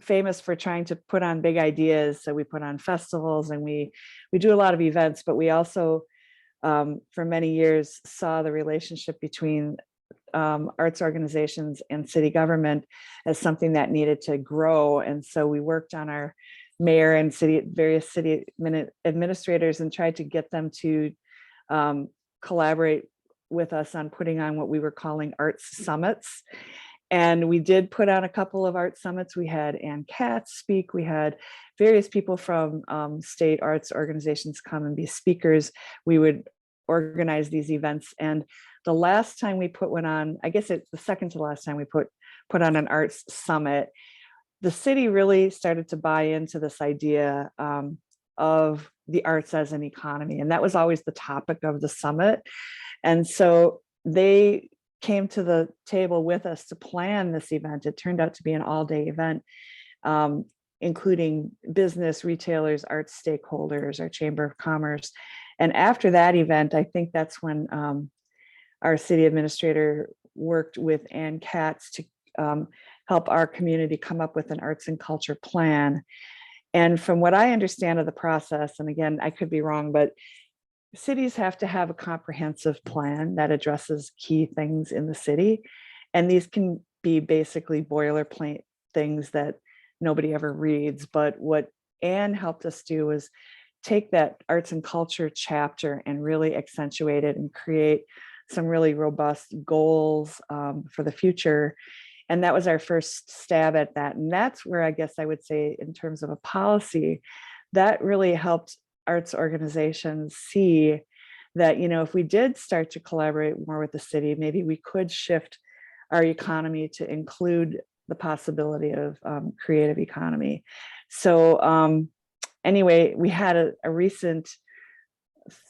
famous for trying to put on big ideas. So we put on festivals and we do a lot of events, but we also, for many years, saw the relationship between arts organizations and city government as something that needed to grow. And so we worked on our mayor and various city administrators and tried to get them to collaborate with us on putting on what we were calling arts summits. And we did put on a couple of art summits. We had Ann Katz speak. We had various people from state arts organizations come and be speakers. We would organize these events. And the last time we put one on, I guess it's the second to last time we put on an arts summit, the city really started to buy into this idea of the arts as an economy. And that was always the topic of the summit. And so they came to the table with us to plan this event. It turned out to be an all-day event, including business, retailers, arts stakeholders, our Chamber of Commerce. And after that event, I think that's when our city administrator worked with Ann Katz to help our community come up with an arts and culture plan. And from what I understand of the process, and again, I could be wrong, but cities have to have a comprehensive plan that addresses key things in the city. And these can be basically boilerplate things that nobody ever reads. But what Ann helped us do was take that arts and culture chapter and really accentuate it and create some really robust goals for the future. And that was our first stab at that. And that's where I guess I would say, in terms of a policy, that really helped arts organizations see that, if we did start to collaborate more with the city, maybe we could shift our economy to include the possibility of creative economy. So anyway, we had a recent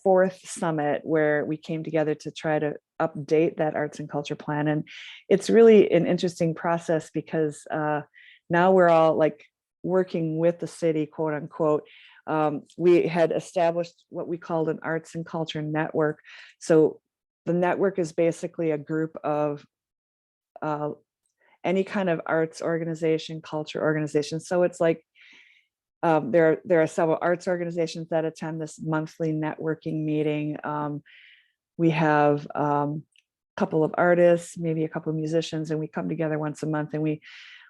fourth summit where we came together to try to update that arts and culture plan. And it's really an interesting process because now we're all like working with the city, quote unquote. We had established what we called an arts and culture network. So the network is basically a group of any kind of arts organization, culture organization. So it's like there are several arts organizations that attend this monthly networking meeting. We have a couple of artists, maybe a couple of musicians, and we come together once a month, and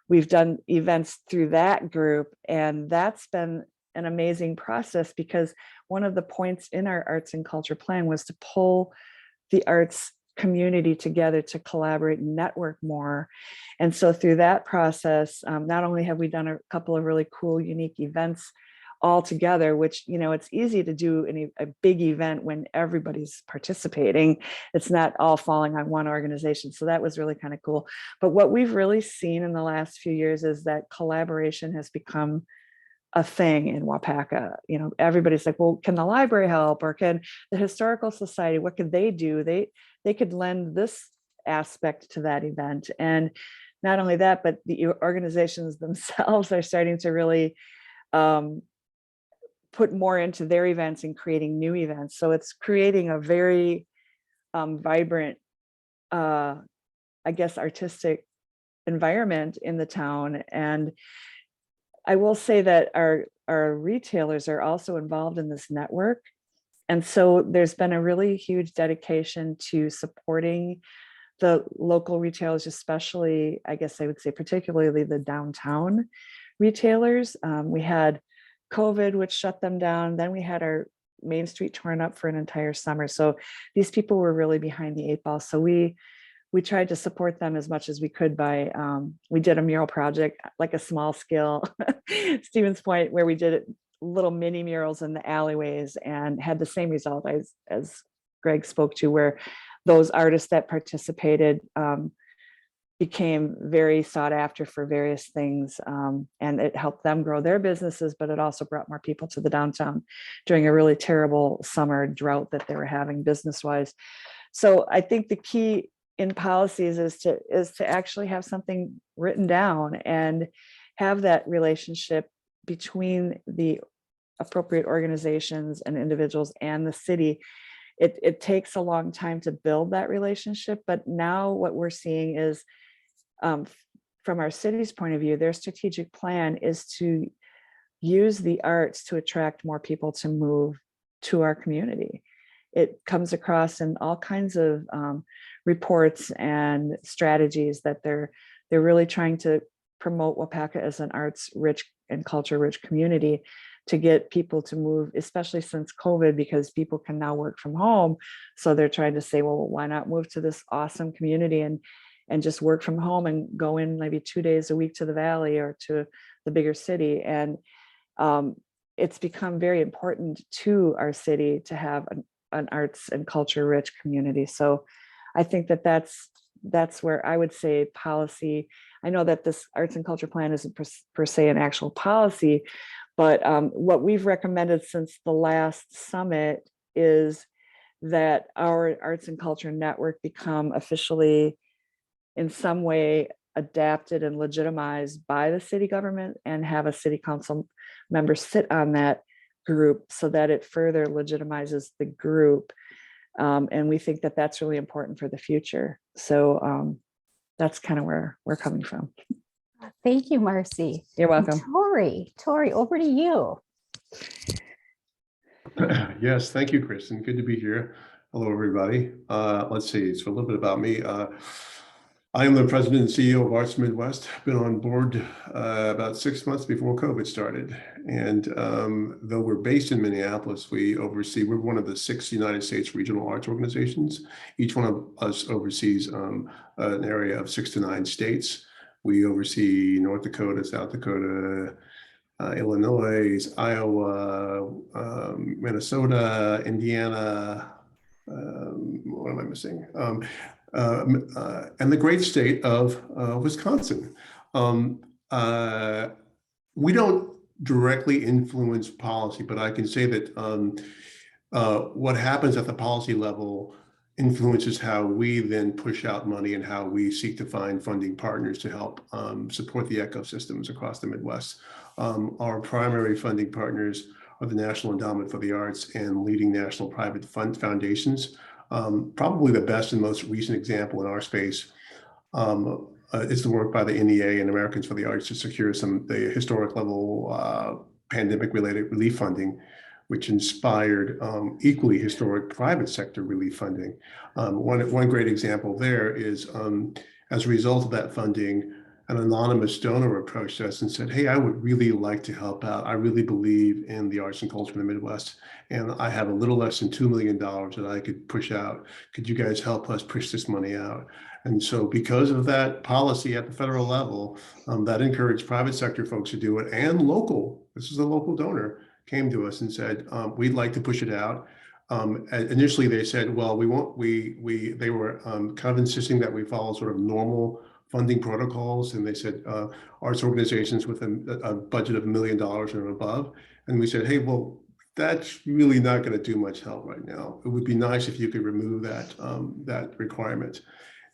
we've done events through that group. And that's been an amazing process because one of the points in our arts and culture plan was to pull the arts community together to collaborate and network more. And so through that process, not only have we done a couple of really cool, unique events all together, which, it's easy to do a big event when everybody's participating. It's not all falling on one organization. So that was really kind of cool. But what we've really seen in the last few years is that collaboration has become a thing in Wapaka. Everybody's like, well, can the library help, or can the historical society, what could they do? They could lend this aspect to that event. And not only that, but the organizations themselves are starting to really put more into their events and creating new events. So it's creating a very vibrant, I guess, artistic environment in the town. And I will say that our retailers are also involved in this network. And so there's been a really huge dedication to supporting the local retailers, especially, I guess I would say, particularly the downtown retailers. We had COVID, which shut them down. Then we had our Main Street torn up for an entire summer. So these people were really behind the 8 ball. So we tried to support them as much as we could by, we did a mural project, like a small scale Stevens Point, where we did little mini murals in the alleyways and had the same result as Greg spoke to, where those artists that participated became very sought after for various things. And it helped them grow their businesses, but it also brought more people to the downtown during a really terrible summer drought that they were having business-wise. So I think the key in policies is to actually have something written down and have that relationship between the appropriate organizations and individuals and the city. It takes a long time to build that relationship, but now what we're seeing is, from our city's point of view, their strategic plan is to use the arts to attract more people to move to our community. It comes across in all kinds of reports and strategies that they're really trying to promote Wapaka as an arts rich and culture rich community, to get people to move, especially since COVID, because people can now work from home. So they're trying to say, well, why not move to this awesome community and just work from home and go in maybe 2 days a week to the valley or to the bigger city. And it's become very important to our city to have an arts and culture rich community. So I think that's where I would say policy. I know that this arts and culture plan isn't per se an actual policy, but what we've recommended since the last summit is that our arts and culture network become officially in some way adapted and legitimized by the city government, and have a city council member sit on that group so that it further legitimizes the group. And we think that that's really important for the future. So that's kind of where we're coming from. Thank you, Marcy. You're welcome. Tori, over to you. Yes, thank you, Kristen. Good to be here. Hello, everybody. Let's see. So a little bit about me. I am the president and CEO of Arts Midwest. Been on board about 6 months before COVID started. And though we're based in Minneapolis, we're one of the 6 United States regional arts organizations. Each one of us oversees an area of 6 to 9 states. We oversee North Dakota, South Dakota, Illinois, Iowa, Minnesota, Indiana. What am I missing? And the great state of Wisconsin. We don't directly influence policy, but I can say that what happens at the policy level influences how we then push out money and how we seek to find funding partners to help support the ecosystems across the Midwest. Our primary funding partners are the National Endowment for the Arts and leading national private foundations. Probably the best and most recent example in our space is the work by the NEA and Americans for the Arts to secure the historic level pandemic-related relief funding, which inspired equally historic private sector relief funding. One great example there is, as a result of that funding, an anonymous donor approached us and said, hey, I would really like to help out. I really believe in the arts and culture in the Midwest, and I have a little less than $2 million that I could push out. Could you guys help us push this money out? And so because of that policy at the federal level, that encouraged private sector folks to do it, and this is a local donor, came to us and said, we'd like to push it out. Initially they said, well, we won't, they were kind of insisting that we follow sort of normal funding protocols. And they said, arts organizations with a budget of $1 million and above. And we said, hey, well, that's really not going to do much help right now. It would be nice if you could remove that requirement.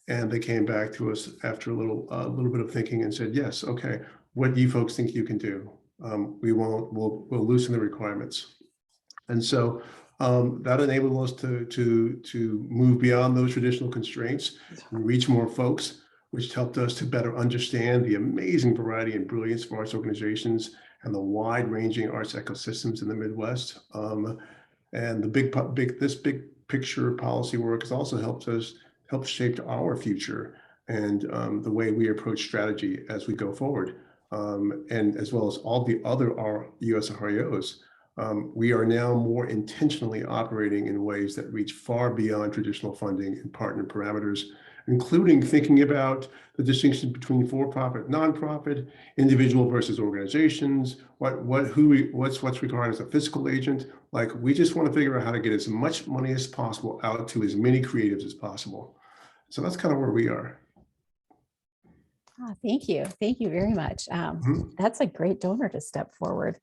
And they came back to us after a little bit of thinking and said, yes, okay, what do you folks think you can do? We'll loosen the requirements. And so that enabled us to move beyond those traditional constraints and reach more folks, which helped us to better understand the amazing variety and brilliance of arts organizations and the wide-ranging arts ecosystems in the Midwest. And this big picture policy work has also helped shape our future and the way we approach strategy as we go forward. And as well as all the other USRIOs. We are now more intentionally operating in ways that reach far beyond traditional funding and partner parameters, including thinking about the distinction between for-profit, nonprofit, individual versus organizations, what's required as a fiscal agent. Like, we just want to figure out how to get as much money as possible out to as many creatives as possible. So that's kind of where we are. Oh, thank you. Thank you very much. That's a great donor to step forward.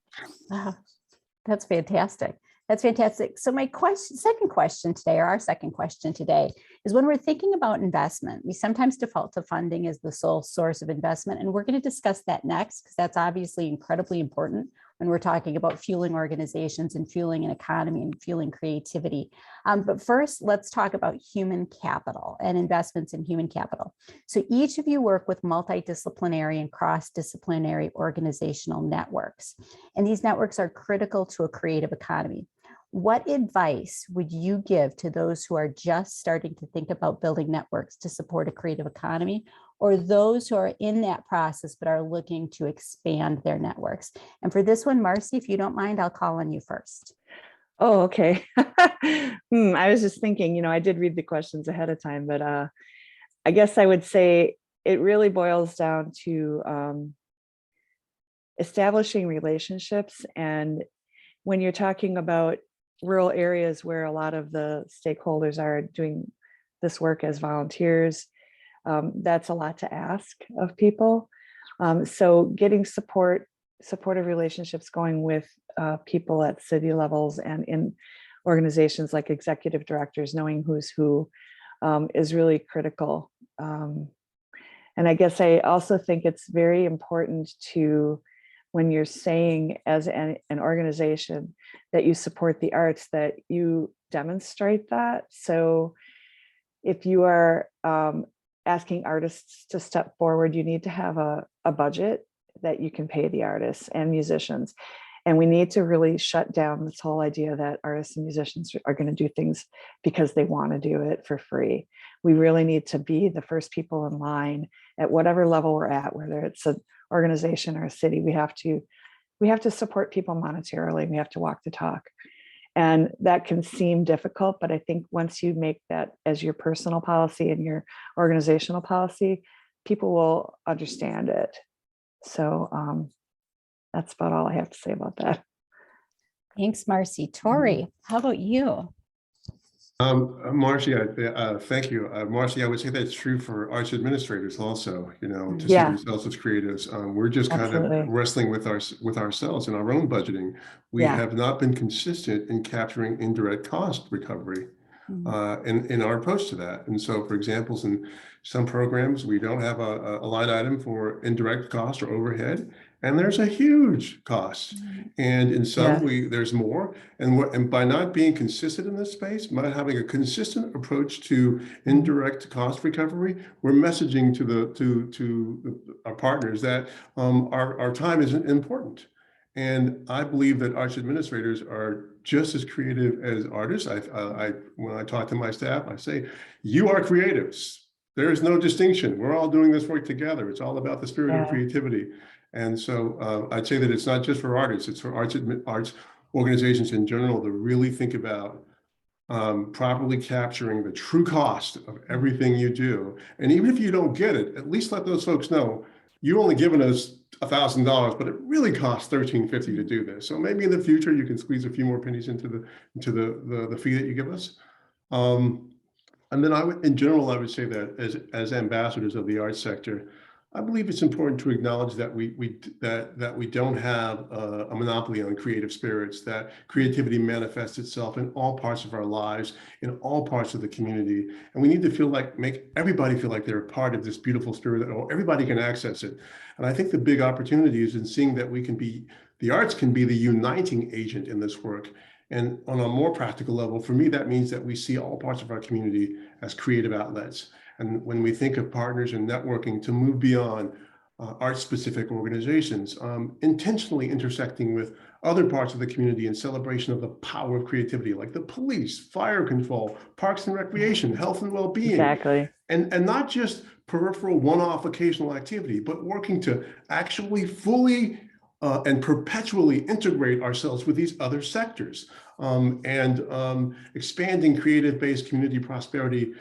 That's fantastic. That's fantastic. So my second question today, or our second question today, is when we're thinking about investment, we sometimes default to funding as the sole source of investment. And we're going to discuss that next, because that's obviously incredibly important when we're talking about fueling organizations and fueling an economy and fueling creativity. But first, let's talk about human capital and investments in human capital. So each of you work with multidisciplinary and cross-disciplinary organizational networks. And these networks are critical to a creative economy. What advice would you give to those who are just starting to think about building networks to support a creative economy, or those who are in that process but are looking to expand their networks? And for this one, Marcy, if you don't mind, I'll call on you first. Oh, okay. I was just thinking, I did read the questions ahead of time, but I guess I would say it really boils down to establishing relationships. And when you're talking about rural areas where a lot of the stakeholders are doing this work as volunteers, that's a lot to ask of people. So getting supportive relationships going with people at city levels and in organizations like executive directors, knowing who's who, is really critical. And I guess I also think it's very important to, when you're saying as an organization that you support the arts, that you demonstrate that. So if you are asking artists to step forward, you need to have a budget that you can pay the artists and musicians. And we need to really shut down this whole idea that artists and musicians are going to do things because they want to do it for free. We really need to be the first people in line at whatever level we're at, whether it's an organization or a city. We have to support people monetarily. We have to walk the talk. And that can seem difficult, but I think once you make that as your personal policy and your organizational policy, people will understand it. So that's about all I have to say about that. Thanks, Marcy. Tori, how about you? Marcy, thank you. Marcy, I would say that's true for arts administrators also, to see Yeah. themselves as creatives. We're just kind Absolutely. of wrestling with ourselves in our own budgeting. We Yeah. have not been consistent in capturing indirect cost recovery in our approach to that. And so, for example, in some programs, we don't have a line item for indirect cost or overhead, and there's a huge cost. And in some, there's more. And by not being consistent in this space, by having a consistent approach to indirect cost recovery, we're messaging to our partners that our time is important. And I believe that arts administrators are just as creative as artists. When I talk to my staff, I say, you are creatives. There is no distinction. We're all doing this work together. It's all about the spirit of creativity. And so I'd say that it's not just for artists, it's for arts organizations in general to really think about properly capturing the true cost of everything you do. And even if you don't get it, at least let those folks know you only given us $1,000, but it really costs $1,350 to do this. So maybe in the future you can squeeze a few more pennies into the fee that you give us. And then in general, I would say that as ambassadors of the arts sector, I believe it's important to acknowledge that we don't have a monopoly on creative spirits, that creativity manifests itself in all parts of our lives, in all parts of the community. And we need to make everybody feel like they're a part of this beautiful spirit, or everybody can access it. And I think the big opportunity is in seeing that the arts can be the uniting agent in this work. And on a more practical level, for me, that means that we see all parts of our community as creative outlets. And when we think of partners and networking, to move beyond art-specific organizations, intentionally intersecting with other parts of the community in celebration of the power of creativity, like the police, fire control, parks and recreation, health and well-being. Exactly. And not just peripheral one-off occasional activity, but working to actually fully and perpetually integrate ourselves with these other sectors. Expanding creative-based community prosperity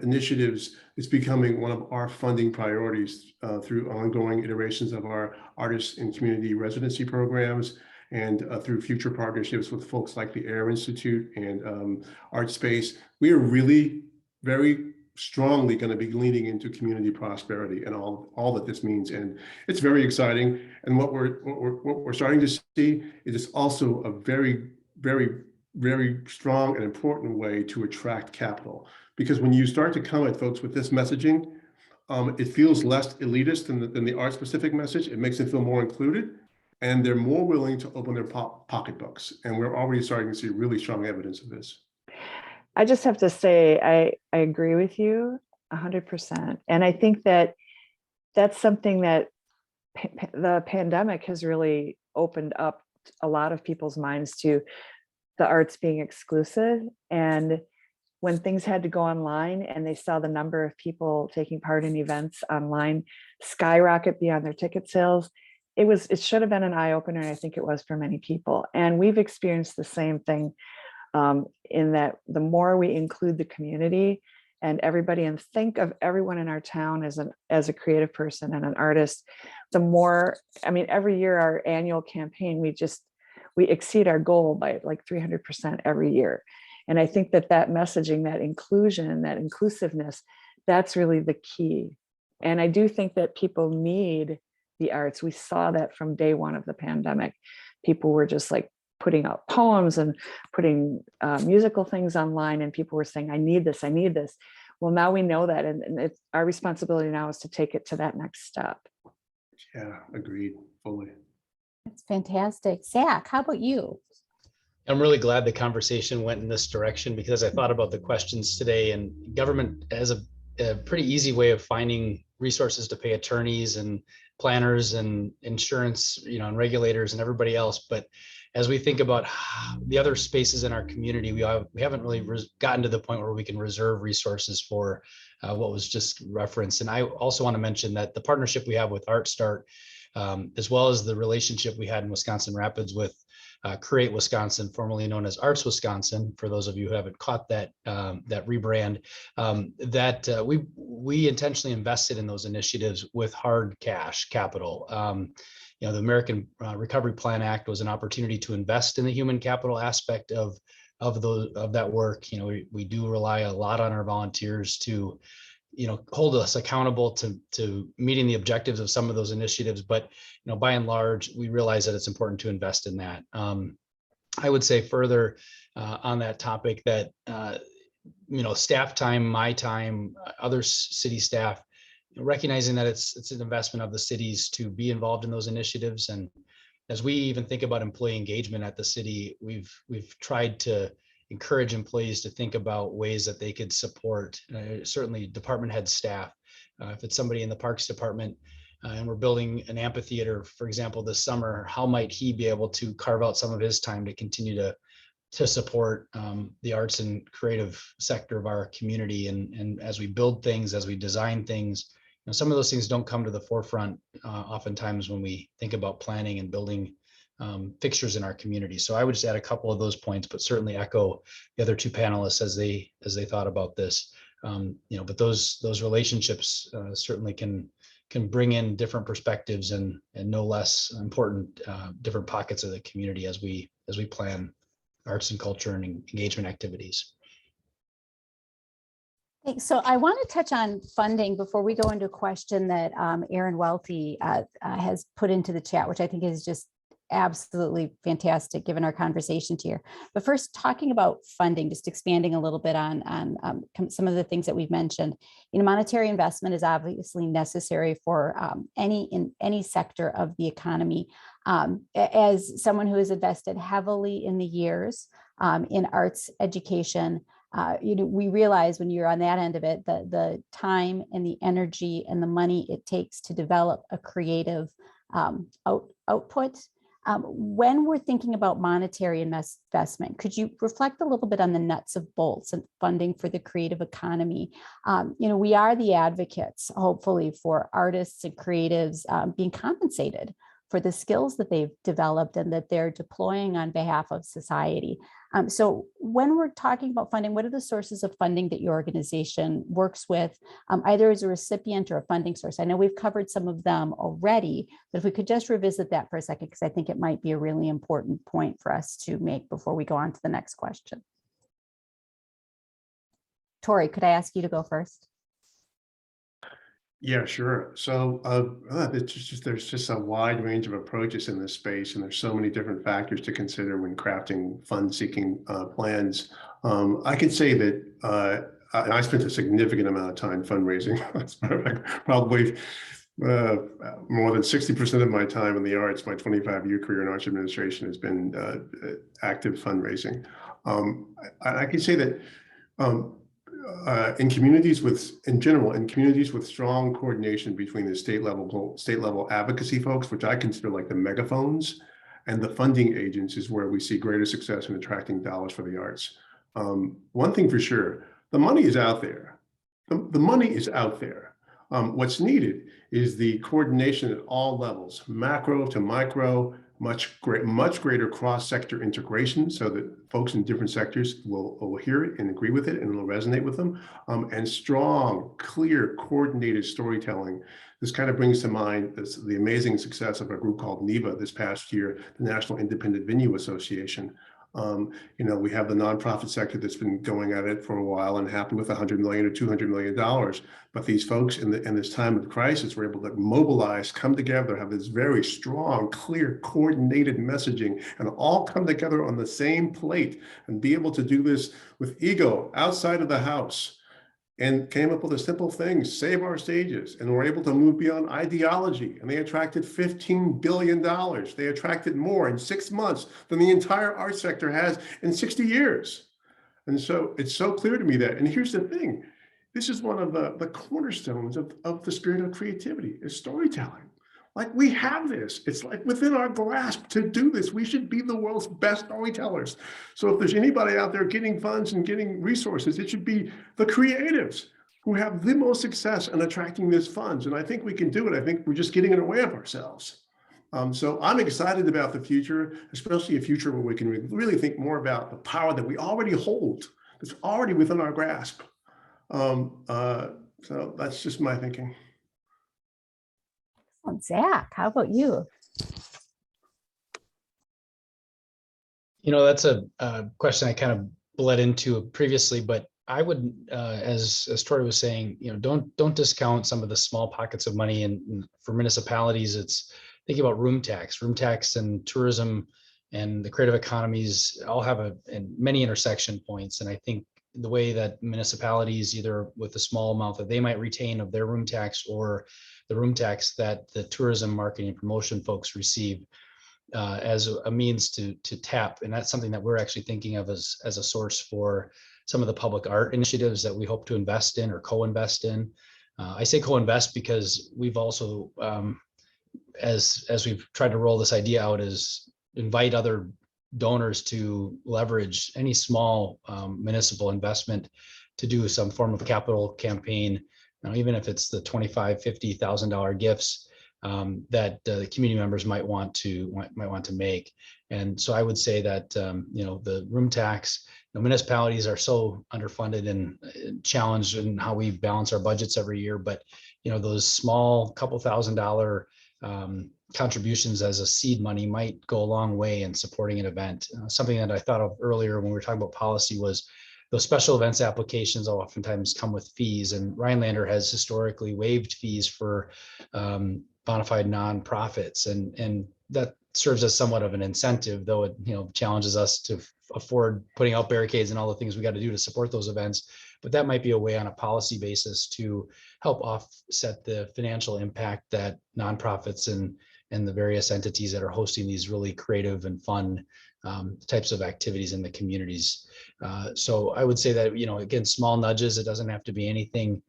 initiatives is becoming one of our funding priorities through ongoing iterations of our artists in community residency programs and through future partnerships with folks like the Air Institute and ArtSpace. We are really very strongly going to be leaning into community prosperity and all that this means, and it's very exciting. And what we're starting to see is also a very strong and important way to attract capital, because when you start to come at folks with this messaging, it feels less elitist than the art specific message. It makes them feel more included, and they're more willing to open their pocketbooks. And we're already starting to see really strong evidence of this. I just have to say, I agree with you 100%. And I think that that's something that the pandemic has really opened up a lot of people's minds to, the arts being exclusive. And when things had to go online and they saw the number of people taking part in events online skyrocket beyond their ticket sales, it should have been an eye opener. And I think it was for many people. And we've experienced the same thing in that the more we include the community and everybody, and think of everyone in our town as a creative person and an artist, the more, I mean, every year our annual campaign, we exceed our goal by like 300% every year. And I think that messaging, that inclusion, that inclusiveness, that's really the key. And I do think that people need the arts. We saw that from day one of the pandemic. People were just like putting out poems and putting musical things online, and people were saying, I need this, I need this. Well, now we know that, and it's our responsibility now is to take it to that next step. Yeah, agreed, fully. That's fantastic. Zach, how about you? I'm really glad the conversation went in this direction, because I thought about the questions today, and government has a pretty easy way of finding resources to pay attorneys and planners and insurance, and regulators and everybody else. But as we think about the other spaces in our community, we haven't really gotten to the point where we can reserve resources for what was just referenced. And I also want to mention that the partnership we have with Art Start, as well as the relationship we had in Wisconsin Rapids with Create Wisconsin, formerly known as Arts Wisconsin, for those of you who haven't caught that rebrand, we intentionally invested in those initiatives with hard cash capital. The American Recovery Plan Act was an opportunity to invest in the human capital aspect of that work. We do rely a lot on our volunteers to hold us accountable to meeting the objectives of some of those initiatives. But, by and large, we realize that it's important to invest in that. I would say further on that topic that, staff time, my time, other city staff, recognizing that it's an investment of the cities to be involved in those initiatives. And as we even think about employee engagement at the city, we've tried to encourage employees to think about ways that they could support, certainly department head staff. If it's somebody in the Parks Department and we're building an amphitheater, for example, this summer, how might he be able to carve out some of his time to continue to support the arts and creative sector of our community? And as we build things, as we design things, some of those things don't come to the forefront oftentimes when we think about planning and building fixtures in our community. So I would just add a couple of those points, but certainly echo the other two panelists as they thought about this. But those relationships certainly can bring in different perspectives and no less important different pockets of the community as we plan arts and culture and engagement activities. Thanks. So I want to touch on funding before we go into a question that Aaron Welty has put into the chat, which I think is just absolutely fantastic given our conversation here. But first, talking about funding, just expanding a little bit on some of the things that we've mentioned. Monetary investment is obviously necessary for any sector of the economy. As someone who has invested heavily in the years in arts education, we realize when you're on that end of it, the time and the energy and the money it takes to develop a creative output. When we're thinking about monetary investment, could you reflect a little bit on the nuts and bolts and funding for the creative economy? We are the advocates, hopefully, for artists and creatives being compensated for the skills that they've developed and that they're deploying on behalf of society. So when we're talking about funding, what are the sources of funding that your organization works with, either as a recipient or a funding source? I know we've covered some of them already, but if we could just revisit that for a second, because I think it might be a really important point for us to make before we go on to the next question. Tori, could I ask you to go first? Yeah, sure. So there's just a wide range of approaches in this space, and there's so many different factors to consider when crafting fund-seeking plans. I can say that I spent a significant amount of time fundraising. Probably more than 60% of my time in the arts. My 25-year career in arts administration has been active fundraising. I can say that. In communities with strong coordination between the state level advocacy folks, which I consider like the megaphones, and the funding agents, is where we see greater success in attracting dollars for the arts. One thing for sure, the money is out there. The money is out there. What's needed is the coordination at all levels, macro to micro, much greater cross-sector integration, so that folks in different sectors will hear it and agree with it, and it'll resonate with them, and strong, clear, coordinated storytelling. This kind of brings to mind the amazing success of a group called NIVA this past year, the National Independent Venue Association. We have the nonprofit sector that's been going at it for a while and happy with $100 million or $200 million. But these folks in this time of crisis were able to mobilize, come together, have this very strong, clear, coordinated messaging, and all come together on the same plate and be able to do this with ego outside of the house. And came up with a simple thing: save our stages. And we're able to move beyond ideology. And they attracted $15 billion. They attracted more in 6 months than the entire art sector has in 60 years. And so it's so clear to me that, and here's the thing, this is one of the cornerstones of the spirit of creativity, is storytelling. Like, we have this. It's like within our grasp to do this. We should be the world's best storytellers. So if there's anybody out there getting funds and getting resources, it should be the creatives who have the most success in attracting these funds. And I think we can do it. I think we're just getting in the way of ourselves. So I'm excited about the future, especially a future where we can really think more about the power that we already hold, that's already within our grasp. So that's just my thinking. Zach, how about you? That's a question I kind of bled into previously, but I would, as Tori was saying, don't discount some of the small pockets of money. And for municipalities, it's thinking about room tax and tourism and the creative economies all have many intersection points. And I think the way that municipalities, either with a small amount that they might retain of their room tax or the room tax that the tourism marketing and promotion folks receive as a means to tap. And that's something that we're actually thinking of as a source for some of the public art initiatives that we hope to invest in or co-invest in. I say co-invest because we've also, as we've tried to roll this idea out, is invite other donors to leverage any small municipal investment to do some form of capital campaign. Now, even if it's the $25,000, $50,000 gifts that the community members might want to make. And so I would say that the room tax, municipalities are so underfunded and challenged in how we balance our budgets every year. But those small couple $1,000 contributions as a seed money might go a long way in supporting an event. Something that I thought of earlier when we were talking about policy was those special events applications oftentimes come with fees, and Rhinelander has historically waived fees for bona fide nonprofits, and that serves as somewhat of an incentive, though it challenges us to afford putting out barricades and all the things we got to do to support those events. But that might be a way on a policy basis to help offset the financial impact that nonprofits and the various entities that are hosting these really creative and fun types of activities in the communities. So I would say that, again, small nudges, it doesn't have to be anything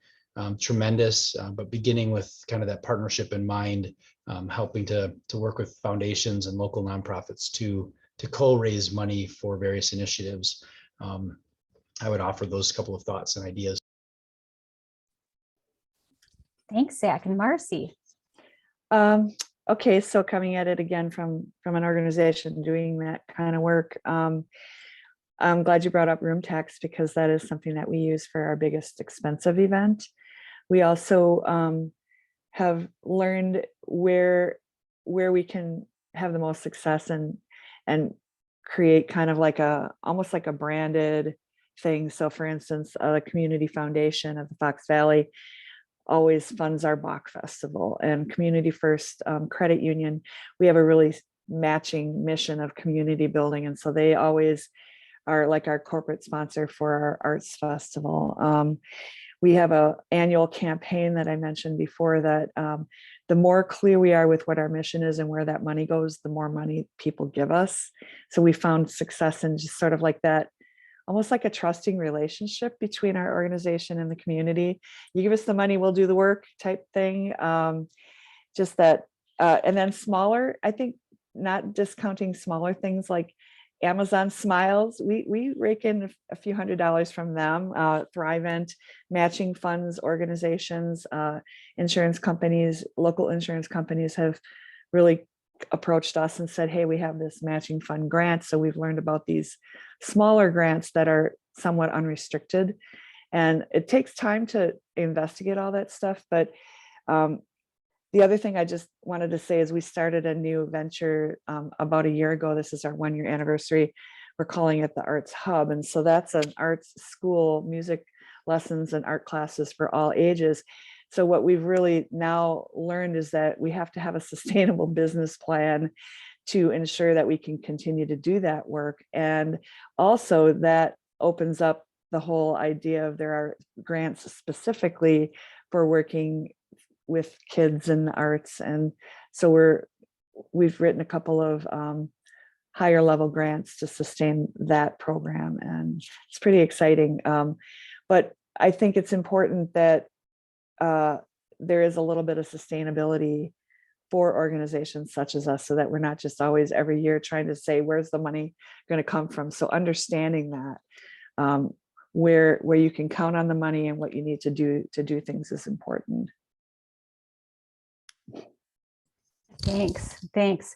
tremendous, but beginning with kind of that partnership in mind, helping to work with foundations and local nonprofits to co-raise money for various initiatives. I would offer those couple of thoughts and ideas. Thanks, Zach. And Marcy. Okay, so coming at it again from an organization doing that kind of work. I'm glad you brought up room tax because that is something that we use for our biggest expensive event. We also have learned where we can have the most success and create kind of like almost like a branded thing. So for instance, the community foundation of the Fox Valley always funds our Bach Festival, and Community First Credit Union, we have a really matching mission of community building. And so they always are like our corporate sponsor for our arts festival. We have an annual campaign that I mentioned before that the more clear we are with what our mission is and where that money goes, the more money people give us. So we found success in just sort of like that, almost like a trusting relationship between our organization and the community. You give us the money, we'll do the work type thing. Just that, and then smaller, I think not discounting smaller things like Amazon Smiles, we rake in a few $100s from them. Thrivent, matching funds organizations, insurance companies, local insurance companies have really approached us and said, hey, we have this matching fund grant. So we've learned about these smaller grants that are somewhat unrestricted. And it takes time to investigate all that stuff. But the other thing I just wanted to say is we started a new venture about a year ago. This is our 1-year anniversary. We're calling it the Arts Hub. And so that's an arts school, music lessons and art classes for all ages. So what we've really now learned is that we have to have a sustainable business plan to ensure that we can continue to do that work. And also that opens up the whole idea of there are grants specifically for working with kids in the arts. And so we've written a couple of higher level grants to sustain that program. And it's pretty exciting. But I think it's important that there is a little bit of sustainability for organizations such as us, so that we're not just always every year trying to say, where's the money going to come from? So understanding that where you can count on the money and what you need to do things is important. Thanks.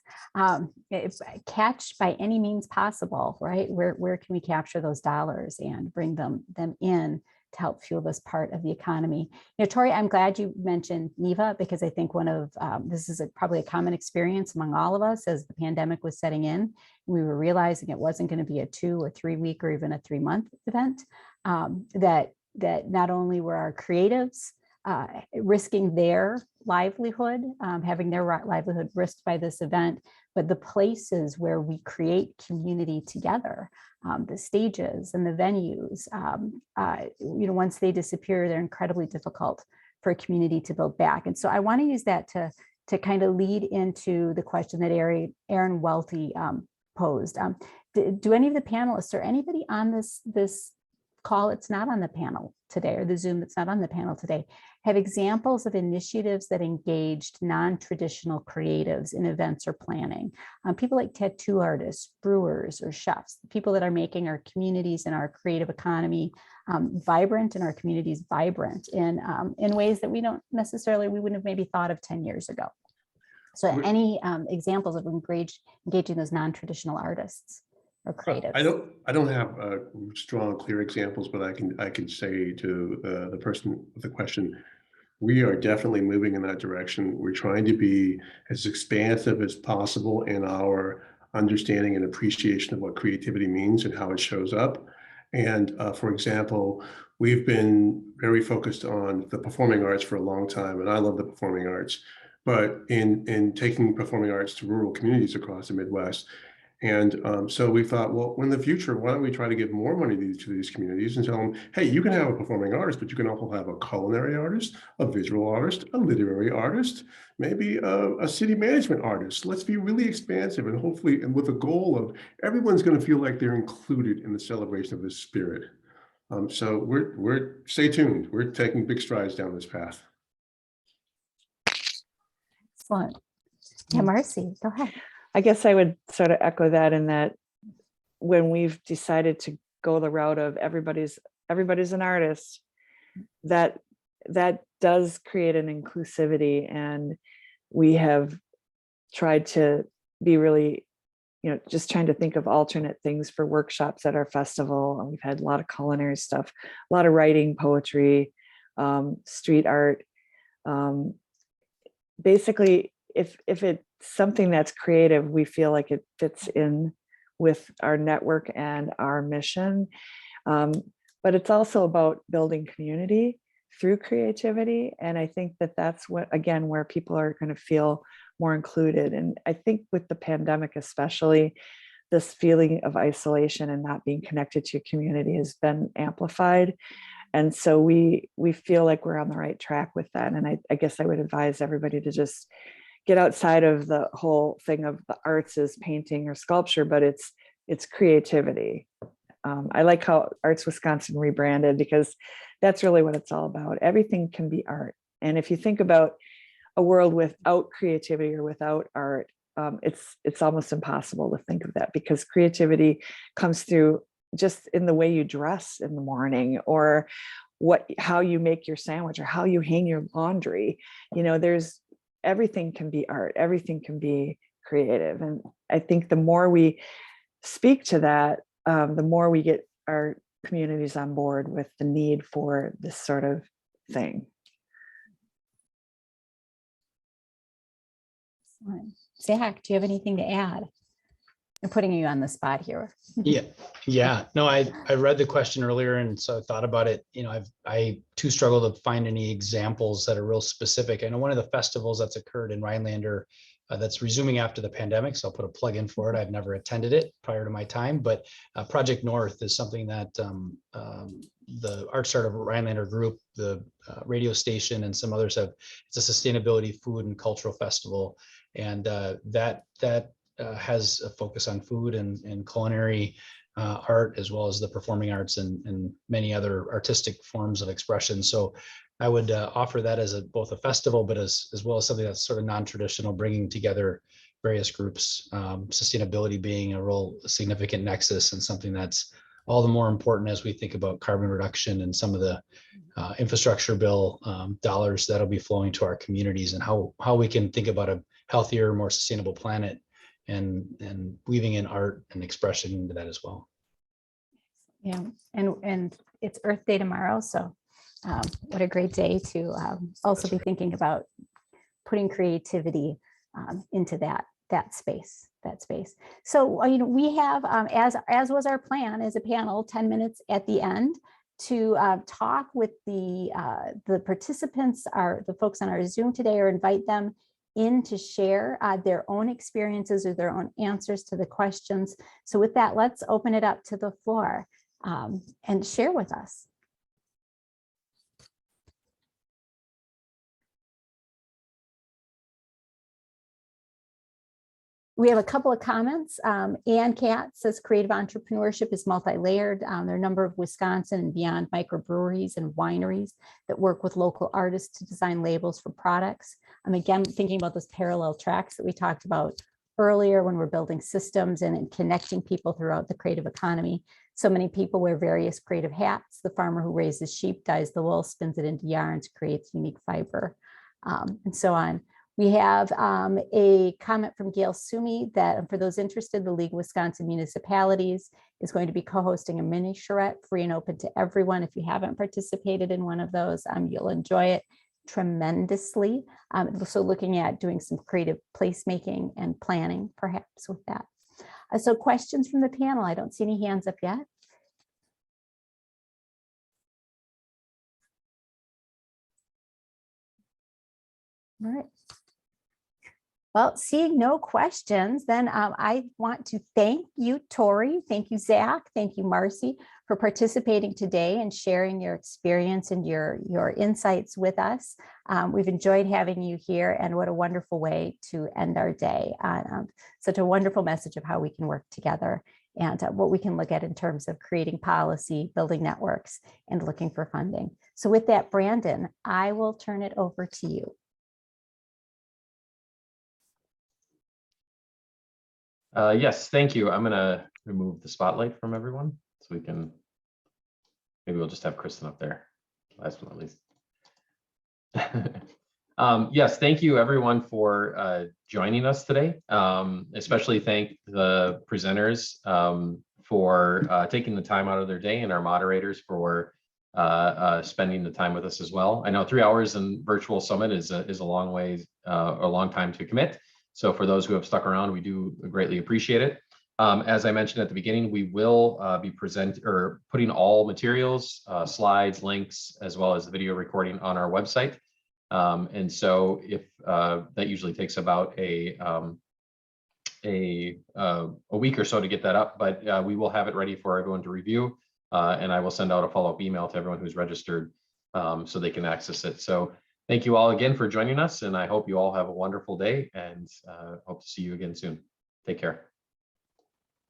Catch by any means possible, right? Where can we capture those dollars and bring them in to help fuel this part of the economy? Tori, I'm glad you mentioned NEVA, because I think one of this is probably a common experience among all of us as the pandemic was setting in. We were realizing it wasn't going to be a 2 or 3 week or even a 3-month event. That not only were our creatives risking their livelihood, having their livelihood risked by this event, but the places where we create community together, the stages and the venues, once they disappear, they're incredibly difficult for a community to build back. And so I want to use that to kind of lead into the question that Aaron Welty posed. Do any of the panelists or anybody on this call, it's not on the panel today, or the Zoom that's not on the panel today, have examples of initiatives that engaged non-traditional creatives in events or planning? People like tattoo artists, brewers, or chefs, people that are making our communities and our creative economy vibrant, and our communities vibrant in ways that we wouldn't have maybe thought of 10 years ago. So any examples of engaging those non-traditional artists or creatives? I don't have strong, clear examples, but I can say to the person with the question, we are definitely moving in that direction. We're trying to be as expansive as possible in our understanding and appreciation of what creativity means and how it shows up. And for example, we've been very focused on the performing arts for a long time, and I love the performing arts, but in taking performing arts to rural communities across the Midwest. And so we thought, well, in the future, why don't we try to give more money to these communities and tell them, hey, you can have a performing artist, but you can also have a culinary artist, a visual artist, a literary artist, maybe a city management artist. Let's be really expansive, and hopefully, and with the goal of everyone's going to feel like they're included in the celebration of this spirit. So we're stay tuned. We're taking big strides down this path. Excellent. Yeah, Marcy, go ahead. I guess I would sort of echo that, in that when we've decided to go the route of everybody's an artist, that does create an inclusivity, and we have tried to be really, just trying to think of alternate things for workshops at our festival. And we've had a lot of culinary stuff, a lot of writing, poetry, street art. Basically, if it's something that's creative, we feel like it fits in with our network and our mission. But it's also about building community through creativity. And I think that that's what, again, where people are going to feel more included. And I think with the pandemic, especially, this feeling of isolation and not being connected to a community has been amplified. And so we feel like we're on the right track with that. And I guess I would advise everybody to just get outside of the whole thing of the arts as painting or sculpture, but it's creativity. I like how Arts Wisconsin rebranded, because that's really what it's all about. Everything can be art. And if you think about a world without creativity or without art, it's almost impossible to think of that, because creativity comes through just in the way you dress in the morning, or how you make your sandwich, or how you hang your laundry. Everything can be art, everything can be creative. And I think the more we speak to that, the more we get our communities on board with the need for this sort of thing. Zach, do you have anything to add? I'm putting you on the spot here. Yeah. No, I read the question earlier, and so I thought about it. I too struggle to find any examples that are real specific. I know one of the festivals that's occurred in Rhinelander that's resuming after the pandemic, so I'll put a plug in for it. I've never attended it prior to my time, but Project North is something that the Art Start of Rhinelander group, the radio station, and some others have. It's a sustainability food and cultural festival, and that has a focus on food and culinary art, as well as the performing arts and many other artistic forms of expression. So I would offer that as both a festival, but as well as something that's sort of non-traditional, bringing together various groups, sustainability being a real significant nexus, and something that's all the more important as we think about carbon reduction and some of the infrastructure bill dollars that'll be flowing to our communities, and how we can think about a healthier, more sustainable planet, and weaving in art and expression into that as well. Yeah, and it's Earth Day tomorrow, so what a great day to also be thinking about putting creativity into that space. So we have, as was our plan, as a panel, 10 minutes at the end to talk with the participants, the folks on our Zoom today, or invite them in to share their own experiences or their own answers to the questions. So with that, let's open it up to the floor and share with us. We have a couple of comments. Ann Katz says creative entrepreneurship is multi-layered. There are a number of Wisconsin and beyond microbreweries and wineries that work with local artists to design labels for products. I'm again thinking about those parallel tracks that we talked about earlier when we're building systems and connecting people throughout the creative economy. So many people wear various creative hats. The farmer who raises sheep, dyes the wool, spins it into yarns, creates unique fiber, and so on. We have a comment from Gail Sumi that for those interested, the League of Wisconsin Municipalities is going to be co-hosting a mini charrette, free and open to everyone. If you haven't participated in one of those, you'll enjoy it tremendously. So looking at doing some creative placemaking and planning perhaps with that. So questions from the panel. I don't see any hands up yet. All right. Well, seeing no questions, then I want to thank you, Tori. Thank you, Zach. Thank you, Marcy, for participating today and sharing your experience and your insights with us. We've enjoyed having you here, and what a wonderful way to end our day on such a wonderful message of how we can work together and what we can look at in terms of creating policy, building networks, and looking for funding. So with that, Brandon, I will turn it over to you. Yes, thank you. I'm going to remove the spotlight from everyone so we can, maybe we'll just have Kristen up there, last but not least. Yes, thank you everyone for joining us today. Especially thank the presenters for taking the time out of their day, and our moderators for spending the time with us as well. I know 3 hours in virtual summit is a long way, a long time to commit. So for those who have stuck around, we do greatly appreciate it. As I mentioned at the beginning, we will be putting all materials, slides, links, as well as the video recording on our website. And so if that usually takes about a week or so to get that up, but we will have it ready for everyone to review. And I will send out a follow-up email to everyone who's registered so they can access it. So thank you all again for joining us, and I hope you all have a wonderful day, and hope to see you again soon. Take care.